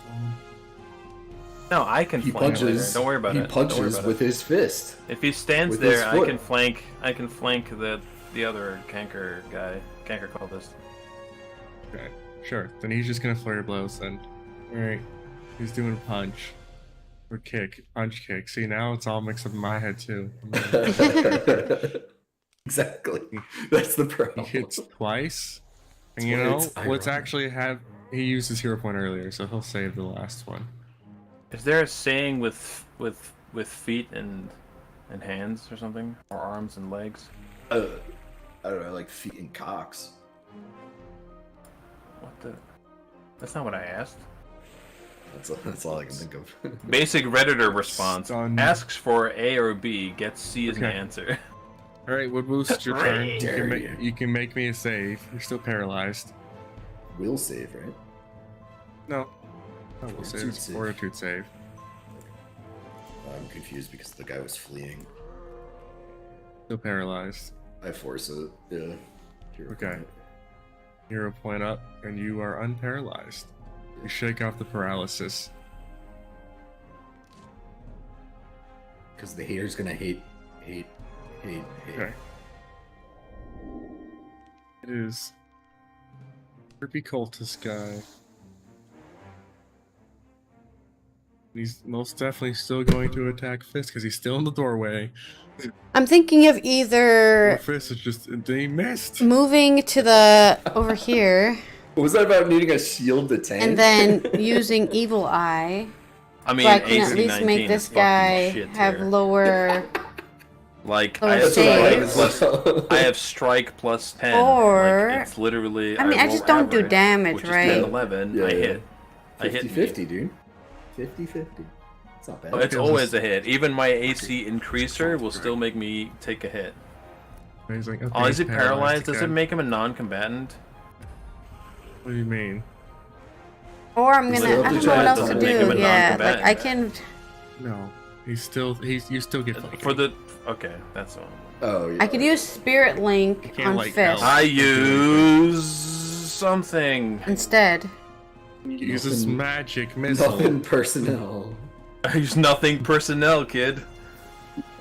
No, I can He flank later. punches. Don't worry about he it. Don't worry punches about with it. his fist. If he stands with his there, I foot. can flank. I can flank the other canker guy. Canker cultist. Okay, sure. Then he's just gonna flare blows. Then, all right. He's doing a punch or kick, punch kick. See, now it's all mixed up in my head too. Exactly. That's the He problem. hits twice, and That's you why know it's what's ironic. actually have. He used his hero point earlier, so he'll save the last one. Is there a saying with feet and hands or something, or arms and legs? I don't know, like feet and cocks. What the? That's not what I asked. That's all I can think of. Basic Redditor response: Stunned. asks for A or B, gets C as an Okay. answer. All right, what boosts your turn? Dare You can make me a save. You're still paralyzed. Will save, right? No. I will save. It's save. fortitude save. I'm confused because the guy was fleeing. Still paralyzed. I force it. Yeah. Hero Okay. point. Hero point up, and you are unparalyzed. You shake off the paralysis. Because the hater's gonna hate. Okay. It is creepy cultist guy. He's most definitely still going to attack Fist because he's still in the doorway. I'm thinking of Or either Fist is just they missed. moving to the over here What was that about needing a shield to tank? and then using Evil Eye, I mean, so I can AC at least 19 make is this fucking guy shit have tier. lower. Like, Lower I have saves. I have strike plus 10. Or- like, it's literally. I mean, I roll just don't do average, damage, which is right? 10, 11. Yeah, I yeah. hit. I hit. 50-50, dude. 50-50. It's not bad. Oh, it's always a hit. Even my AC increaser will still make me take a hit. He's like, okay, Oh, is he he's paralyzed? Does it again. make him a non-combatant? What do you mean? Or I'm Does gonna. it I don't know what else to doesn't make him a do. Yeah, like non-combatant? I can. No, you still get flanking. For the okay, that's all. Oh, yeah. I could use Spirit Link can't, on like, Fist help. I use something. instead. Use this magic missile. Nothing personnel. I use nothing personnel, kid.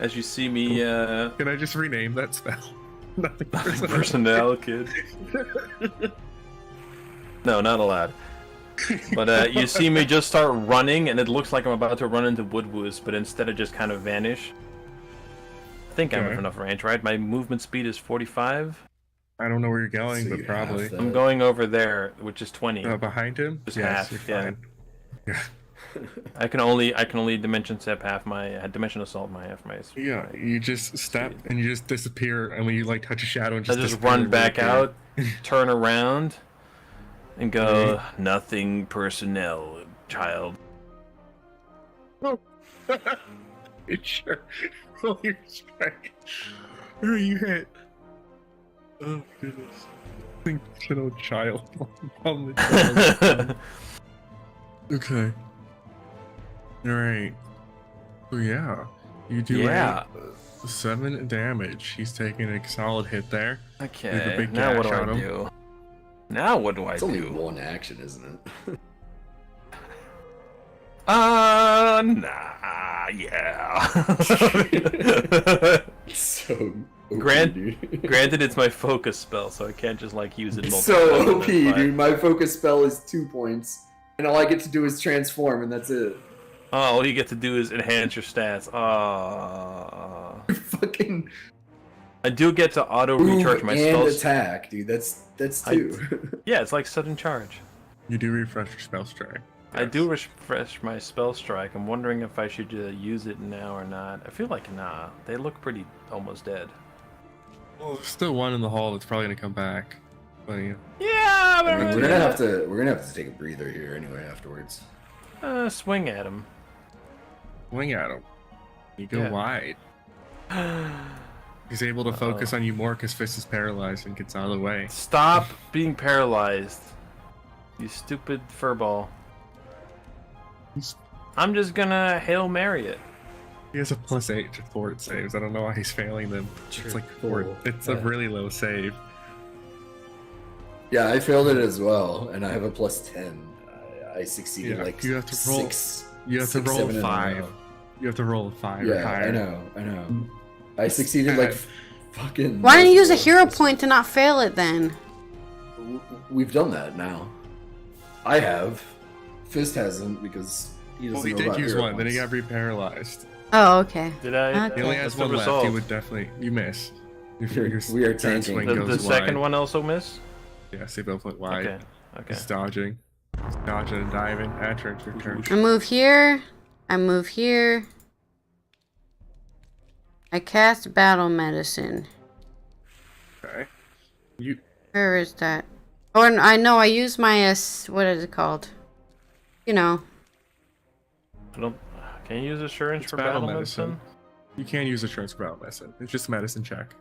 As you see me, Can I just rename that spell? Nothing personnel, kid. No, not allowed. But you see me just start running, and it looks like I'm about to run into Woodwoos, but instead I just kind of vanish. I think I'm Okay. with enough range, right? My movement speed is 45. I don't know where you're going, So but you probably. have that. I'm going over there, which is 20. Behind him? Just Yes, half, you're yeah. fine. Yeah. I can only dimension step half my dimension assault my half my. Yeah, you just step and you just disappear, and when you like touch a shadow and I just just disappear, run back reappear. out, turn around, and go. Nothing personnel, child. Sure. Roll your strike. Who are you hit? Oh goodness. Think little child on the child. Okay. Alright. So yeah. You do Yeah. 7 damage. He's taking a solid hit there. With a Okay. big Now what do gash I on him. do? Now what do I It's only do? one action, isn't it? Nah, yeah. So OP, dude. Granted, it's my focus spell, so I can't just like use it It's multiple so times, OP, but- dude. My focus spell is 2 points, and all I get to do is transform, and that's it. Oh, all you get to do is enhance your stats. Fucking I do get to auto recharge my and spells. attack, dude. That's I- 2. Yeah, it's like sudden charge. You do refresh your spell strike. I do refresh my spell strike. I'm wondering if I should use it now or not. I feel like nah. They look pretty almost dead. Well, there's still one in the hall that's probably gonna come back. But yeah. Yeah, I mean, we're gonna have to take a breather here anyway afterwards. Swing at him. Swing at him. You go Yeah. wide. He's able to focus on you more because Fist is paralyzed and gets out of the way. Stop being paralyzed, you stupid furball. I'm just gonna Hail Mary it. He has a +8 to fort saves. I don't know why he's failing them. It's like it's a really low save. Yeah, I failed it as well, and I have a +10. I succeeded Yeah, like you have to roll- six. You have to six, roll 7 a in 5. row. You have to roll a 5 or Yeah, higher. I know. I succeeded like fucking. Why don't you use a hero point to not fail it then? We've done that now. I have. Fist hasn't because he doesn't Well, he know did about use hero one, then he points. got reparalyzed. Oh, okay. Did I? Okay. He only That's has the one left. result. You would definitely miss. We are turn tanking. swing The goes second wide. one also missed. Yeah, they both went wide. Okay. Okay. He's dodging. He's dodging and diving. Atrix, your turn. I move here. I move here. I cast Battle Medicine. Okay. You Where is that? Oh, and I know I use my what is it called? You know. I don't. Can you use assurance It's for battle battle medicine. medicine? You can't use insurance for battle medicine. It's just a medicine check.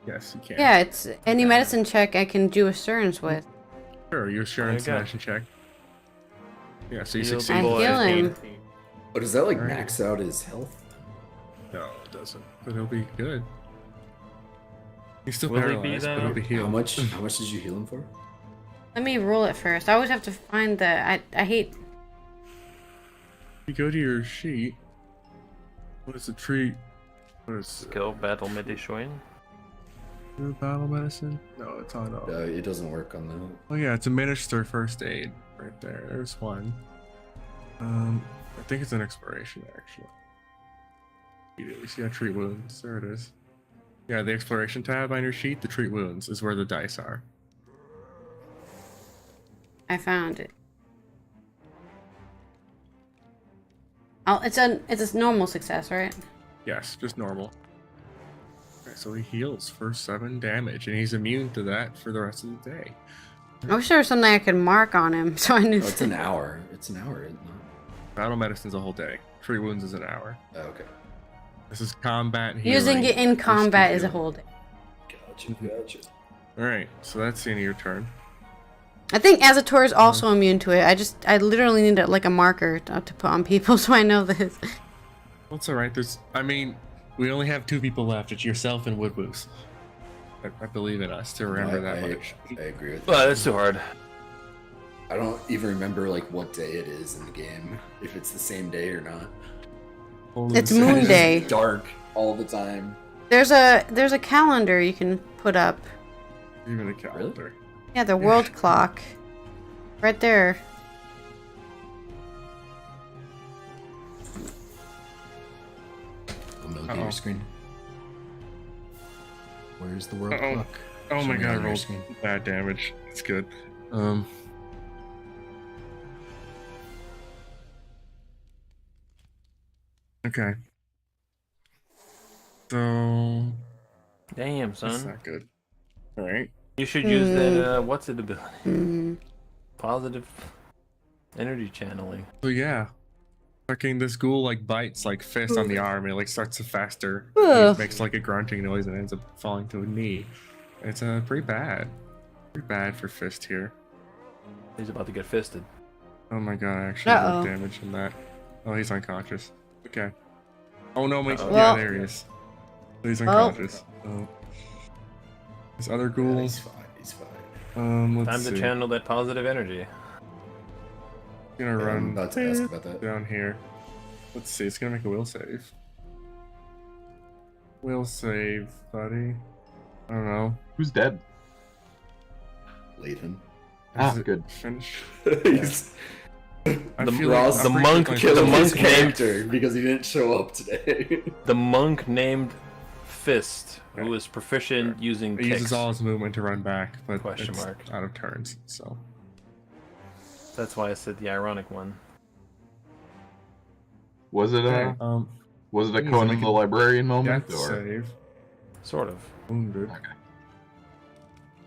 Yes, you can. Yeah, it's any medicine check I can do assurance with. Sure, your assurance There you go. medicine check. Yeah, so you Heal the succeed. I boy. heal him. But does that like Alright. max out his health? No, it doesn't. But he'll be good. He's still Will he be, paralyzed, but though? he'll be healed. How much did you heal him for? Let me roll it first. I always have to find the. I hate. You go to your sheet. What is the treat? What is Skill battle meditation. battle medicine? No, it's on. It doesn't work on that. Oh yeah, it's administer first aid right there. There's one. I think it's an exploration actually. You see that treat wounds? There it is. Yeah, the exploration tab on your sheet, the treat wounds is where the dice are. I found it. Oh, it's a normal success, right? Yes, just normal. Okay, so he heals for 7 damage, and he's immune to that for the rest of the day. I wish there was something I could mark on him so I knew. Oh, it's an hour. It's an hour, isn't it? Battle medicine's a whole day. Treat wounds is an hour. Oh, okay. This is combat healing. Using it in First combat is a healing. whole day. Gotcha. Alright, so that's the end of your turn. I think Azator is also immune to it. I literally need like a marker to put on people so I know this. That's alright. We only have 2 people left. It's yourself and Woodwoos. I believe in us to remember that much. I agree with Well, that. that's too hard. I don't even remember like what day it is in the game, if it's the same day or not. Holy It's shit. Moon It's Day. dark all the time. There's a calendar you can put up. Even a calendar. Yeah, the world clock. Right there. On the Uh-oh. computer screen. Where's the world Uh-oh. clock? Oh Show my me god, I on your rolled screen. bad damage. It's good. Okay. So Damn, that's son. not good. Alright. You should use that, what's it ability? Mm. Positive energy channeling. So yeah. Fucking this ghoul like bites like fist on the arm and it like starts to faster. Ugh. It makes like a grunting noise and ends up falling to a knee. It's pretty bad. Pretty bad for fist here. He's about to get fisted. Oh my god, I actually Uh-oh. did damage in that. Oh, he's unconscious. Okay. Oh no, wait. Uh-oh. Yeah, Well- there he is. He's Well- unconscious. Oh. This other Yeah, ghoul. he's fine. He's fine. Let's Time see. to channel that positive energy. Gonna Yeah, run I'm about to ask about that. down here. Let's see. It's gonna make a will save. Will save, buddy. I don't know. Who's dead? Lathan. Ah, Is it good. Finished? He's I The feel Ross, like the I'm monk pretty killed much- the his monk named character because he didn't show up today. the monk named Fist, who is proficient using He kicks. uses all his movement to run back, but Question it's mark. out of turns. So That's why I said the ironic one. Was it okay, a was it a he's Conan making the Librarian moment death or? save. Sort of. Wounded.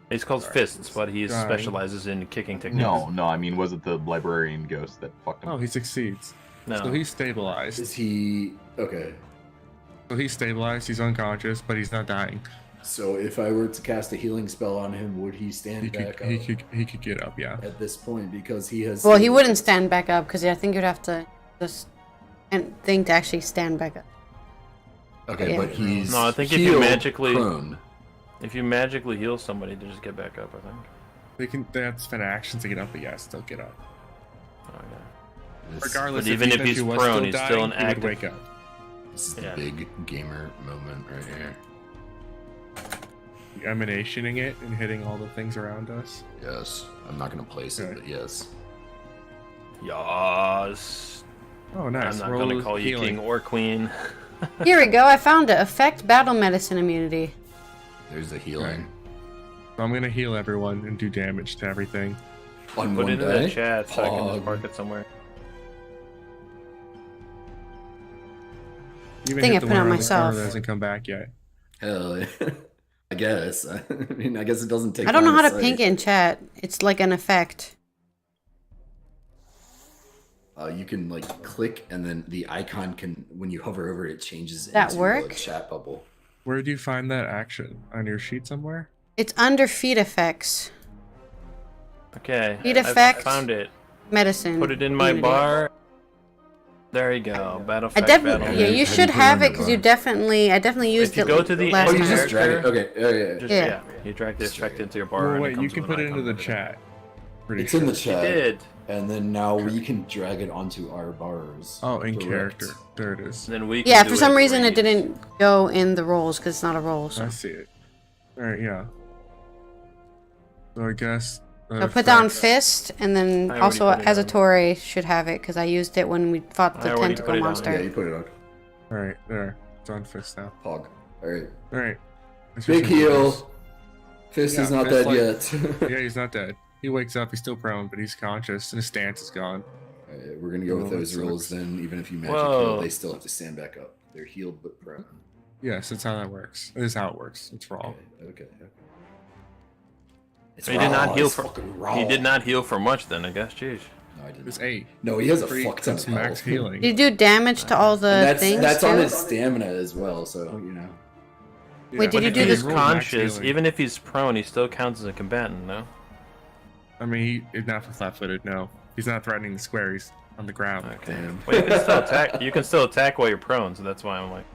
He's called Alright, Fists, this but he guy- specializes in kicking techniques. No, I mean, was it the librarian ghost that fucked him? Oh, he succeeds. No. So he's stabilized. Is he okay? So he's stabilized. He's unconscious, but he's not dying. So if I were to cast a healing spell on him, would he stand He back could. up He could get up. Yeah. at this point because he has? Well, he wouldn't stand back up because I think you'd have to just and think to actually stand back up. Okay, Yeah. but he's No, I think if you healed magically- prone. If you magically heal somebody, they just get back up, I think. They can. They have to spend actions to get up, but yeah, still get up. Oh, yeah. This, Regardless, But even if he he's was prone, still he's dying, still an he would active- wake up. this is Yeah. the big gamer moment right here. Emanationing it and hitting all the things around us. Yes, I'm not gonna place Okay. it, but yes. Yas. Oh, nice. I'm not Roll gonna call you healing. king or queen. Here we go. I found it. Affect battle medicine immunity. There's the healing. Okay. So I'm gonna heal everyone and do damage to everything. On Put one it in day. the chat so I can just Pog. mark it somewhere. Even Thing hit I the put one on around the myself. corner that hasn't come back yet. Hell yeah. I guess. I mean, I guess it doesn't take. I don't know line how of to sight. pink it in chat. It's like an effect. You can like click, and then the icon can, when you hover over it, changes That into work? a chat bubble. Where do you find that action? On your sheet somewhere? It's under feat effects. Okay. Feat I effect. found it. Medicine. Put it in my immunity. bar. There you go. Battle I effect, definitely, battle yeah, effect. you should have it because you definitely, I definitely used If you it go to the last Oh, time. you just drag it. character, Okay. Yeah. Just, Yeah. you drag the effect into your bar. Well, and wait, it you comes can with put an it into the icon. chat. Pretty It's sure. in the You chat. did. And then now we can drag it onto our bars. Oh, in Direct. character. There it is. Then we can Yeah, do for some it reason where it you- didn't go in the rolls because it's not a roll. So, I see it. Alright, yeah. So I guess. so put down effects- fist, and then I already also put it on. Azatori should have it because I used it when we fought I the already tentacle put it on. monster. Yeah, you put it on. Alright, there. It's on fist now. Hog. Alright. Alright. Big heal. Fist Yeah, is not Fist, dead yet. Yeah, he's not dead. He wakes up, he's still prone, but he's conscious, and his stance is gone. Alright, we're gonna go with Oh, those that rules sucks. then. Even if you magic Whoa. heal, they still have to stand back up. They're healed but prone. Yes, that's how that works. It is how it works. It's raw. Okay. It's He did not raw, heal it's for. fucking raw. He did not heal for much then, I guess. Jeez. No, I didn't. It's 8. No, he has a Free- fuck ton that's of max health. healing. Did you do damage to all the And things that's too? on his stamina as well, so you know. Wait, did But you if do he's this? conscious, even if he's prone, he still counts as a combatant, no? I mean, he's not flat-footed. No, he's not threatening the square. He's on the ground. Okay. Well, you can still attack. You can still attack while you're prone, so that's why I'm like.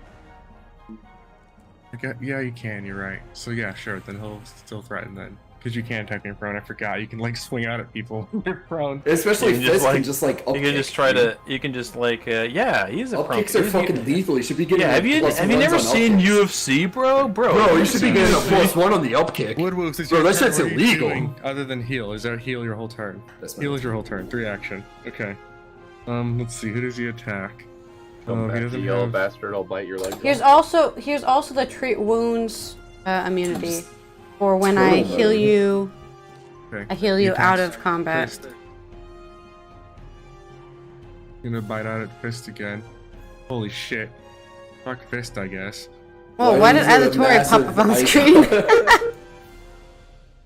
Okay, yeah, you can. You're right. So yeah, sure. Then he'll still threaten then, because you can attack when you're prone. I forgot. You can like swing out at people when you're prone. Especially You can Fist just, can just like You can just try to. You can just like. Yeah, he's a prone. Upkicks are fucking lethal. You should be getting. Yeah, have you plus have you ones never on seen upkicks. UFC, bro? Bro, you should be getting a +1 on the upkick. Woodwooks is Bro, your that turn. shit's What are you illegal. doing other than heal? Is that heal your whole turn? That's my Heal is your whole turn. 3 action. Okay. Let's see. Who does he attack? Come He back, doesn't you yellow have- bastard, I'll bite your leg Here's off. also the treat wounds immunity, or when Turtle I heal mode. you, Okay. I heal you out cast of combat. Fist. Gonna bite out at Fist again. Holy shit. Fuck Fist, I guess. Whoa, why did is there a Azatori pop massive up on icon? screen?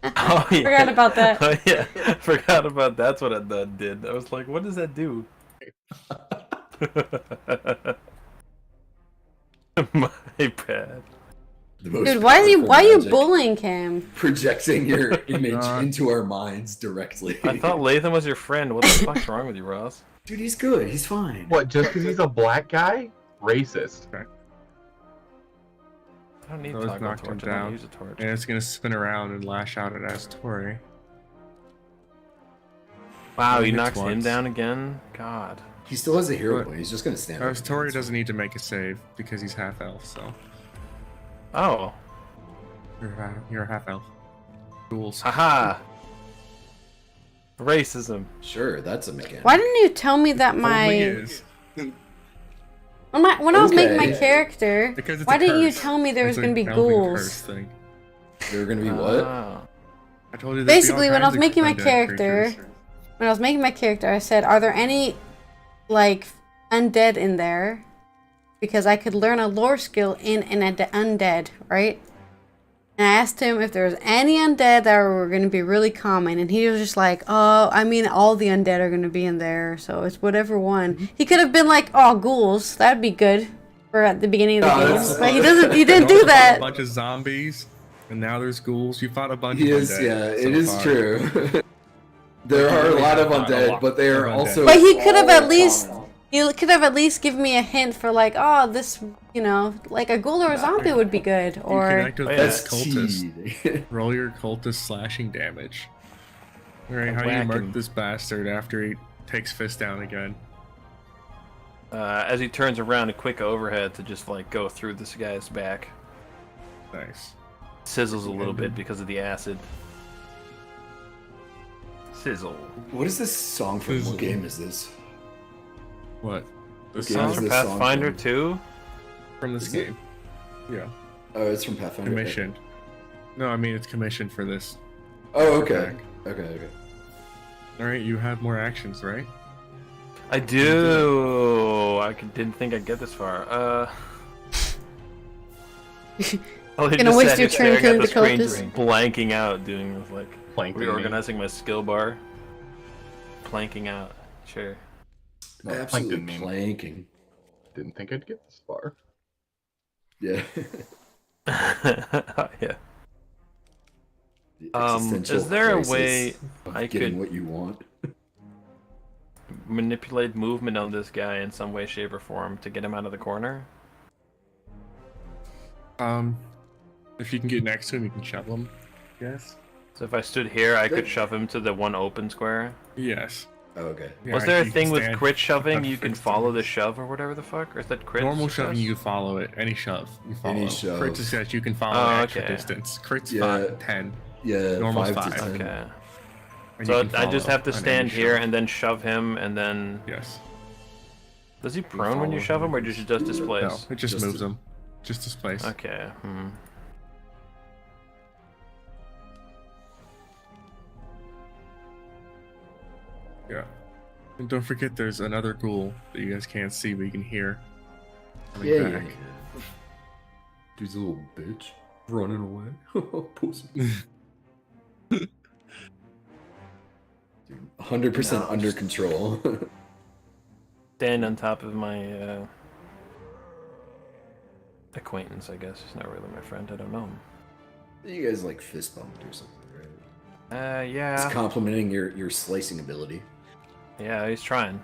Oh, yeah. Forgot about that. Oh yeah, forgot about that's what that did. I was like, what does that do? My bad. The most Dude, why are powerful you magic. bullying Cam? Projecting your image Uh, into our minds directly. I thought Latham was your friend. What the fuck's wrong with you, Ross? Dude, he's good. He's fine. What, just because he's a black guy? Racist. I don't need Those toggle knocked him torch. I don't down. use a torch. And it's gonna spin around and lash out at Azatori. Wow, Only he hits knocks him once. down again. God. He still has a hero But- point. He's just gonna stand up. Azatori doesn't need to make a save because he's half elf, so Oh, you're half elf. Ghouls. haha. Racism. Sure, that's a mechanic. Why didn't you tell me that Only my is. when I was making my Okay. character? Because it's Why a didn't you curse. tell me there was It's gonna be an elven ghouls? curse thing. They're gonna be what? Ah. I told you there'd be all Basically, when I was kinds of making my undead character, creatures. when I was making my character, I said, "Are there any like undead in there?" Because I could learn a lore skill in an undead, right? And I asked him if there was any undead that were going to be really common, and he was just like, "Oh, I mean, all the undead are going to be in there, so it's whatever one." He could have been like, "Oh, ghouls, that'd be good for at the beginning of the No, game," that's- but he doesn't. He didn't You do also fought that. A bunch of zombies, and now there's ghouls. You fought a bunch He of is, undead yeah, so it is far. true. There are a lot of undead, but they are of undead. also. But he could have all at least. common. You could have at least given me a hint for like, oh, this, you know, like a ghoul or a zombie would be good, You or connect with Yeah. this That's cultist. cheating. Roll your cultist slashing damage. Alright, how do you Whack mark him. this bastard after he takes Fist down again? As he turns around, a quick overhead to just like go through this guy's back. Nice. Sizzles a little bit because of the acid. Sizzle. What is this song from? Who's- What game is this? What? The Okay, song is From this song Pathfinder from? 2? from this Is it? game. Yeah. Oh, it's from Pathfinder. Commissioned. No, I mean it's commissioned for this. Oh, okay. Back. Okay. Alright, you have more actions, right? I do. Didn't think I'd get this far. Oh, he Gonna just waste sat your here turn staring at killing the the screen, cultist? just blanking out, doing this, like Planking me. reorganizing my skill bar. Planking out. Sure. No, Absolutely plankton meme. planking. Didn't think I'd get this far. Yeah. Yeah. The existential Is there a crisis way of I getting could what you want? manipulate movement on this guy in some way, shape, or form to get him out of the corner? If you can get next to him, you can shove him. Yes. So if I stood here, I could shove him to the one open square? Yes. Oh, okay. Yeah, Was there a you thing can with stand crit shoving? up You can fixed follow the things. shove or whatever the fuck? Or is that crit? Normal success? shoving, you follow it. Any shove, you follow. Any shove. Crit success, you can follow Oh, extra okay. distance. Crit's Yeah. 5, 10. Yeah, Normal 5 to 5. 10. Okay. And So you can I just follow have to on any stand here shove. and then shove him, and then... Yes. Does he prone when you follow shove him. him, or does he just displace? No, it just Just moves to- him. Just displace. Okay. Yeah. And don't forget there's another ghoul that you guys can't see but you can hear. Coming Yeah, back. yeah. Dude's a little bitch running away. Pussy. 100% under control. Stand on top of my acquaintance, I guess. He's not really my friend. I don't know him. You guys like fist bumped or something, right? Yeah. It's complimenting your slicing ability. Yeah, he's trying.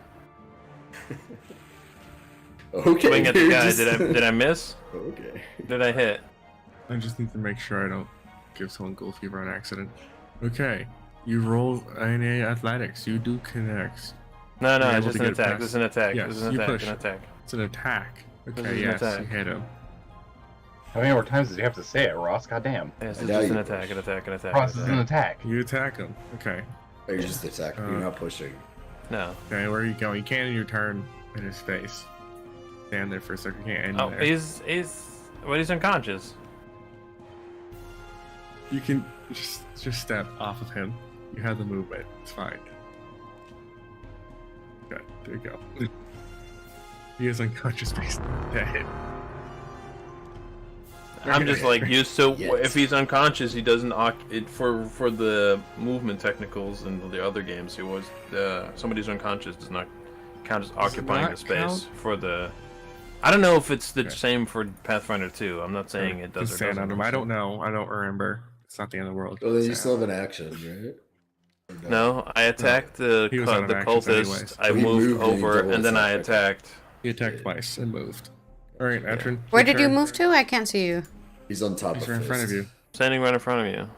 Okay. Swing at the you're guy. just- Did I miss? Okay. Did I hit? I just need to make sure I don't give someone ghoul fever on accident. Okay. You roll any athletics. You do connects. No, You're it's able just to an get attack. past- This is an attack. Yes, This is an you attack. push. An attack. It's an attack. This Okay, is an yes, attack. you hit him. How many more times did you have to say it, Ross? Goddamn. Yes, I it's doubt just an you attack. push. An attack. An attack. Ross an is an attack. attack. You attack him. Okay. Oh, you're just attacking. You're not pushing. No. Okay, where are you going? You can't in your turn in his face. Stand there for a second. You can't end Oh, there. he's unconscious. You can just step off of him. You have the movement. It's fine. Okay, there you go. He is unconscious based on that. I'm just like used to Yes. if he's unconscious, he doesn't for the movement technicals and the other games. He was somebody who's unconscious does not count as occupying not the space count? for the. I don't know if it's the Okay. same for Pathfinder 2. I'm not saying it does Just or stand doesn't. on him. I don't know. I don't remember. It's not the end of the world. Well, then you Stand. still have an action, right? Or No, I attacked the He was out of actions cultist. anyways. I So he moved moved and he over, double and then I attacked. attacked. He attacked twice and moved. Alright, Atrin. Where did you move to? I can't see you. He's on top He's of right in front of Fist. you. Standing right in front of you.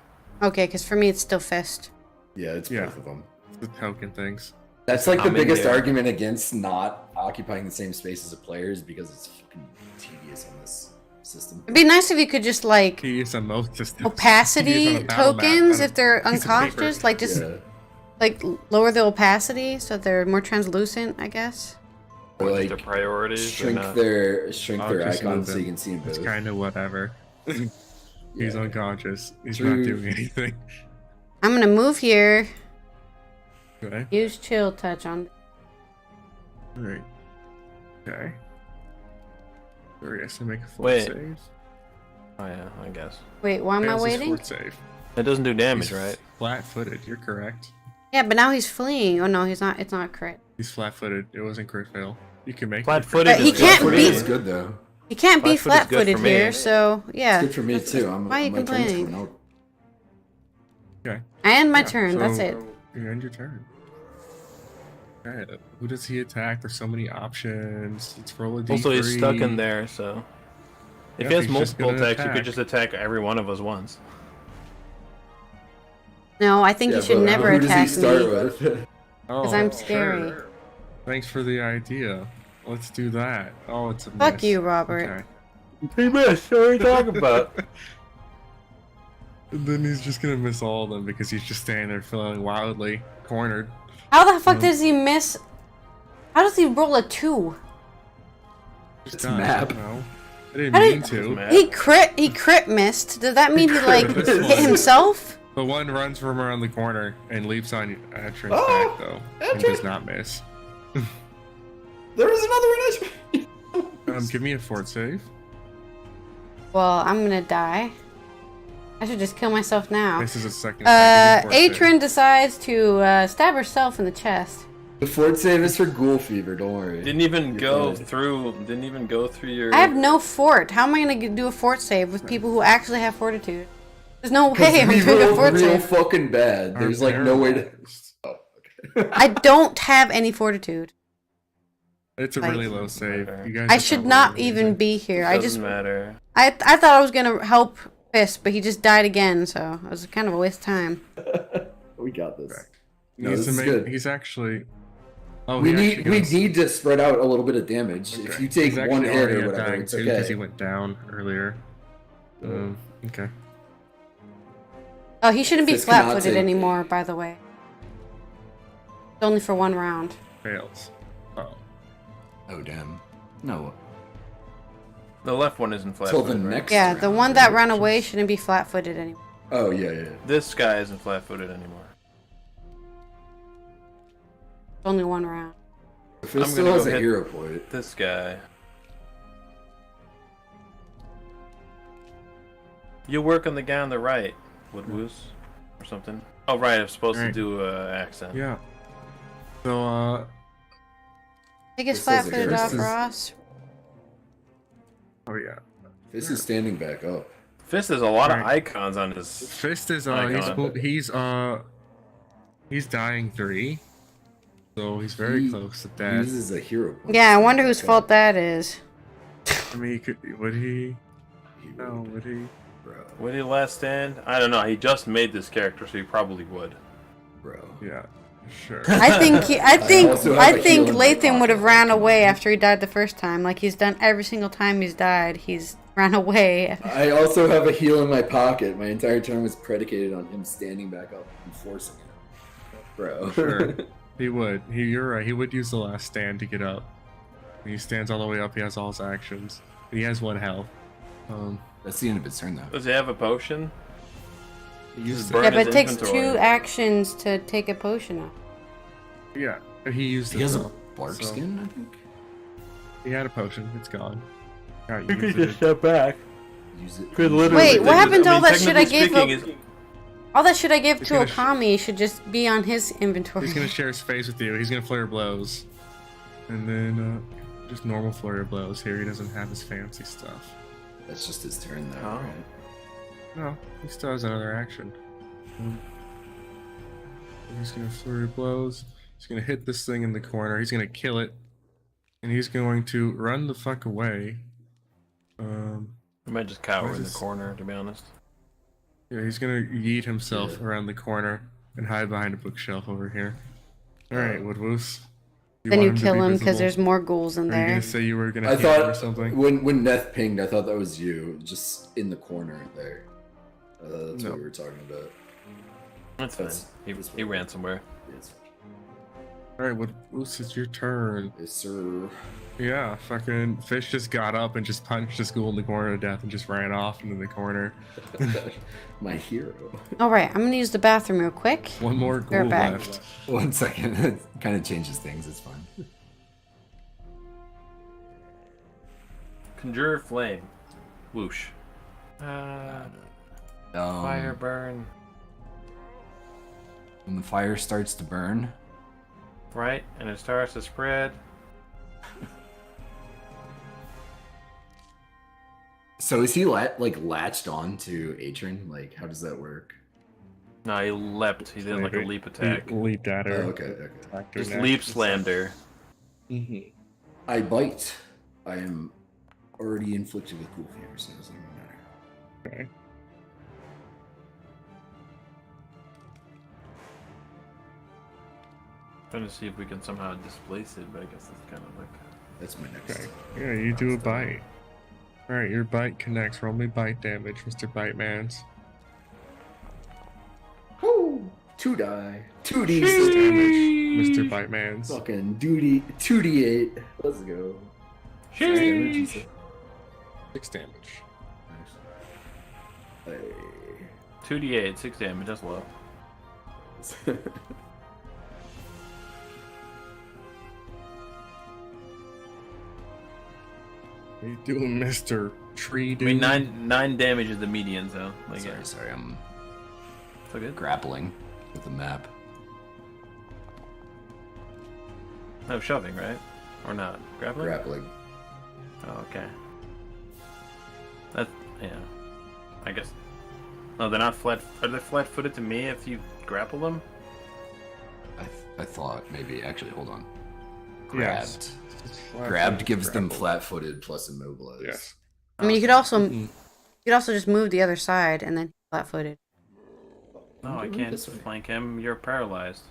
Okay, because for me it's still fist. Yeah, it's Yeah. both of them. The token things. That's like the I'm in biggest there. argument against not occupying the same space as a player is because it's fucking tedious on this system. It'd be nice if you could just like He is on most systems. opacity He is on a battle map, tokens on a if they're piece of paper. unconscious, like just Yeah. like lower the opacity so they're more translucent, I guess. Or Or like their priorities. or shrink not. their I'll just icons move so them. you can see them It's both. kind of whatever. He's Yeah. unconscious. He's True. not doing anything. I'm gonna move here. Okay. Use chill touch on. Alright. Okay. Or I guess to make a fort Wait. save. Oh yeah, I guess. Wait, why am I Fails his waiting? fort save. It doesn't do damage, He's right? flat-footed. You're correct. Yeah, but now he's fleeing. Oh no, he's not. It's not crit. He's flat-footed. It wasn't crit fail. You can make Flat-footed But he is good can't for be- me. It's good though. You can't be Flat-foot is good flat-footed for me. here, so yeah. It's good for me too. Why are you my turn's complaining? coming out. Okay. I end my Yeah, turn. That's so it. You end your turn. Okay. Who does he attack? There's so many options. Let's roll a d3. Also, he's stuck in there, so if Yep, he has he's just multiple gonna attacks, you attack. could just attack every one of us once. No, I think Yeah, you should but never who does attack he start me with? Oh, because I'm scary. sure. Thanks for the idea. Let's do that. Oh, it's a Fuck miss. you, Robert. Okay. He missed. What are you talking about? And then he's just gonna miss all of them because he's just standing there feeling wildly cornered. How the fuck does he miss? How does he roll a 2? Just It's died, map. you know? I didn't How mean did- to. He crit missed. Does that mean he like crit hit missed. himself? The one runs from around the corner and leaps on Atrin's Oh, back though, and does not miss. There was another one. Give me a fort save. Well, I'm gonna die. I should just kill myself now. This is a second. Give me a fort save. Atrin decides to stab herself in the chest. The fort save is for ghoul fever. Don't worry. Didn't even You're go fine. through. Didn't even go through your. I have no fort. How am I gonna do a fort save with people who actually have fortitude? There's no way I'm We doing a roll fort real save. fucking bad. There's like no way to. Oh, okay. I don't have any fortitude. It's a really low save. You guys I are should probably not amazing. even be here. I just Doesn't matter. I thought I was gonna help Fist, but he just died again, so it was kind of a waste of time. We got this. No, He's this is amazing. good. He's actually. Oh, we he need actually we goes- need to spread out a little bit of damage. Okay. If you take He's one actually hit already or at whatever, dying it's too, because he okay. went down earlier. Okay. Oh, he shouldn't be Fist cannot flat-footed take- anymore, by the way. It's only for one round. Fails. Oh. Oh damn. No. The left one isn't flat. Till the next. Yeah, the round, one that right? ran away shouldn't be flat-footed anymore. Oh yeah. This guy isn't flat-footed anymore. It's only one round. Fist I'm still gonna has go a hit hero point. This guy. You work on the guy on the right, Woodwoos, or something. Oh right, I'm supposed to Alright. do a accent. Yeah. So Take his This says it flat-footed off, curses. Ross. Oh yeah. Fist is standing back up. Fist has a lot of Alright. icons on his. Fist is icon. he's dying 3. So he's very He close to He death. uses a hero point. Yeah, I wonder whose fault that is. I mean, would he? No, would he? Bro. Would he last stand? I don't know. He just made this character, so he probably would. Bro. Yeah, sure. I think also have a heal in my Lathan would have pocket. ran away after he died the first time. Like he's done every single time he's died. He's ran away. I also have a heal in my pocket. My entire turn was predicated on him standing back up and forcing it. Bro. Sure. He would. You're right. He would use the last stand to get up. When he stands all the way up, he has all his actions. He has 1 health. That's the end of his turn though. Does he have a potion? He used Burn Yeah, it. but it his takes inventory. 2 actions to take a potion up. Yeah, he used He it. has a though, bark so- skin, I think. He had a potion. It's gone. Got You could used just it. step back. Use it. Could literally. Wait, what happened to all that shit I technically gave speaking, up? is- All that shit I gave He's to gonna Okami should just be on his inventory. He's gonna share his face with you. He's gonna flare blows, and then just normal flurry of blows. Here, he doesn't have his fancy stuff. That's just his turn though, Oh. right? No, he still has another action. He's gonna flurry of blows. He's gonna hit this thing in the corner. He's gonna kill it, and he's going to run the fuck away. I might just cower Where's in the his- corner, to be honest. Yeah, he's gonna yeet himself around the corner and hide behind a bookshelf over here. All right, Woodwoos. Then want you him to kill be him because visible? there's more ghouls in Are you there. gonna say you were gonna I hit him or thought something? when Neth pinged, I thought that was you, just in the corner there. That's No. what we were talking about. That's fine. That's- He ran somewhere. Yes, All right, Woodwoos, it's your turn. yes sir. Yeah, fucking Fish just got up and just punched this ghoul in the corner to death and just ran off into the corner. My hero. Alright, I'm gonna use the bathroom real quick. One more We're ghoul back. left. 1 second. It kind of changes things. It's fine. Conjure flame. Whoosh. Fire burn. When the fire starts to burn. Right, and it starts to spread. So is he latched on to Atron? Like, how does that work? No, he leapt. He did like a leap attack. He leaped at her. Oh, okay. attacked her Just neck. leap slammed her. I bite. I am already inflicted with ghoul fever, so it doesn't even matter. Okay. Trying to see if we can somehow displace it, but I guess that's kind of like. That's my next. Okay. Yeah, you do a bite. Alright, your bite connects. Roll me bite damage, Mr. Bite Mans. Woo! 2 die. 2d6 Damage, Mr. Bite Mans. Fucking 2d8. Let's go. 6 damage, you said? 6 damage. Nice. 2d8, 6 damage, that's low. Hey. What are you doing, Mr. Tree I Dude? mean, 9 damage is the median, so. Like, Sorry, I'm so good. grappling with the map. No, shoving, right? Or not? Grappling? Grappling. Oh, okay. That, yeah. I guess. No, they're not flat. Are they flat-footed to me if you grapple them? I thought maybe. Actually, hold on. Yes. Grabbed. Grabbed gives them flat-footed plus immobilized. Yes. I mean, you could also just move the other side and then flat-footed. No, I can't flank him. You're paralyzed.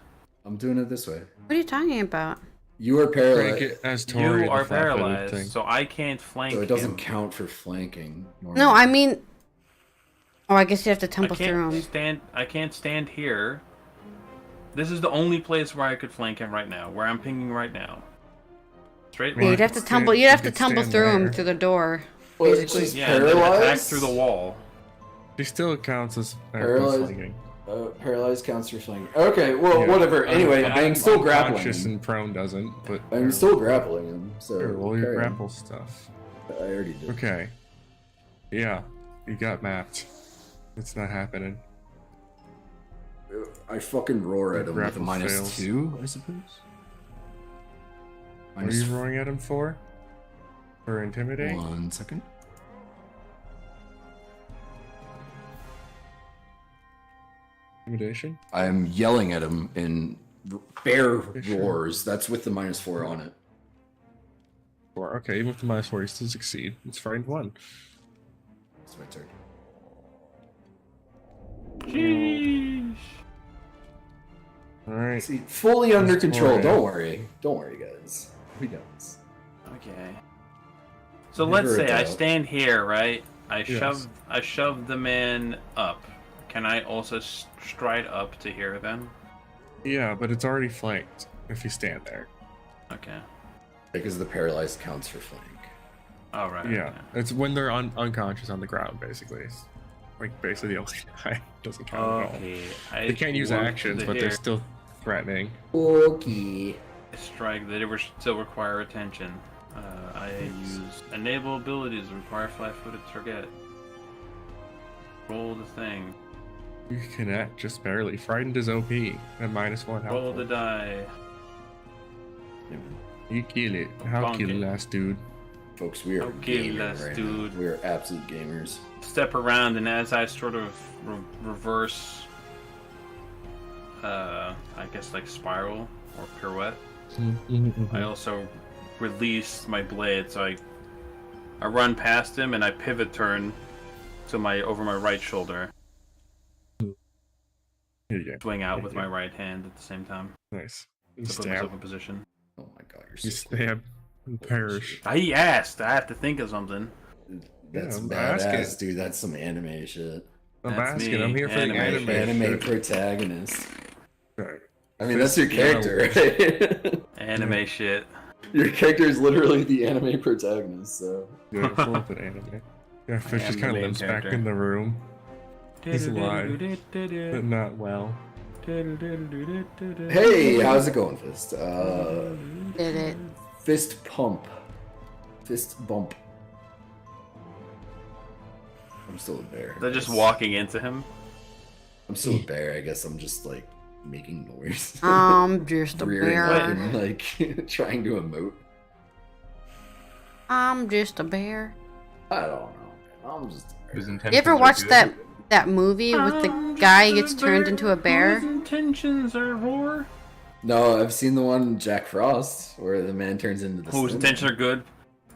I'm doing it this way. What are you talking about? You are paralyzed. Crank it as Tori, You are the flat-footed paralyzed, thing. so I can't flank So it doesn't him. count for flanking. No, I mean... Oh, I guess you have to tumble I through him. I can't stand here. This is the only place where I could flank him right now, where I'm pinging right now. Straight Yeah, you'd have to tumble. You'd have to tumble stand through him there. through the door. Well, basically. she's Yeah, and then attack paralyzed. through the wall. She still counts as Paralyzed. flanking. Paralyzed counts for flanking. Okay, well, Yeah. whatever. Anyway, I'm still grappling Unconscious him. and prone doesn't, but I'm still grappling him. So Here, roll your carry on. grapple stuff. I already did. Okay. Yeah, you got mapped. It's not happening. I fucking roar at him with a Grapple fails. -2, I suppose. What are you roaring at him for? For intimidate? 1 second. Intimidation? I'm yelling at him in bear roars. That's with the -4 on it. Or okay, even with the -4, you still succeed. It's frightened 1. It's my turn. Sheesh. Alright. See, fully under Let's control. try it. Don't worry. Don't worry, guys. We got this. Okay. So Never let's say a I doubt. stand here, right? I Yes. shove the man up. Can I also stride up to here then? Yeah, but it's already flanked if you stand there. Okay. Because the paralyzed counts for flank. All right. Yeah, it's when they're unconscious on the ground, basically. It's like basically the only guy doesn't count at all. Okay. They can't use actions, but they're still threatening. Okay. Strike. They were still require attention. I use enable abilities require flat-footed target. Roll the thing. You connect just barely. Frightened is OP at -1 health. Roll the die. You kill it. How Bonk kill it. last dude? Folks, we are Okay, gamers last right dude. now. We are absolute gamers. Step around, and as I sort of reverse, I guess like spiral or pirouette, I also release my blade, so I run past him and I pivot turn to over my right shoulder, Here you go. swing out with my right hand at the same time Nice. You to put myself stab. in position. Oh my god, you're You so stab and perish. He asked. I have to think of something. That's I'm badass, asking. dude. That's some anime shit. I'm That's asking. me. I'm here for the Anime. anime. Anime shit. protagonist. Right. I mean, that's your character, right? Anime shit. Your character is literally the anime protagonist, so. Yeah, full of an anime. Yeah, Fish am just the kind of main limps back character. in the room. He's alive, but not well. Hey, how's it going, Fist? Did it. Fist pump. Fist bump. I'm still a bear. They're just walking into him. I'm still a bear. I guess I'm just like making noise. I'm just a Rearing up bear. and like trying to emote. I'm just a bear. I don't know. I'm just a bear. You ever watched that movie with the guy who gets turned into a bear? Whose intentions are war? No, I've seen the one Jack Frost where the man turns into the Whose snowman. intentions are good?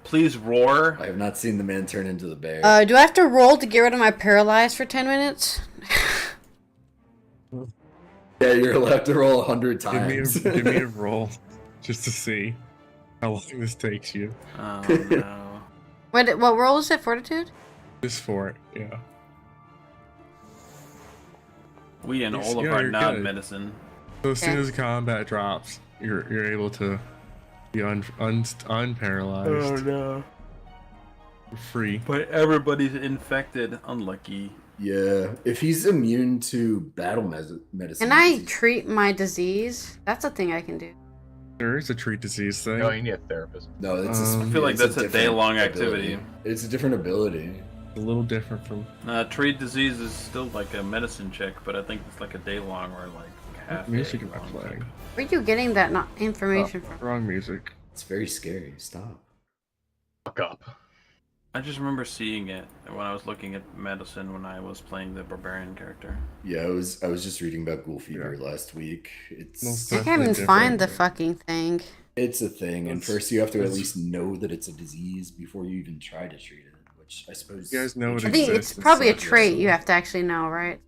Please roar. I have not seen the man turn into the bear. Do I have to roll to get rid of my paralyzed for 10 minutes? Yeah, you're allowed to roll 100 Give me, times. give me a roll just to see how long this takes you. Oh no. What roll is it? Fortitude? Just for it, yeah. We and all of Yeah, our you're non good. medicine. So as soon Okay. as combat drops, you're able to be unparalyzed. no. Free. But everybody's infected. Unlucky. Yeah, if he's immune to battle medicine. Can I treat my disease? That's a thing I can do. There is a treat disease thing. No, you need a therapist. No, it's I feel like it's that's a different day-long ability. activity. It's a different ability. A little different from. Treat disease is still like a medicine check, but I think it's like a day long or like half Music a am I long playing? time. Where are you getting that information from? Wrong music. It's very scary. Stop. Fuck up. I just remember seeing it when I was looking at medicine when I was playing the barbarian character. Yeah, I was just reading about Ghoul Fever last week. It's I can't even find the fucking thing. It's a thing, and first you have to at least know that it's a disease before you even try to treat it, which I suppose... You guys know it I think exists it's and probably a such, trait so- you have to actually know, right?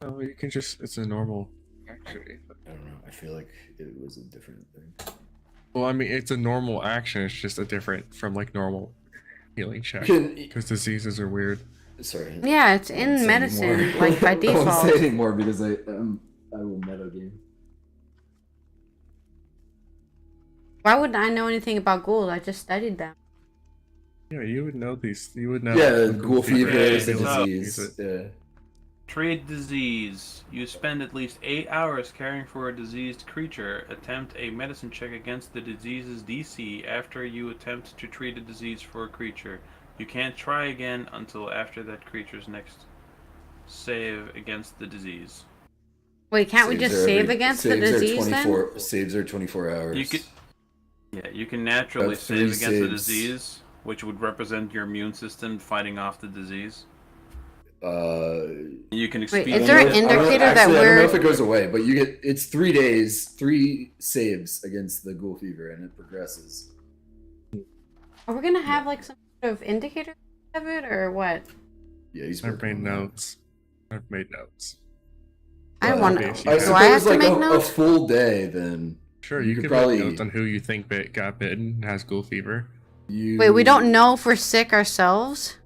Oh, you can just, it's a normal, actually. I don't know, I feel like it was a different thing. Well, I mean, it's a normal action, it's just a different from, like, normal healing check. Can- Because diseases are weird. Sorry. Yeah, it's I won't in say medicine, anymore. like by I won't default. say anymore because I will meta game. Why would I know anything about ghouls? I just studied them. Yeah, you would know these, you would know. Yeah, what Ghoul Fever is a so- disease. Yeah. Treat disease. You spend at least 8 hours caring for a diseased creature. Attempt a medicine check against the disease's DC after you attempt to treat a disease for a creature. You can't try again until after that creature's next save against the disease. Wait, can't we just save against the disease then? Saves are 24 hours. You can naturally About 3 save against the saves. disease, which would represent your immune system fighting off the disease. You can Wait, experience. is there an indicator that I don't know we're... if it goes away, but you get it's 3 days, 3 saves against the Ghoul Fever, and it progresses. Are we gonna have like some sort of indicator of it, or what? Yeah, he's I've made notes. I've made notes. I want to... I Do suppose I have to like make a notes? full day, then Sure, you could probably make notes on who you think got bitten and has Ghoul Fever. Wait, we don't know if we're sick ourselves?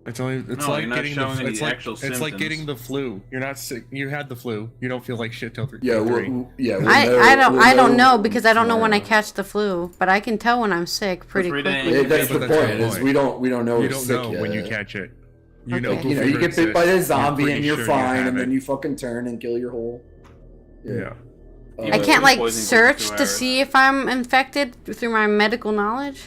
It's only it's No, like you're not getting showing the any it's like actual it's like symptoms. getting the flu. You're not sick. You had the flu. You don't feel like shit till 3. Yeah, I don't know because I don't know when I catch the flu, but I can tell when I'm sick pretty quickly. Yeah, that's the point. Is we don't know You we're don't sick know yet. when you catch it. You Okay. know, You know, you get bit by a zombie and you're fine, and then you fucking turn and kill your whole. Yeah. I can't like search to see if I'm infected through my medical knowledge,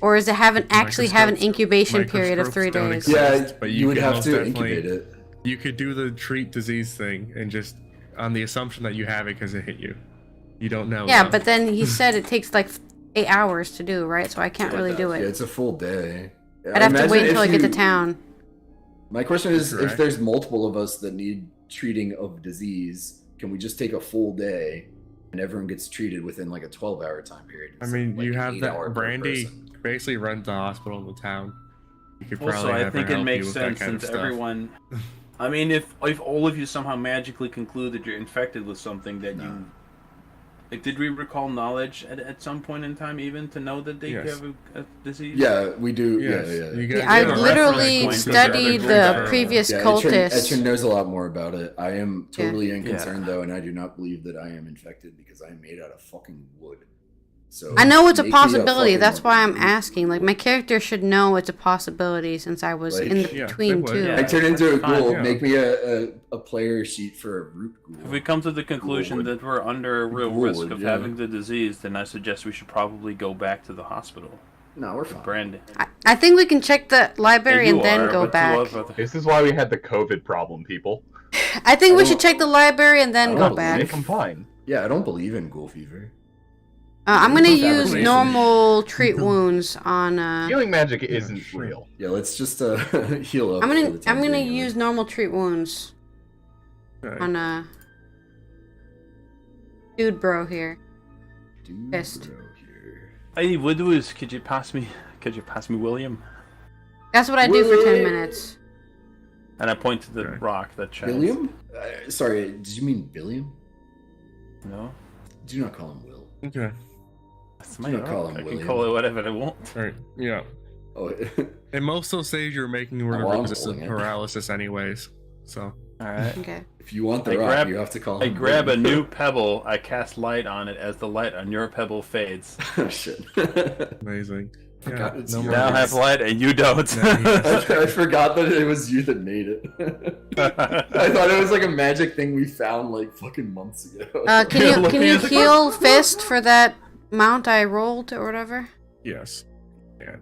or does it actually have an incubation period of 3 days? Yeah, but you would could have most to definitely- incubate it. You could do the treat disease thing and just on the assumption that you have it because it hit you. You don't know. Yeah, though. but then he said it takes like 8 hours to do, right? So I can't really do Yeah, it. it's a full day. I'd have to Imagine wait until I if get to you- town. My question is, if Correct. there's multiple of us that need treating of disease, can we just take a full day and everyone gets treated within like a 12-hour time period? I mean, you have 8 hour that per Brandy person? basically runs the hospital in the town. You could probably Also, I have her think it help makes you with sense that kind of since stuff. everyone. I mean, if all of you somehow magically conclude that you're infected with something that you. Like, did we recall knowledge at some point in time, even to know that they Yes. have a disease? Yeah, we do. Yes, Yeah. you guys I get a literally reference point studied to the other previous Yeah, cultists. Etrin knows a lot more about it. I am totally Yeah. unconcerned though, and I do not believe that I am infected because I am made out of fucking wood. So I know it's a make me possibility. fucking That's why I'm asking. Like, my character should know it's a possibility since I was Like- in the Yeah, between they would. two. Yeah. I turn into a Fine, ghoul. yeah. Make me a player sheet for a root ghoul. If we come to the conclusion would- that we're under a real Ghoul risk would, of yeah. having the disease, then I suggest we should probably go back to the hospital. No, we're with fine. Brandy. I think we can check the library You and then are, go but two back. other- This is why we had the COVID problem, people. I think we I should don't- check the library and then I go don't back. Make them fine. Yeah, I don't believe in ghoul fever. I'm gonna It's use fabrication. normal treat wounds on. Healing magic isn't sure. real. Yeah, let's just heal up. I'm for gonna the time being, use normal treat wounds Okay. on dude bro here. Dude, Fist. bro, here. Hey, Woodwoos, could you pass me William? That's what I do for 10 William. minutes. And I point to the Okay. rock that shines. Billiam? Sorry, did you mean Billiam? No, Do not call him Will. Okay. that's Do my not call rock. him I can William. call it whatever I want. Alright. Yeah. Oh, And most of those saves you're making Oh, I'm resistant pulling it. paralysis anyways. So All right. Okay. if you want the I rock, grab- you have to call I him. grab a William. new pebble. I cast light on it as the light on your pebble fades. Oh shit! amazing. Yeah, Forgot it's no yours. more Now I have dice. light and you don't. I forgot that it was you that made it. I thought it was like a magic thing we found like fucking months ago. Can you heal Fist for that mount I rolled or whatever? Yes. Yeah.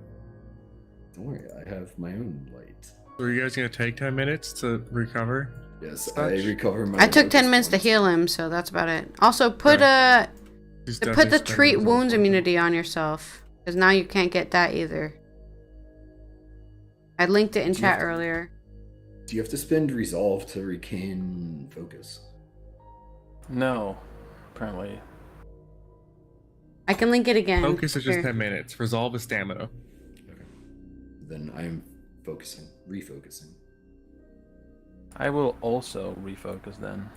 Don't worry, I have my own light. So are you guys gonna take 10 minutes to recover? Yes, Such? I recover my. I took 10 focus minutes to points. heal him, so that's about it. Also, put Just put definitely the spend treat resolve wounds points. immunity on yourself, because now you can't get that either. I linked it in Do you have chat to- earlier. Do you have to spend resolve to regain focus? No, apparently. I can link it again. Focus is just Here. 10 minutes. Resolve is stamina. Okay. Then I'm focusing, refocusing. I will also refocus then.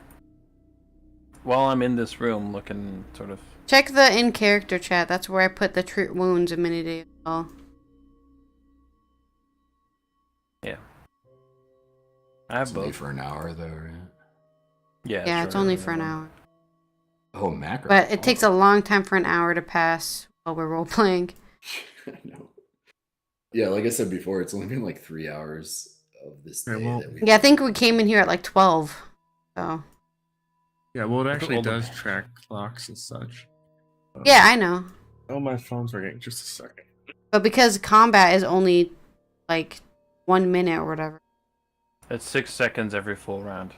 While I'm in this room looking sort of... Check the in-character chat. That's where I put the treat wounds immunity as well. Yeah. I have It's only both. for an hour though, right? Yeah, Yeah, sure, it's only yeah. for an hour. Oh, macro. But it takes a long time for an hour to pass while we're role-playing. I know. Yeah, like I said before, it's only been like 3 hours of this day that we. Yeah, I think we came in here at like 12. So. Yeah, well, it actually all the- does track clocks and such. Yeah, I know. Oh, my phone's ringing. Just a second. But because combat is only like 1 minute or whatever. It's 6 seconds every full round.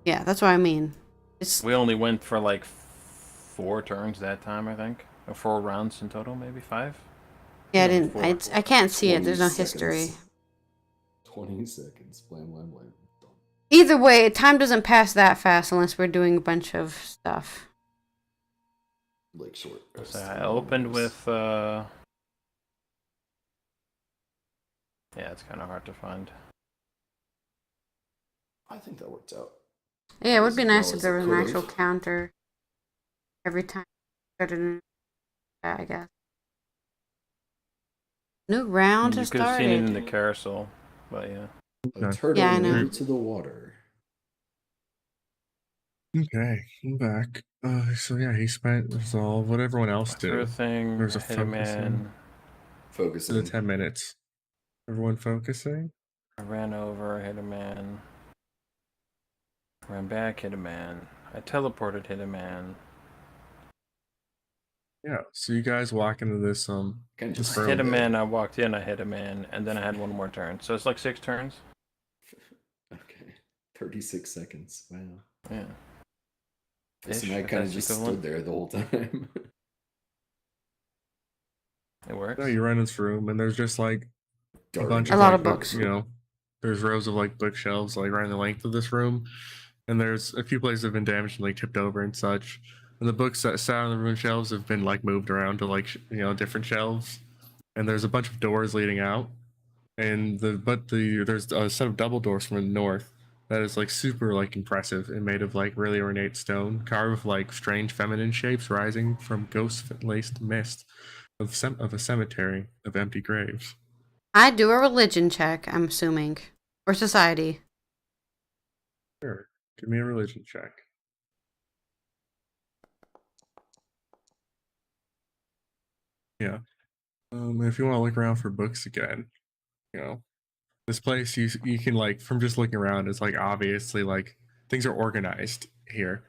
Yeah, that's what I mean. It's We only went for like 4 turns that time, I think. Or 4 rounds in total, maybe 5? yeah, I No, didn't. 4. I can't see it. There's no 20 history. seconds. 20 seconds. Blam, blam, blam. Either way, time doesn't pass that fast unless we're doing a bunch of stuff. Like short. So I opened with... Yeah, it's kind of hard to find. I think that worked out. Yeah, it would be As nice well if as there it was an could've. actual counter every time. I guess. New round You has could have seen it in started. the carousel, but yeah. A turtle Yeah, I know. into the water. Okay, I'm back. So yeah, he spent resolve. What everyone else Through a did. thing, There's a hit a man. focus. Focusing. The 10 minutes. Everyone focusing. I ran over, hit a man. Ran back, hit a man. I teleported, hit a man. Yeah. So you guys walk into this Kind of this just room. Hit a man, I walked in, I hit a man, and then I had one more turn. So it's like 6 turns. Okay. 36 seconds. Wow. Yeah. So Ish, I if kind of that's just equivalent. stood there the whole time. It works. No, you run this room and there's just like a Darting. bunch A of lot like of books. You know, there's rows of like bookshelves like running the length of this room, and there's a few places that have been damaged and like tipped over and such. And the books that sat on the room shelves have been like moved around to like different shelves. And there's a bunch of doors leading out, and there's a set of double doors from the north that is like super like impressive and made of like really ornate stone, carved with like strange feminine shapes rising from ghost-laced mist of a cemetery of empty graves. I do a religion check, I'm assuming. Or society. Sure, give me a religion check. Yeah. If you want to look around for books again, this place you can like from just looking around, it's like obviously like things are organized here,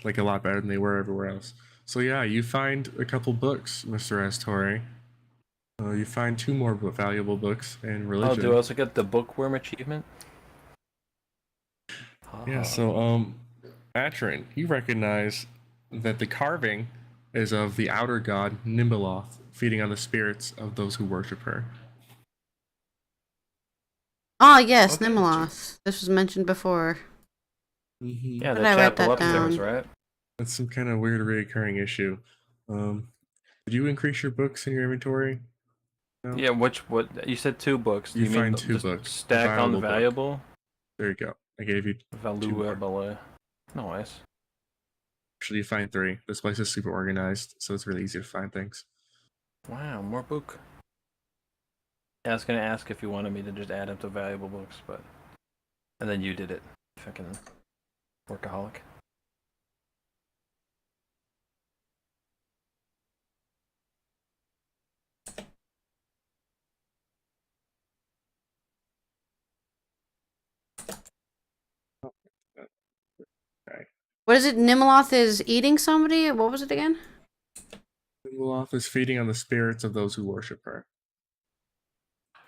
like a lot better than they were everywhere else. So yeah, you find a couple books, Mr. Astori. You find 2 more valuable books in religion. Oh, do I also get the bookworm achievement? Yeah, so Atrin, you recognize that the carving is of the outer god Nimbeloth, feeding on the spirits of those who worship her. Ah, yes, Okay. Nimaloth. This was mentioned before. Yeah, Did the I write chapel that upstairs, down? right? That's some kind of weird reoccurring issue. Did you increase your books in your inventory? No? Yeah, what you said 2 books. Do You you mean find 2 just books. stack on the book. valuable? There you go. I gave you 2 more. Valuable. Nice. Actually, you find 3. This place is super organized, so it's really easy to find things. Wow, more book. Yeah, I was gonna ask if you wanted me to just add them to valuable books, but and then you did it. Fucking workaholic. Okay. What is it? Nimaloth is eating somebody? What was it again? Nimbeloth is feeding on the spirits of those who worship her.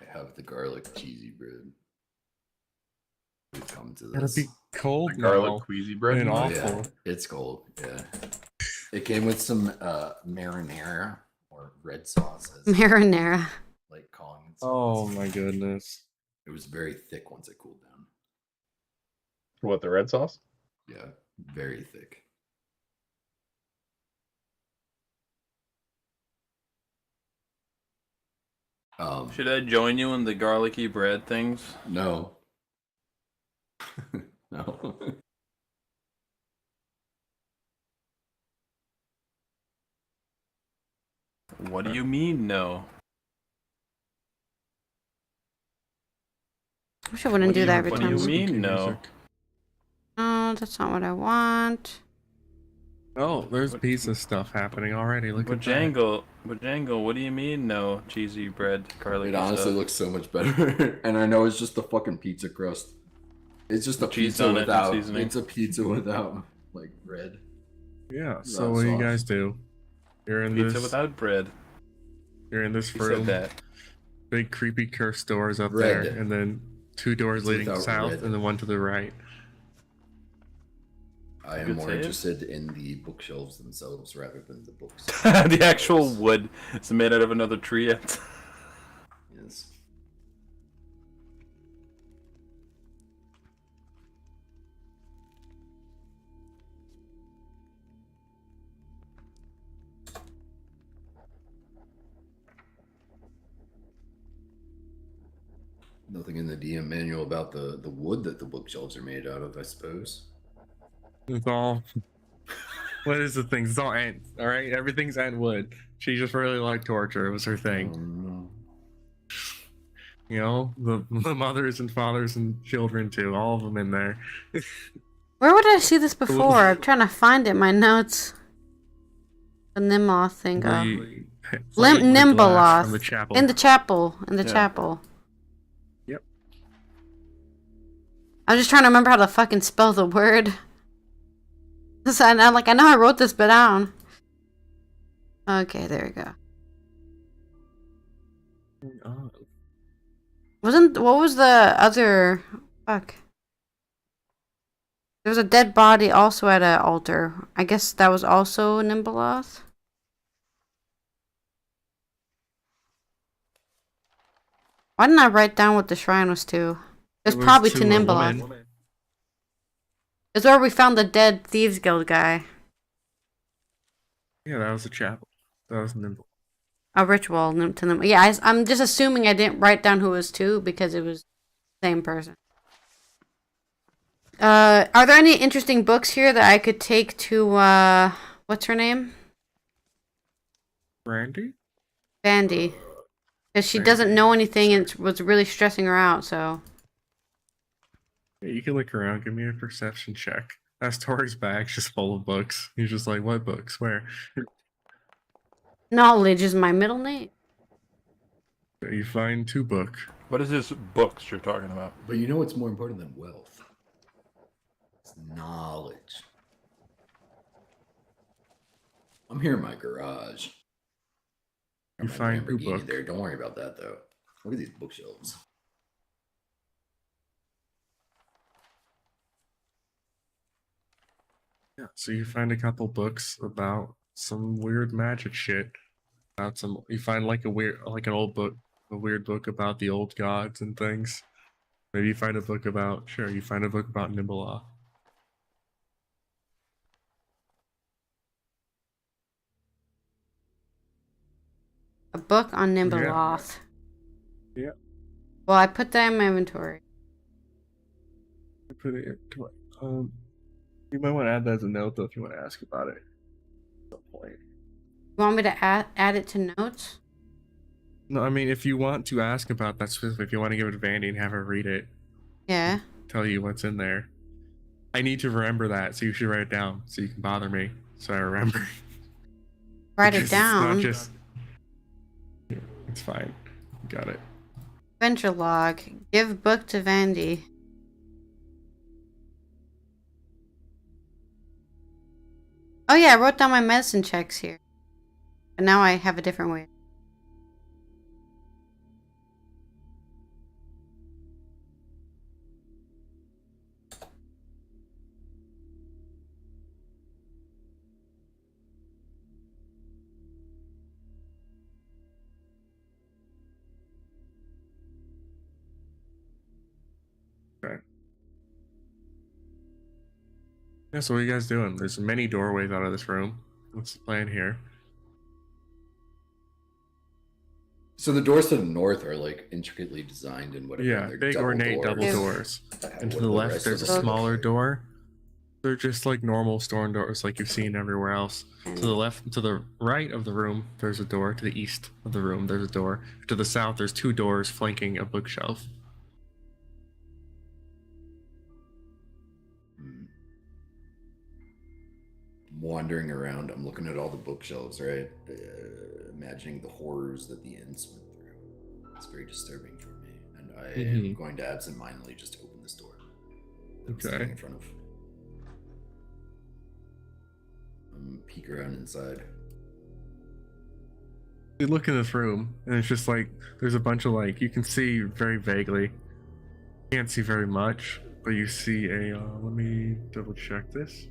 I have the garlic cheesy bread. We've come to Gotta this. be cold The garlic now. queasy bread. And Oh, awful. yeah, it's cold. Yeah, it came with some marinara or red sauce, as Marinara. like calling it. Oh my goodness. It was very thick once it cooled down. What, the red sauce? Yeah, very thick. Should I join you in the garlicky bread things? No. No. What do you mean, no? I wish I wouldn't do that every What do you time. mean, no? No, that's not what I want. Oh, there's pizza stuff happening already. Look at that. Bajangle, what do you mean, no? Cheesy bread, garlic. It honestly looks so much better. And I know it's just the fucking pizza crust. It's just a Cheese pizza on it and without. seasoning. It's a pizza without like bread. Yeah. Not So what do you sauce. guys do? You're in Pizza this. without bread. You're in this Who said room. that? Big creepy cursed doors up Red. there, and then 2 doors It's leading without south, red. and then 1 to the right. I am Good more save. interested in the bookshelves themselves rather than the books. The actual wood is made out of another tree. Yes. Nothing in the DM manual about the wood that the bookshelves are made out of, I suppose. It's all. What is the thing? It's all ant. All right, everything's ant wood. She just really liked torture. It was her thing. You know, the mothers and fathers and children too. All of them in there. Where would I see this before? I'm trying to find it in my notes. The Nimloth thing. The Limp plate and the glass Nimbaloth. from the chapel. In the chapel. In the Yeah. chapel. Yep. I'm just trying to remember how to fucking spell the word. So I know I wrote this bit down. Okay, there we go. Oh. What was the other... Fuck. There was a dead body also at an altar. I guess that was also Nimbaloth? Why didn't I write down what the shrine was to? It was probably to a Nimbaloth. woman. It's where we found the dead Thieves Guild guy. Yeah, that was the chapel. That was Nimble. A ritual to them. Yeah, I'm just assuming I didn't write down who it was to because it was the same person. Are there any interesting books here that I could take to, what's her name? Brandy? Bandy. Because she doesn't know anything and it was really stressing her out, so. Yeah, you can look around. Give me a perception check. That's Tori's bag's just full of books. He's just like, what books? Where? Knowledge is my middle name. You find 2 books. What is this books you're talking about? But you know what's more important than wealth? It's knowledge. I'm here in my garage. You find 2 books. There. Don't worry about that though. Look at these bookshelves. Yeah, so you find a couple books about some weird magic shit. About some, you find like an old book, a weird book about the old gods and things. Maybe you find a book about, you find a book about Nimbaloth. A book on Nimbaloth. Yeah. Well, I put that in my inventory. I put it into you might want to add that as a note though if you want to ask about it. At some point. You want me to add it to notes? No, I mean if you want to ask about that specifically, if you want to give it to Vandy and have her read it. Yeah. Tell you what's in there. I need to remember that, so you should write it down so you can bother me so I remember. Write it down. It's not just. Yeah, it's fine. Got it. Adventure log. Give book to Vandy. Oh yeah, I wrote down my medicine checks here. And now I have a different way. Yeah, so what are you guys doing? There's many doorways out of this room. What's the plan here? So the doors to the north are like intricately designed and whatever. Yeah, They're big ornate double doors. And to the left, there's a smaller door. They're just like normal stone doors, like you've seen everywhere else. To the left, to the right of the room, there's a door. To the east of the room, there's a door. To the south, there's 2 doors flanking a bookshelf. Wandering around, I'm looking at all the bookshelves, right? Imagining the horrors that the ends went through. It's very disturbing for me, and I am going to absentmindedly just open this door. I'm standing in front of. Peek around inside. You look in this room, and it's just like there's a bunch of like you can see very vaguely. Can't see very much, but you see a. Let me double check this.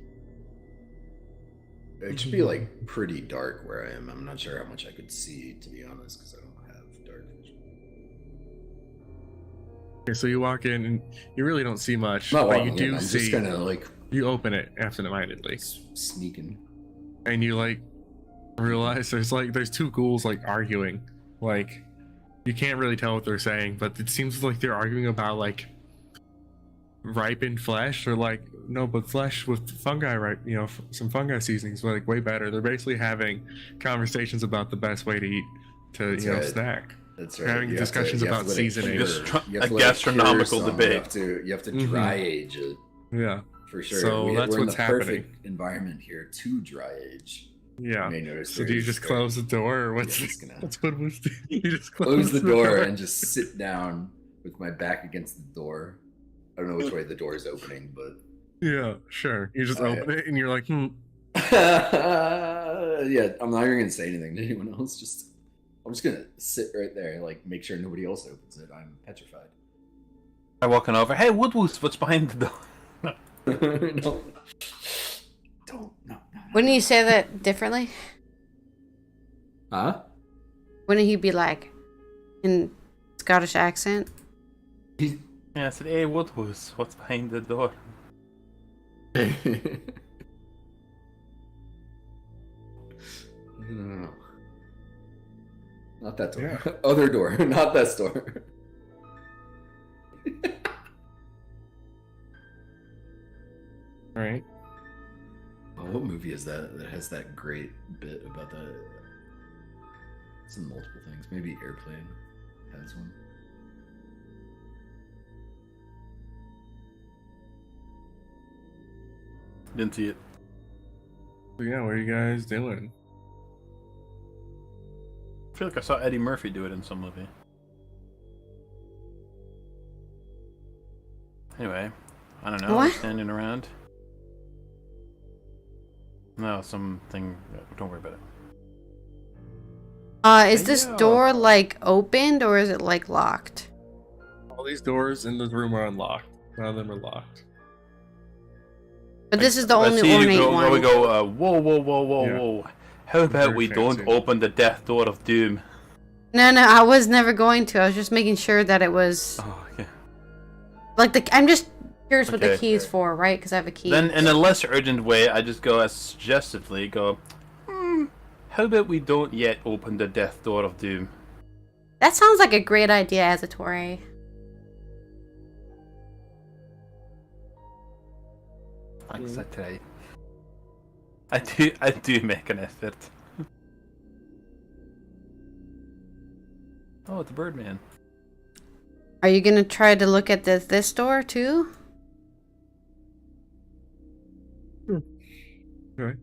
It should be like pretty dark where I am. I'm not sure how much I could see, to be honest, because I don't have dark vision. Okay, so you walk in and you really don't see much, Not but walking you do in, I'm see. just kind of like you open it absentmindedly, sneaking, and you like realize there's 2 ghouls like arguing. Like you can't really tell what they're saying, but it seems like they're arguing about like ripened flesh or like no, but flesh with fungi, right? You know, some fungi seasonings, like way better. They're basically having conversations about the best way to eat, to snack. That's right. Having discussions about seasoning. A gastronomical debate. You have to dry age it. Yeah, for sure. So that's we're in what's the happening. Perfect environment here to dry age. Yeah. You may notice So do you just close the door, or what's what was you just close the door and just sit down with my back against the door. I don't know which way the door is opening, but yeah, sure. You just open it and you're like, yeah, I'm not even gonna say anything to anyone else. I'm just gonna sit right there, like make sure nobody else opens it. I'm petrified. I'm walking over. Hey, Woodwoos, what's behind the door? No. Wouldn't you say that differently? Huh? Wouldn't he be like in Scottish accent? Yeah, I said, hey, Woodwoos, what's behind the door? No. Not that door. Yeah. Other door, not that door. Right. Oh, what movie is that has that great bit about that? It's in multiple things. Maybe Airplane has one. Didn't see it. So yeah, what are you guys doing? I feel like I saw Eddie Murphy do it in some movie. Anyway, I don't know. What? Standing around. No, something. Don't worry about it. Is this door like opened or is it like locked? All these doors in the room are unlocked. None of them are locked. But this is the only ornate one. We go, whoa. How about we don't open the death door of doom? No, I was never going to. I was just making sure that it was. Oh, okay. Like I'm just curious what the key is for, right? Because I have a key. Then, in a less urgent way, I just go as suggestively how about we don't yet open the death door of doom? That sounds like a great idea, Azatore. Thanks, I try. I do make an effort. Oh, it's a Birdman. Are you gonna try to look at this door too? Okay.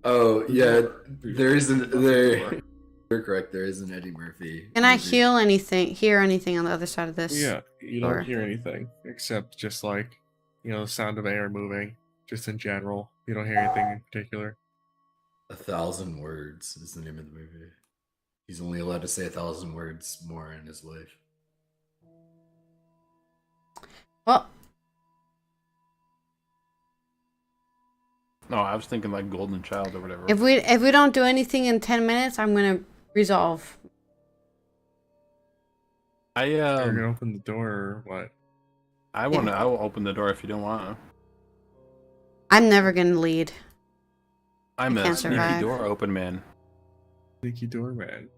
Oh yeah, there isn't there. You're correct. There is an Eddie Murphy. Can I hear anything on the other side of this? Yeah, you don't hear anything except just like the sound of air moving. Just in general, you don't hear anything in particular. 1,000 words is the name of the movie. He's only allowed to say 1,000 words more in his life. Well, no, I was thinking like Golden Child or whatever. if we don't do anything in 10 minutes, I'm gonna resolve. You're gonna open the door or what? I will open the door if you don't want to. I'm never gonna lead. I'm I a can't sneaky survive. door open man. Sneaky doorman.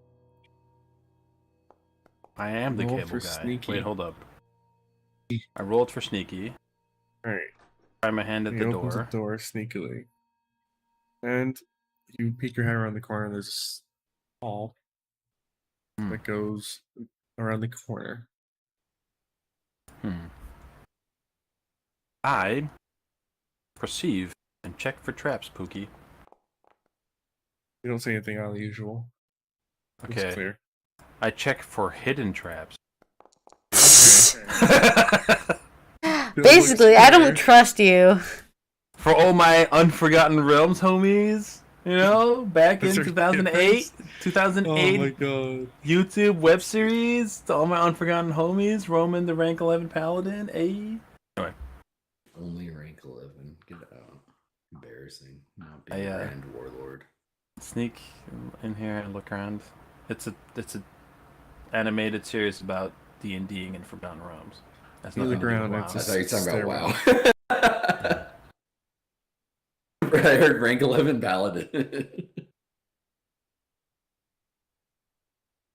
I am the Roll cable for guy. sneaky. Wait, hold up. I rolled for sneaky. Alright. Try my hand at He the opens door. the door sneakily. And you peek your head around the corner, there's a hall that goes around the corner. I perceive and check for traps, Pookie. You don't see anything out of the usual. It's Okay. clear. I check for hidden traps. Basically, I don't trust you. For all my Unforgotten Realms homies, you know, back in 2008, 2008 Oh my god. YouTube web series, to all my Unforgotten homies, Roman the rank 11 paladin, Anyway. Only rank 11. Get out. Embarrassing. Not being I, a Grand Warlord. Sneak in here and look around. It's a animated series about D&Ding and Forgotten Realms. That's You nothing look to do around, with it's WoW. I thought you were talking stairwell. about WoW. I heard rank 11 paladin.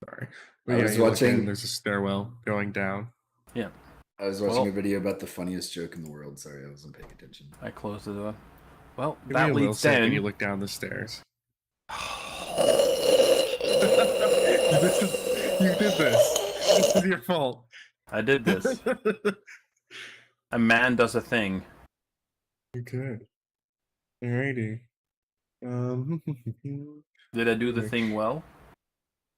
Sorry. I But yeah, was you look watching- in, there's a stairwell going down. Yeah. I was watching a video about the funniest joke in the world. Sorry, I wasn't paying attention. I closed the door. Well, Give me that a will leads save when down. you look down the stairs. You did this. This is your fault. I did this. A man does a thing. You could. Alrighty. Did I do the thing well?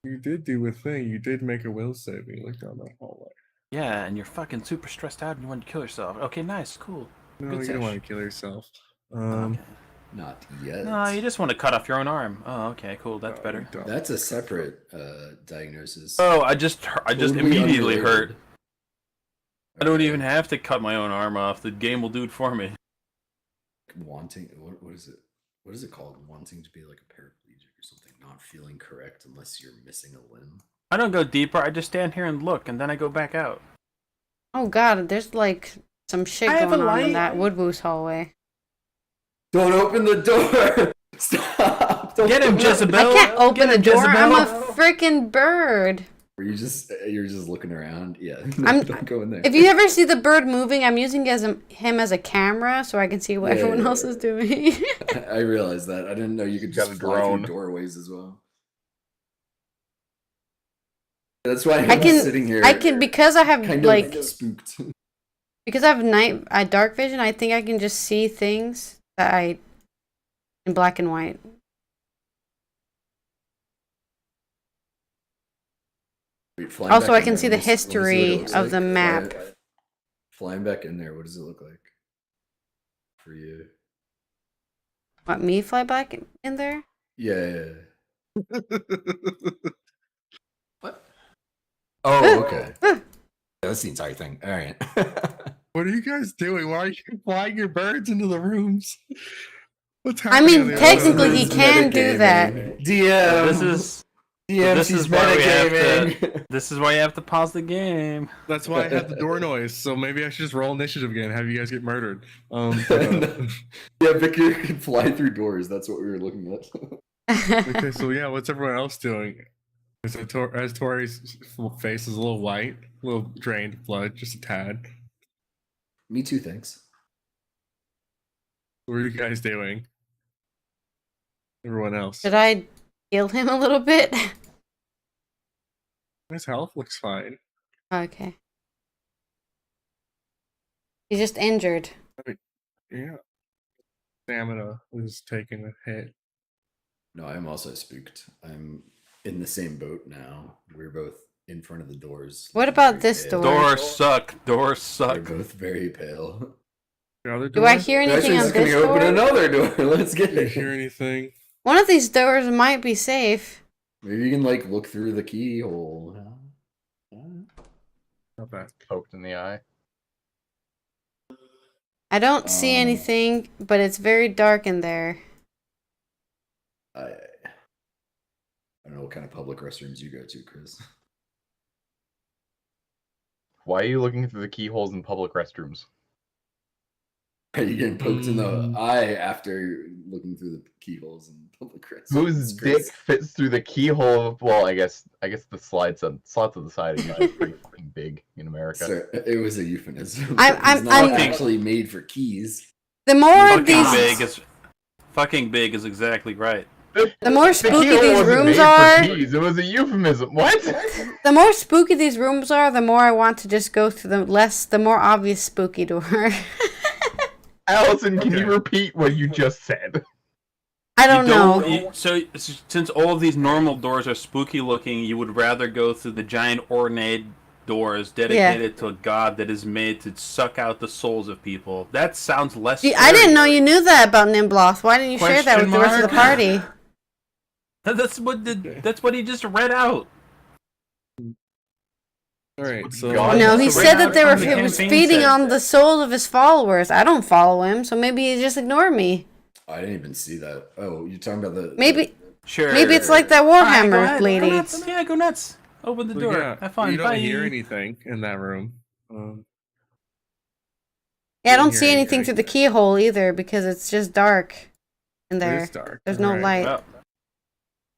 You did do a thing. You did make a will save when you looked down that hallway. Yeah, and you're fucking super stressed out and you want to kill yourself. Okay, nice, cool. No, Good you sesh. don't want to kill yourself. Okay. Not yet. No, you just want to cut off your own arm. Oh, okay, cool. That's No, better. you don't. That's a separate diagnosis. Oh, I just Totally immediately unrelated. hurt. I don't Okay. even have to cut my own arm off. The game will do it for me. Wanting, what is it? What is it called? Wanting to be like a paraplegic or something. Not feeling correct unless you're missing a limb. I don't go deeper. I just stand here and look, and then I go back out. Oh god, there's like some shit I have going a on in light. that Woodboos hallway. Don't open the door! Stop! Don't Get him, open it. Jezebel! I can't open the door. I'm a Jezebel. freaking bird. You're just looking around. Yeah. I'm- Don't go in there. If you ever see the bird moving, I'm using him as a camera so I can see what Yeah, everyone yeah, else yeah. is doing. I realized that. I didn't know you could Got just a fly drone. through doorways as well. That's why I I'm can, sitting here. because I have kind like, of spooked. because I have dark vision. I think I can just see things that in black and white. Wait, flying Also, back I in can there, see the let me see what it history looks of the like. map. Flying back in there, what does it look like for you? What, me fly back in there? Yeah. What? Oh, okay. Yeah, that's the entire thing. All right. What are you guys doing? Why are you flying your birds into the rooms? What's I happening? on mean, the other technically side? he can do that. DM. This is DM. this she's is why we have metagaming. to. This is why you have to pause the game. That's why I had the door noise. So maybe I should just roll initiative again. Have you guys get murdered? Yeah, Victor can fly through doors. That's what we were looking at. Okay, so yeah, what's everyone else doing? As Tori's face is a little white, a little drained of blood, just a tad. Me too, thanks. What are you guys doing? Everyone else. Should I heal him a little bit? His health looks fine. Okay. He's just injured. Yeah. Stamina is taking a hit. No, I'm also spooked. I'm in the same boat now. We're both in front of the doors. What about this door? Doors suck. Doors We're suck. both very pale. The other Do I door? hear anything Actually, on just gonna this open door? another door. Let's get Do you it. hear anything? One of these doors might be safe. Maybe you can like look through the keyhole. Not bad. Poked in the eye. I don't see anything, but it's very dark in there. I don't know what kind of public restrooms you go to, Chris. Why are you looking through the keyholes in public restrooms? Are you getting poked in the eye after looking through the keyholes and public restroom? Whose dick fits through the keyhole? Well, I guess the slots on the side are usually pretty fucking big in America. Sir, it was a euphemism. I'm It's not I'm- actually made for keys. The more Fucking these, big is fucking big is exactly right. the more spooky keyhole these wasn't rooms made for are, keys, it was a euphemism. What? the more spooky these rooms are, the more I want to just go through them. The more obvious spooky door. Allison, can you repeat what you just said? I don't know. So since all of these normal doors are spooky looking, you would rather go through the giant ornate doors dedicated to a god that is made to suck out the souls of people. That sounds less. Gee, I didn't know you knew that about Nimbloth. Why didn't you share that with the rest of the party? That's what he just read out. All right, so No, he said that he was feeding on the soul of his followers. I don't follow him, so maybe he just ignored me. I didn't even see that. Oh, you're talking about the... Maybe, Sure. maybe it's like that Warhammer lady. Go nuts. Yeah, go nuts. Open the door. Yeah, Have fun. you don't Bye. hear anything in that room. Yeah, I don't hear see anything anything. through the keyhole either because it's just dark in there. is dark, There's no right. light. Well,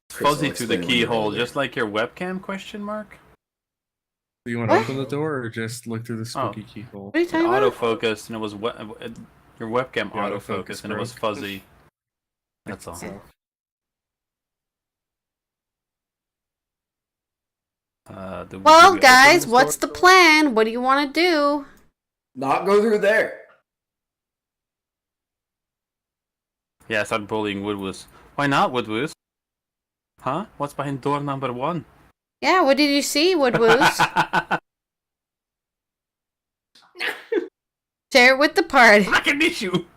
it's Chris fuzzy will through the explain when you're keyhole, older. just like your webcam question mark. Do you want to What? open the door or just look through the spooky keyhole? What are you talking about? Autofocused and it was your webcam The autofocus autofocused and it was broke. fuzzy. That's all. So, Do Well, we guys, open what's this the plan? What do you want to do? Not go through there. Yeah, I started bullying Woodwoos. Why not, Woodwoos? Huh? What's behind door number 1? Yeah, what did you see, Woodwoos? Share it with the party. I can miss you.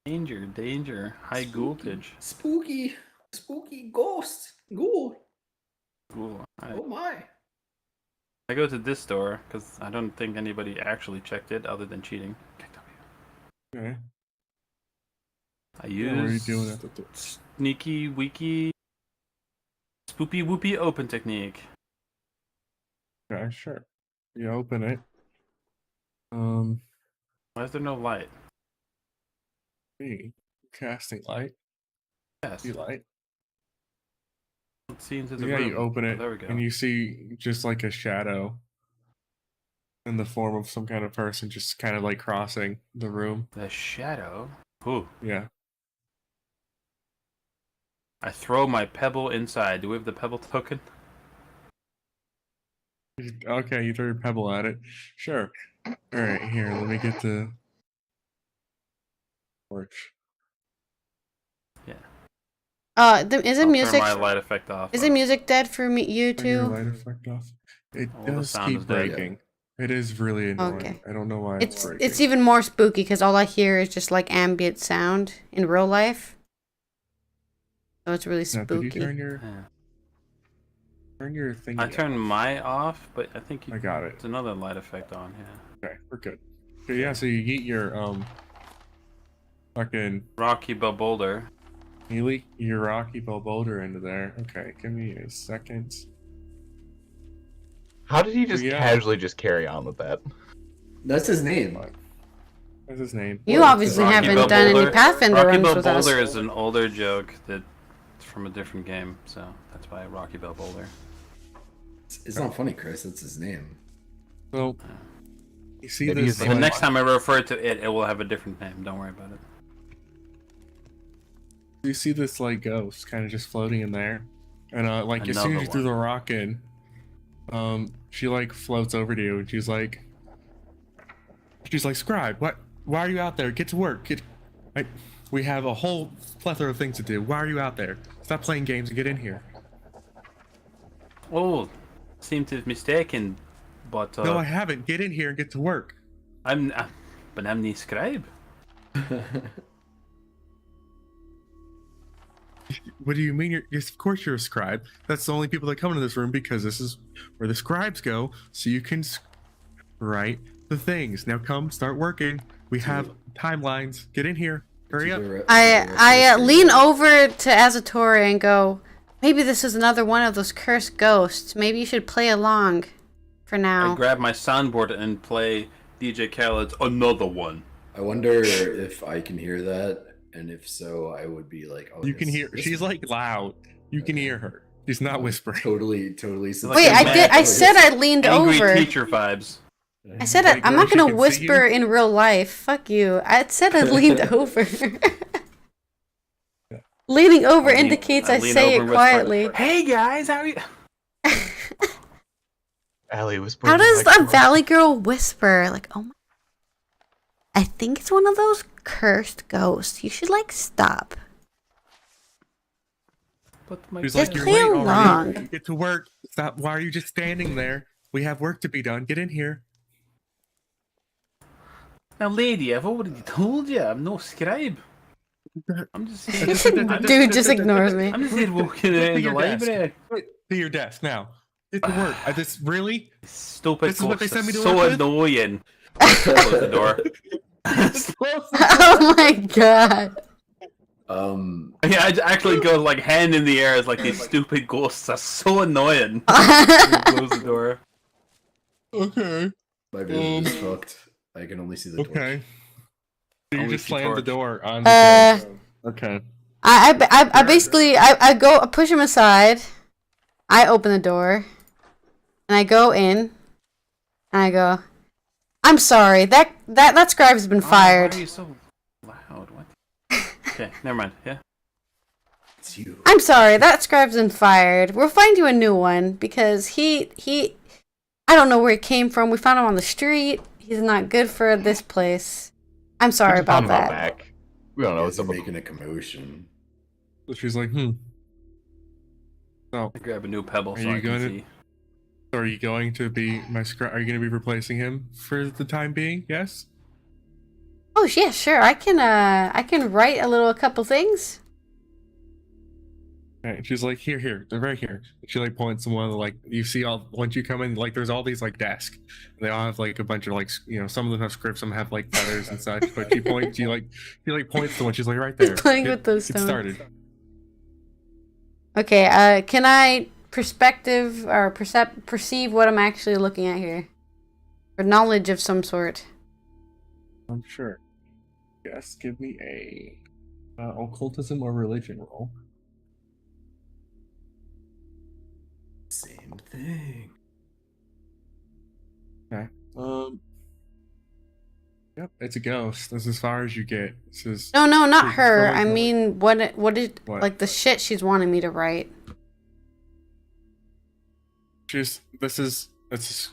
Danger. Danger. High ghoulage. Spooky ghost. Ghoul. Cool. Oh my. I go to this door because I don't think anybody actually checked it other than cheating. okay. I Yeah, what are you use doing at the door? sneaky, weaky, spoopy, whoopy open technique. Okay, sure. You open it. Why is there no light? Hey, casting light. Yes. See light. Let's see into the Yeah, room. you open it, There we go. and you see just like a shadow in the form of some kind of person just kind of like crossing the room. The shadow. Ooh. Yeah. I throw my pebble inside. Do we have the pebble token? Okay, you throw your pebble at it. Sure. Alright, here, let me get the torch. Is it I'll music? turn my light effect off. Is the music dead for me? You Turn your too? light effect off. It All the does sound keep is dead. breaking. It is really annoying. Okay. I don't know why it's It's breaking. it's even more spooky because all I hear is just like ambient sound in real life. So it's really Now, did you spooky. turn your Yeah. thing? I turned my off, but I think I got it. It's another light effect on. Yeah. Okay, we're good. Okay, yeah, so you eat your fucking Rocky boulder. you leak your Rocky boulder into there. Okay, give me a second. How did he just Yeah. casually just carry on with that? That's his name. What's his name? You obviously Rocky haven't Bell done any Boulder. Pathfinder Rocky runs Bell with us. Boulder is an older joke that's from a different game, so that's why Rocky Bell Boulder. It's not funny, Chris. That's his name. So you see Maybe this? his The name- next time I refer to it, it will have a different name. Don't worry about it. You see this like ghost kind of just floating in there, and like as soon Another as you threw one. the rock in, she like floats over to you and she's like, Scribe, what? Why are you out there? Get to work. We have a whole plethora of things to do. Why are you out there? Stop playing games and get in here. Oh, seem to have mistaken, but No, I haven't. Get in here and get to work. I'm the scribe. What do you mean? Yes, of course you're a scribe. That's the only people that come into this room because this is where the scribes go, so you can write the things. Now come, start working. We have timelines. Get in here. Hurry up. I lean over to Azatori and go, maybe this is another one of those cursed ghosts. Maybe you should play along. for now. I grab my soundboard and play DJ Khaled's Another One. I wonder if I can hear that, and if so, I would be like, "Oh, You can hear. She's like loud. You can hear her. She's not whispering. Totally. Wait, I said I leaned Angry over. teacher vibes. I said Like, I'm where not she gonna can see whisper you? in real life. Fuck you. I said I leaned over. Leaning over indicates I lean say over it and whisper, quietly. Hey guys, how are you? Allie whispering. How does like, a valley girl whisper? Like, oh my. I think it's one of those cursed ghosts. You should like stop. But my She's Just like, "You're play late along." already. Get to work. Stop. Why are you just standing there? We have work to be done. Get in here." Now, lady, I've already told you I'm no scribe. I'm just here. Dude just ignores me. I'm just here walking around the your desk. library. To your desk now. Get to work. This really? Stupid This is what they ghosts sent me are to so work with? annoying. Close the door. Oh my god. Yeah, I actually go like hand in the air as like these stupid ghosts are so annoying. Close the door. Okay. My vision is fucked. I can only see the torch. Okay. So you Only just see slam the torch. door on the Okay. I basically I go I push him aside. I open the door, and I go in, and I go, "I'm sorry. That scribe's been fired." Why are you so loud? What? Okay, never mind. Yeah. It's you. I'm sorry. That scribe's been fired. We'll find you a new one because he I don't know where he came from. We found him on the street. He's not good for this place. I'm sorry about that. Back. We don't know what's Guys up. are making a commotion. So she's like, So, I grab a new pebble Are so you I can gonna- see. are you going to be my scribe? Are you going to be replacing him for the time being? Yes? Oh yeah, sure. I can write a couple things. Okay. She's like, here, they're right here. She like points to one of the, like, you see all, once you come in, like there's all these like desks. They all have like a bunch of like, some of them have scripts, some have like feathers and such. But she points to one. She's like, right there. Playing with those Get stones. started. Okay. Can I perspective or perceive what I'm actually looking at here, or knowledge of some sort? I'm sure. Yes. Give me a occultism or religion roll. Same thing. Okay. Yep, it's a ghost. That's as far as you get. This is No, not She's her. going I for- mean, what is What? like the shit she's wanting me to write. this is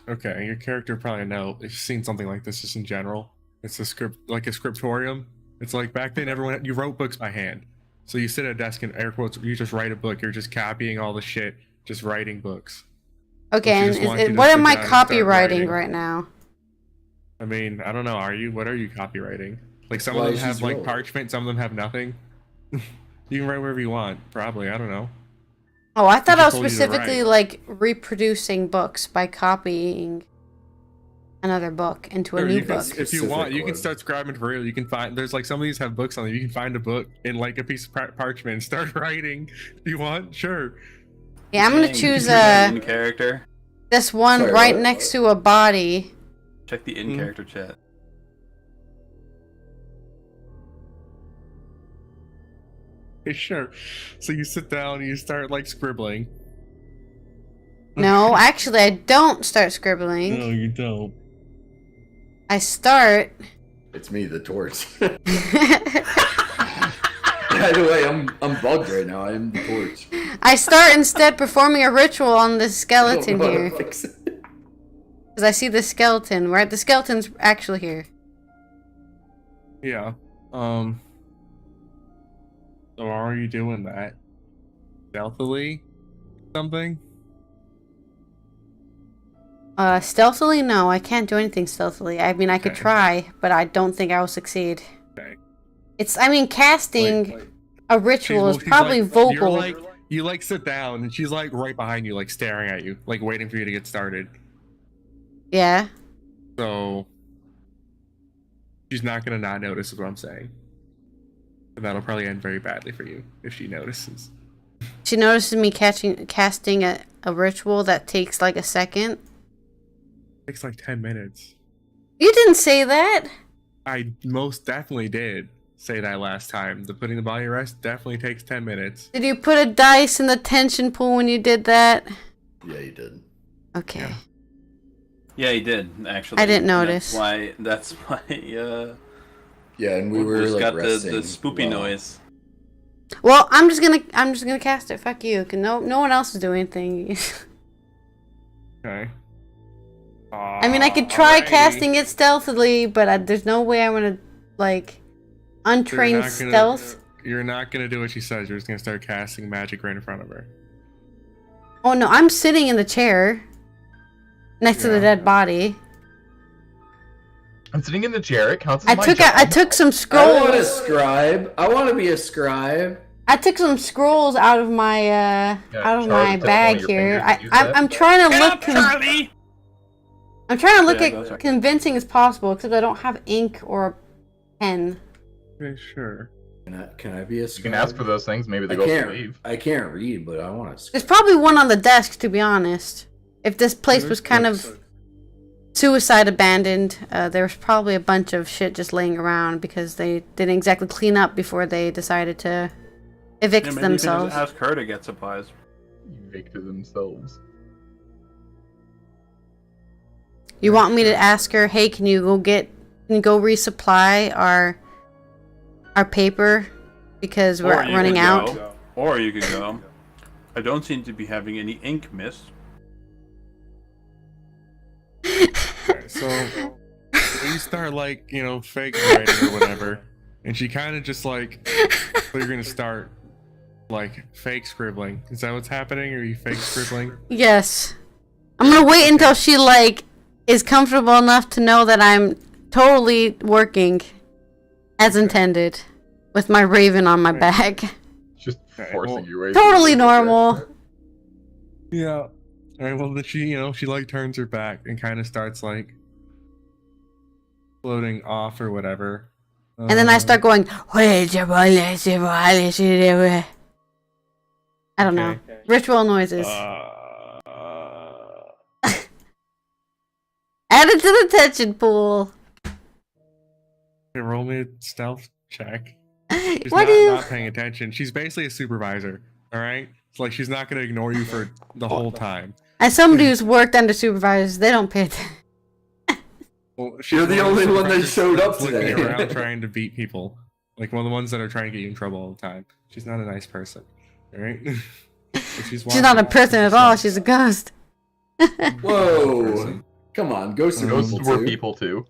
okay. Your character probably know if you've seen something like this just in general. It's a script, like a scriptorium. It's like back then everyone you wrote books by hand. So you sit at a desk and air quotes, you just write a book. You're just copying all the shit, just writing books. Okay, She and just wants you to what sit am I down and start copywriting writing. right now? I mean, I don't know. What are you copywriting? Like some Why of them she's have like rolling. parchment, some of them have nothing. You can write wherever you want, probably. I don't know. Oh, I thought I was told you to specifically write. like reproducing books by copying another book into a Sure, new you can- book. if you want, you can Specific start scribing for real. You can find there's like some of these have books on them. You can find a book in like a piece of parchment and start writing. If you want, sure. Yeah, I'm gonna Dang, choose in character. this one Sorry, right what? next to a body. Check the in character chat. Okay, sure. So you sit down and you start like scribbling. No, actually, I don't start scribbling. No, you don't. I start. It's me, the torch. By the way, I'm bugged right now. I am the torch. I start instead performing a ritual on this skeleton I don't know how to here. fix it. Because I see the skeleton, right? The skeleton's actually here. Yeah. So are you doing that? Stealthily? Something? Stealthily? No, I can't do anything stealthily. I mean, I could Okay. try, but I don't think I will succeed. Okay. Casting Like, a ritual is she's probably like, vocal. You like sit down and she's like right behind you, like staring at you, like waiting for you to get started. Yeah. So she's not gonna not notice is what I'm saying. And that'll probably end very badly for you if she notices. She notices me casting a ritual that takes like a second. takes like 10 minutes. You didn't say that. I most definitely did say that last time. The putting the body to rest definitely takes 10 minutes. Did you put a dice in the tension pool when you did that? Yeah, you did. Okay. Yeah, he did actually. I didn't And notice. That's why. Yeah, and we were just like got the resting spoopy while- noise. Well, I'm just gonna cast it. Fuck you. 'Cause no one else is doing anything. Okay. I mean, I could try casting it stealthily, but there's no way I'm gonna like untrained stealth. You're not gonna do what she says. You're just gonna start casting magic right in front of her. Oh no, I'm sitting in the chair next to the dead body. I'm sitting in the chair. It counts as I took some scrolls. I want a scribe. I want to be a scribe. I took some scrolls out of my Charlie, take bag one of your here. fingers and use that. I'm trying to look. Charlie! I'm trying to look Yeah, go, as sorry. convincing as possible, except I don't have ink or a pen. Okay, sure. Can I be a You scribe? can ask for those things. Maybe the I ghost will can't. leave. I can't read, but I want to. There's probably one on the desk, to be honest. If this place was kind of suicide abandoned, there was probably a bunch of shit just laying around because they didn't exactly clean up before they decided to evict Yeah, maybe themselves. You can just ask her to get supplies. Evicted themselves. You want me to ask her, hey, can you go resupply our paper because we're Or you running could out? go, or you could go. I don't seem to be having any ink, miss. Okay, so we start like, fake writing or whatever, and she kind of just like, so you're gonna start like fake scribbling. Is that what's happening? Or are you fake scribbling? Yes. I'm gonna wait until she is comfortable enough to know that I'm totally working as intended with my raven on my back. Just forcing you away. Totally normal. Yeah. All right. Well, then she like turns her back and kind of starts like floating off or whatever. And then I start going, I don't know. Ritual noises. Add it to the tension pool. Okay, roll me a stealth check. She's What not paying attention. She's basically a supervisor. All right. It's like she's not gonna ignore you for the whole time. As somebody who's worked under supervisors, they don't pay attention. Well, You're the only one that showed up today. Looking around trying to beat people, like one of the ones that are trying to get you in trouble all the time. She's not a nice person. All right. She's not a person at all. She's a ghost. Whoa! Come on, ghosts are Ghosts people were too. people too.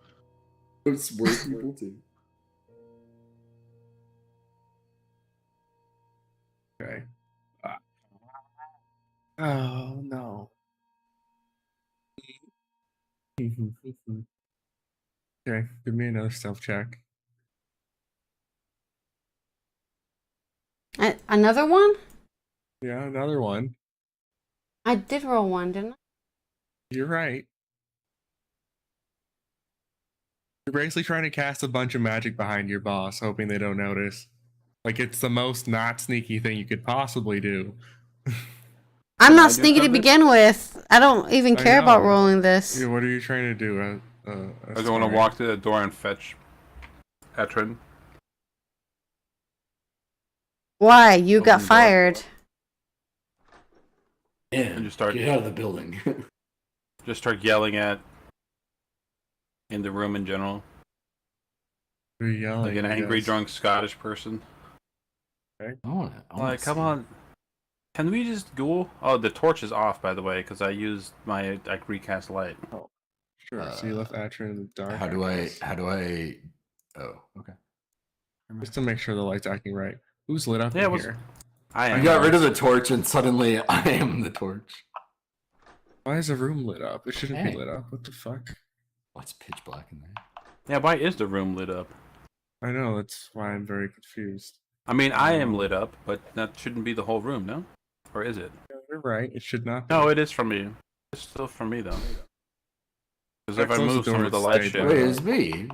Ghosts were people too. Okay. Oh no. Okay, give me another stealth check. Another one? Yeah, another one. I did roll one, didn't I? You're right. You're basically trying to cast a bunch of magic behind your boss, hoping they don't notice. Like, it's the most not sneaky thing you could possibly do. I'm not sneaky to begin with. I don't even care about rolling this. Yeah, what are you trying to do? I just want to walk to the door and fetch Etrin. Why? You got Open the door. fired. Yeah, And just start get out of the building. Just start yelling at in the room in general. You're yelling, Like an angry, yes. drunk Scottish person. Okay. Like, come on. Can we just go? Oh, the torch is off, by the way, because I used my recast light. Oh, sure. So you left Atrin in the dark. How do I? Oh, okay. Just to make sure the light's acting right. Who's lit up Yeah, in it was- here? I got rid of the torch, and suddenly I am the torch. Why is the room lit up? It shouldn't be Hey. lit up. What the fuck? What's pitch black in there? Yeah, why is the room lit up? I know, that's why I'm very confused. I mean, I am lit up, but that shouldn't be the whole room, no? Or is it? You're right, it should not be. No, it is from me. It's still from me, though. Because if I close the move some door, of the it light stayed shit... lit. Wait, it's me.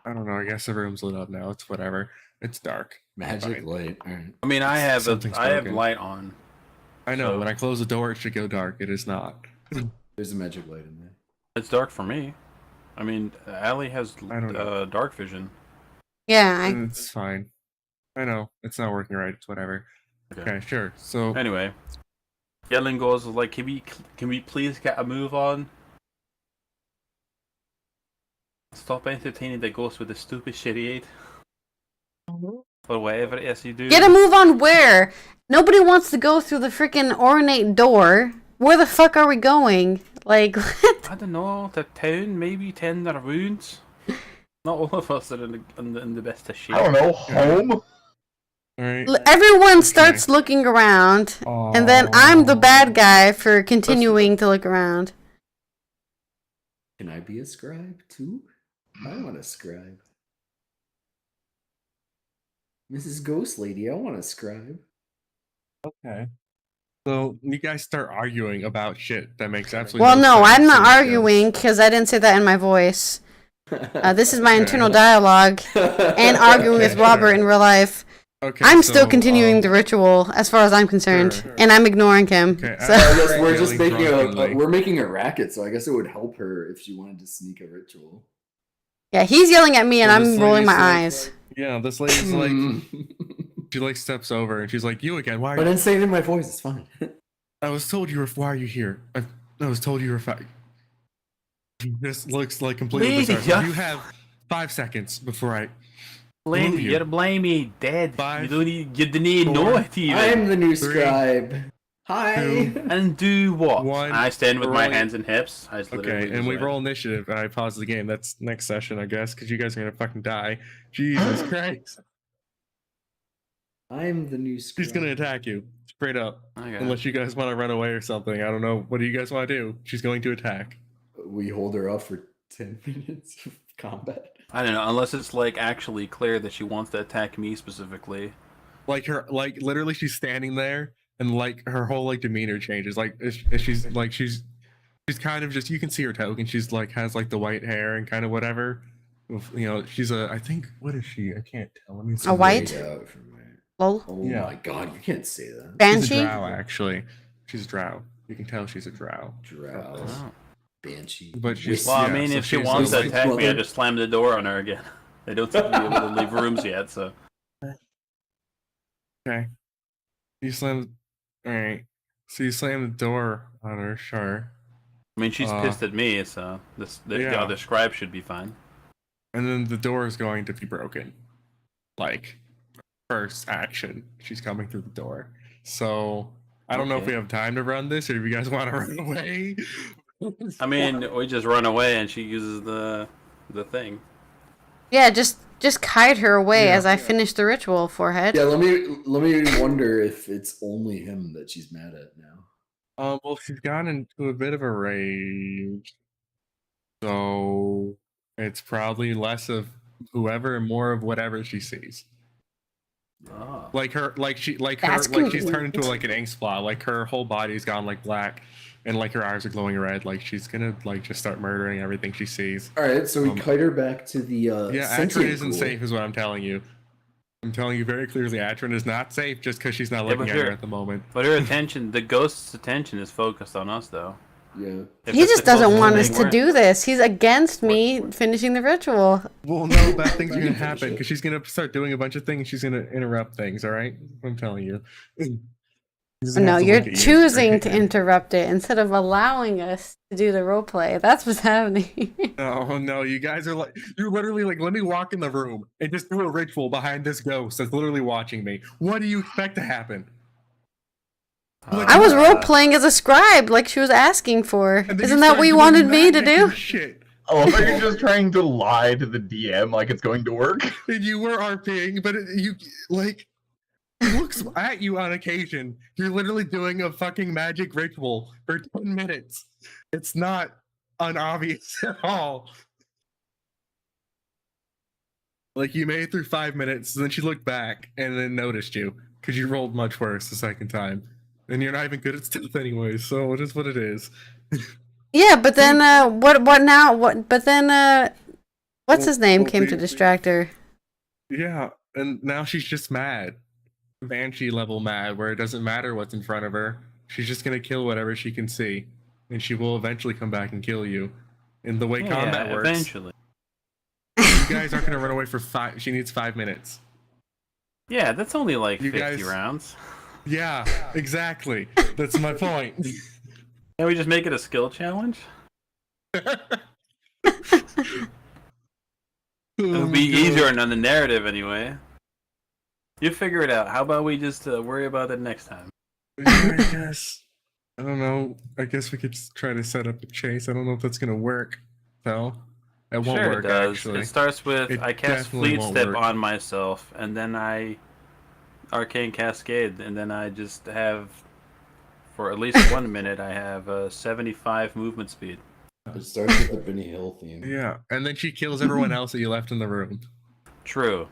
I don't know, I guess the room's lit up now. It's whatever. It's dark. Magic Fine. light. All right. I mean, I have Something's I have broken. light on. I know, So- when I close the door, it should go dark. It is not. There's a magic light in there. It's dark for me. I mean, Allie has dark vision. Yeah, It's fine. I know it's not working right. It's whatever. Okay, sure. So anyway, Yelling goes like, "Can we please get a move on? Stop entertaining the ghost with the stupid shitty or whatever it is you do." Get a move on where? Nobody wants to go through the freaking ornate door. Where the fuck are we going? Like, what? I don't know. The town, maybe tend their wounds. Not all of us are in the best of shape. I don't know. Home. Alright. Everyone starts looking around, and then I'm the bad guy for continuing to look around. Can I be a scribe too? I want a scribe. Mrs. Ghost Lady, I want a scribe. Okay. So you guys start arguing about shit that makes absolutely Well, no, sense I'm not in the show. arguing because I didn't say that in my voice. This is my internal dialogue and arguing with Robert in real life. Okay, I'm still so, continuing the ritual as far as I'm concerned, and I'm ignoring him. Okay, So. I guess we're just Yelling making drunkenly. we're making a racket, so I guess it would help her if she wanted to sneak a ritual. Yeah, he's yelling at me and So I'm this rolling my lady's eyes. Yeah, this lady's like, she like steps over and she's like, "You again? Why?" But then say it in my voice. It's fine. I was told you were. Why are you here? I was told you were. This looks like completely Lady, bizarre. You have 5 seconds before I. Lady, move you. you're blaming dead. 5, You didn't even know it even. I'm the new 3, scribe. Hi. 2, And do what? 1. I stand with my Rolling. hands and hips. I just literally Okay, and just we went. roll initiative, and I pause the game. That's next session, I guess, because you guys are gonna fucking die. Jesus Christ! I'm the new scribe. She's gonna attack you straight up, Okay. unless you guys want to run away or something. I don't know. What do you guys want to do? She's going to attack. We hold her up for 10 minutes of combat. I don't know, unless it's like actually clear that she wants to attack me specifically. Like literally, she's standing there, and like her whole like demeanor changes. Like she's kind of just, you can see her token. She's like has like the white hair and kind of whatever. You know, she's I think, what is she? I can't tell. Let me see. A white? Out from there. Lol. Oh Yeah. my god, you can't say that. She's a Banshee? drow, actually. She's a drow. You can tell she's a drow. Drow. Oh. Banshee. But she's Well, I yeah, mean, so if she she's wants to like- attack me, I just slam the door on her again. They don't seem to be able to leave rooms yet, so. Okay. You slam. All right. So you slam the door on her, sure. I mean, she's pissed at me, so the yeah. other scribe should be fine. And then the door is going to be broken. Like, first action, she's coming through the door. So I don't know if we have time to run this, or if you guys want to run away. I mean, we just run away and she uses the thing. Yeah, just kite her away Yeah. as I finish the ritual, forehead. Yeah, let me wonder if it's only him that she's mad at now. Well, she's gone into a bit of a rage. So it's probably less of whoever and more of whatever she sees. Oh. Like her, like she, like her, That's like she's turned into convenient. like an ink spot. Like her whole body's gone like black, and like her eyes are glowing red. Like she's gonna like just start murdering everything she sees. All right, so we kite her back to the Yeah, sentient Atrin isn't ghoul. safe, is what I'm telling you. I'm telling you very clearly, Atrin is not safe just because she's not Yeah, looking but at her her- at the moment. But her attention, the ghost's attention is focused on us, though. Yeah. If He it's just the doesn't closest want thing us to we're- do this. He's against me finishing the ritual. Well, no, bad things are gonna happen because she's gonna start doing a bunch of things. She's gonna interrupt things. All right, I'm telling you. She's gonna No, have to you're look at you choosing straight. to interrupt it instead of allowing us to do the role play. That's what's happening. No, you guys are like, you're literally like, let me walk in the room and just do a ritual behind this ghost that's literally watching me. What do you expect to happen? I was role playing as a scribe, like she was asking for. And then Isn't you that start what you doing wanted me to magic do? and Shit. Oh, I thought you're just trying to lie to the DM like it's going to work. And you were RPing, but you like looks at you on occasion. You're literally doing a fucking magic ritual for 10 minutes. It's not unobvious at all. Like you made it through 5 minutes, and then she looked back and then noticed you because you rolled much worse the second time. And you're not even good at stealth anyway, so it is what it is. Yeah, but then what now? What? But then what's his name well, came to we- distract her. Yeah, and now she's just mad. Banshee level mad, where it doesn't matter what's in front of her. She's just gonna kill whatever she can see. and she will eventually come back and kill you. In the way combat works, eventually. you guys aren't gonna run away for 5. She needs 5 minutes. Yeah, that's only like You 50 guys- rounds. Yeah, exactly. That's my point. Can we just make it a skill challenge? It'll be easier on the narrative anyway. You figure it out. How about we just worry about it next time? Yeah, I guess. I don't know. I guess we could just try to set up a chase. I don't know if that's gonna work, though. It won't Sure, work, it does. actually. It starts with It I cast definitely Fleet won't Step work. on myself, and then I Arcane Cascade, and then I just have, for at least 1 minute, I have 75 movement speed. It starts with the Benny Hill theme. Yeah, and then she kills everyone else that you left in the room. True.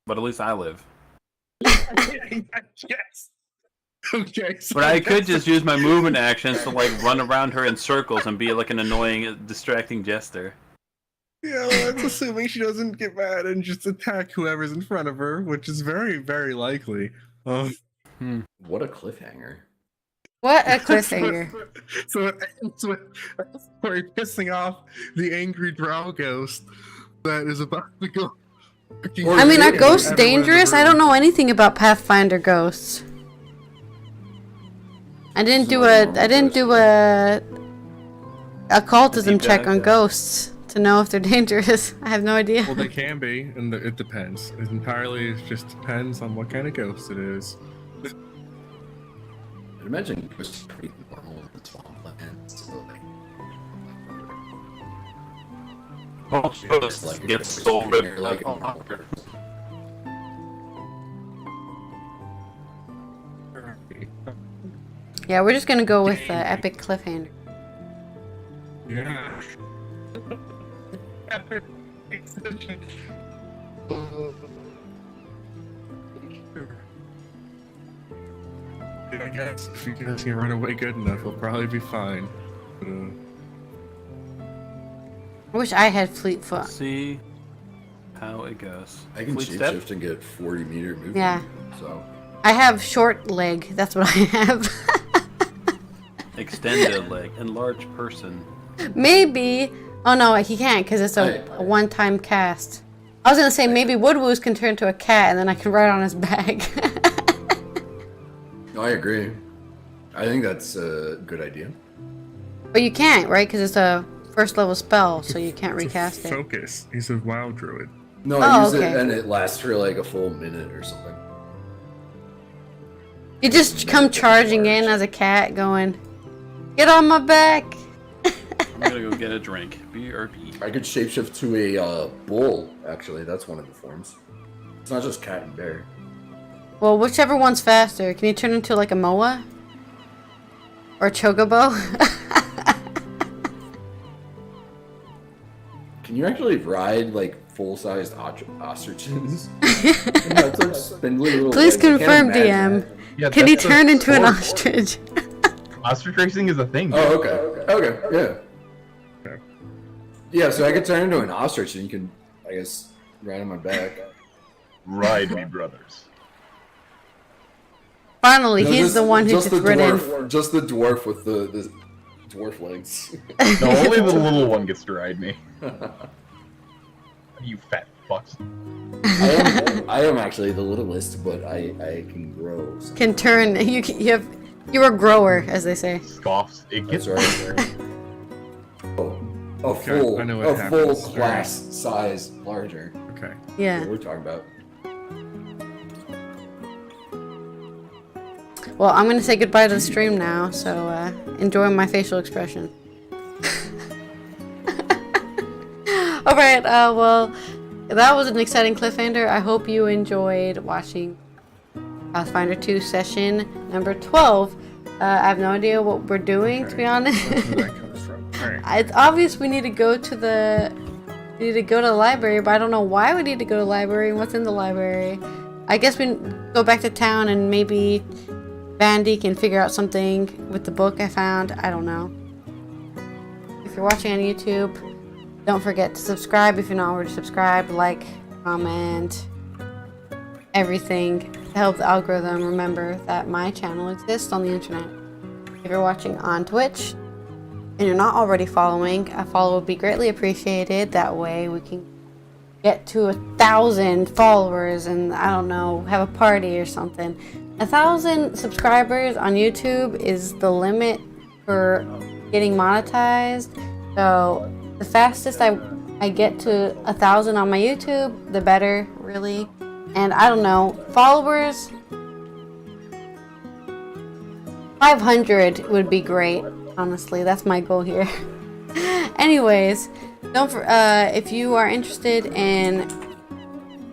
But at least I live. Yes. Okay. So But I could just use my movement actions to like run around her in circles and be like an annoying, distracting jester. Yeah, well, that's assuming she doesn't get mad and just attack whoever's in front of her, which is very, very likely. What a cliffhanger. What a cliffhanger. So it ends with Corey pissing off the angry drow ghost that is about to go. I mean, are ghosts Everyone in the dangerous? I room. don't know anything about Pathfinder ghosts. I didn't do a occultism check on ghosts to know if they're dangerous. I have no idea. Well, they can be, and it depends. It entirely just depends on what kind of ghost it is. I'd imagine ghosts are pretty normal in the swampland, so like. Ghosts get so ripped like Yeah, we're just gonna go with epic cliffhanger. Yeah. I guess if you guys can run away good enough, we'll probably be fine. I wish I had fleet foot. See how it goes. I can Fleet Step? shapeshift and get 40-meter movement. Yeah. So. I have short leg. That's what I have. Extended leg, enlarged person. Maybe. Oh no, he can't because it's a one-time cast. I was gonna say maybe Woodwoos can turn into a cat and then I can ride on his back. No, I agree. I think that's a good idea. But you can't, right? Because it's a first level spell, so you can't recast it. Focus. He's a WoW druid. No, I use okay. it and it lasts for like a full minute or something. You just come charging in as a cat, going, "Get on my back!" I'm gonna go get a drink. BRB. I could shapeshift to a bull, actually. That's one of the forms. It's not just cat and bear. Well, whichever one's faster. Can you turn into like a moa? Or a chocobo? Can you actually ride like full-sized ostriches? Yeah, it's like spindly little Please legs. I can't confirm, imagine. DM. Yeah, Can he that's a turn into an sport. ostrich? Ostrich racing is a thing. Oh, dude. okay, yeah. Yeah, so I could turn into an ostrich and you can, I guess, ride on my back. Ride me, brothers. Finally, No, he's just- the one who just just the ridden. dwarf, just the dwarf with the dwarf legs. No, only the little one gets to ride me. You fat fucks. I am actually the littlest, but I can grow. So. Can turn. You're a grower, as they say. Scoffs. It That's gets right. A Okay, full, I know what a full happens. class size larger. Okay. Yeah. What we're talking about. Well, I'm gonna say goodbye to the stream now, so enjoy my facial expression. Alright, well, that was an exciting cliffhanger. I hope you enjoyed watching Pathfinder 2 session number 12. I have no idea what we're doing, to be honest. That's where that comes from. Alright. It's obvious we need to go to the library, but I don't know why we need to go to the library and what's in the library. I guess we go back to town and maybe Vandy can figure out something with the book I found. I don't know. If you're watching on YouTube, don't forget to subscribe if you're not already subscribed, like, comment, everything to help the algorithm remember that my channel exists on the internet. If you're watching on Twitch, and you're not already following, a follow would be greatly appreciated. That way we can get to 1,000 followers and, I don't know, have a party or something. 1,000 subscribers on YouTube is the limit for getting monetized. So the fastest I get to 1,000 on my YouTube, the better, really. And I don't know, followers, 500 would be great. Honestly, that's my goal here. Anyways, if you are interested in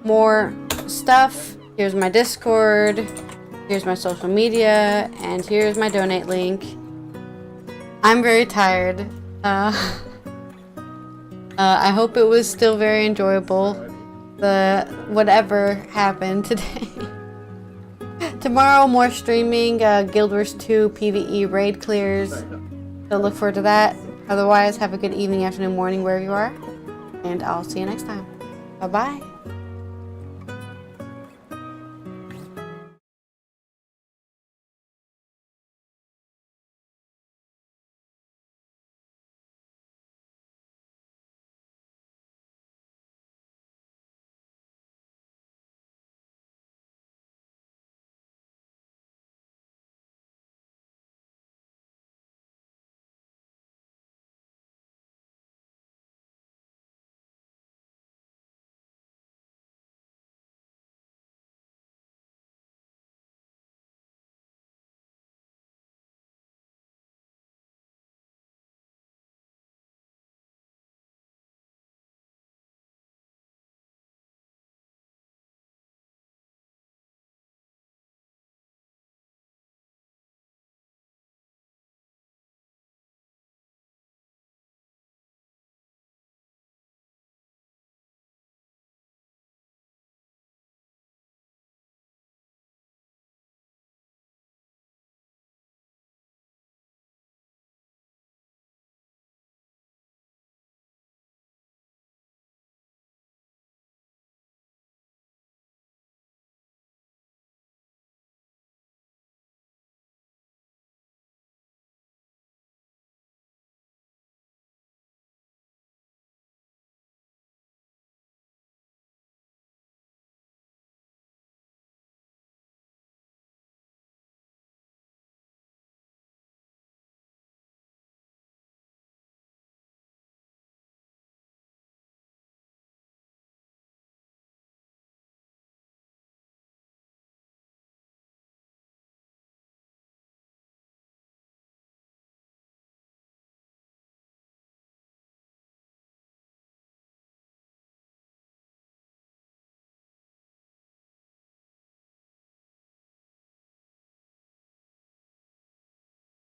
more stuff, here's my Discord, here's my social media, and here's my donate link. I'm very tired. I hope it was still very enjoyable. Whatever happened today. Tomorrow, more streaming, Guild Wars 2 PvE raid clears. So look forward to that. Otherwise, have a good evening, afternoon, morning, wherever you are. And I'll see you next time. Bye-bye.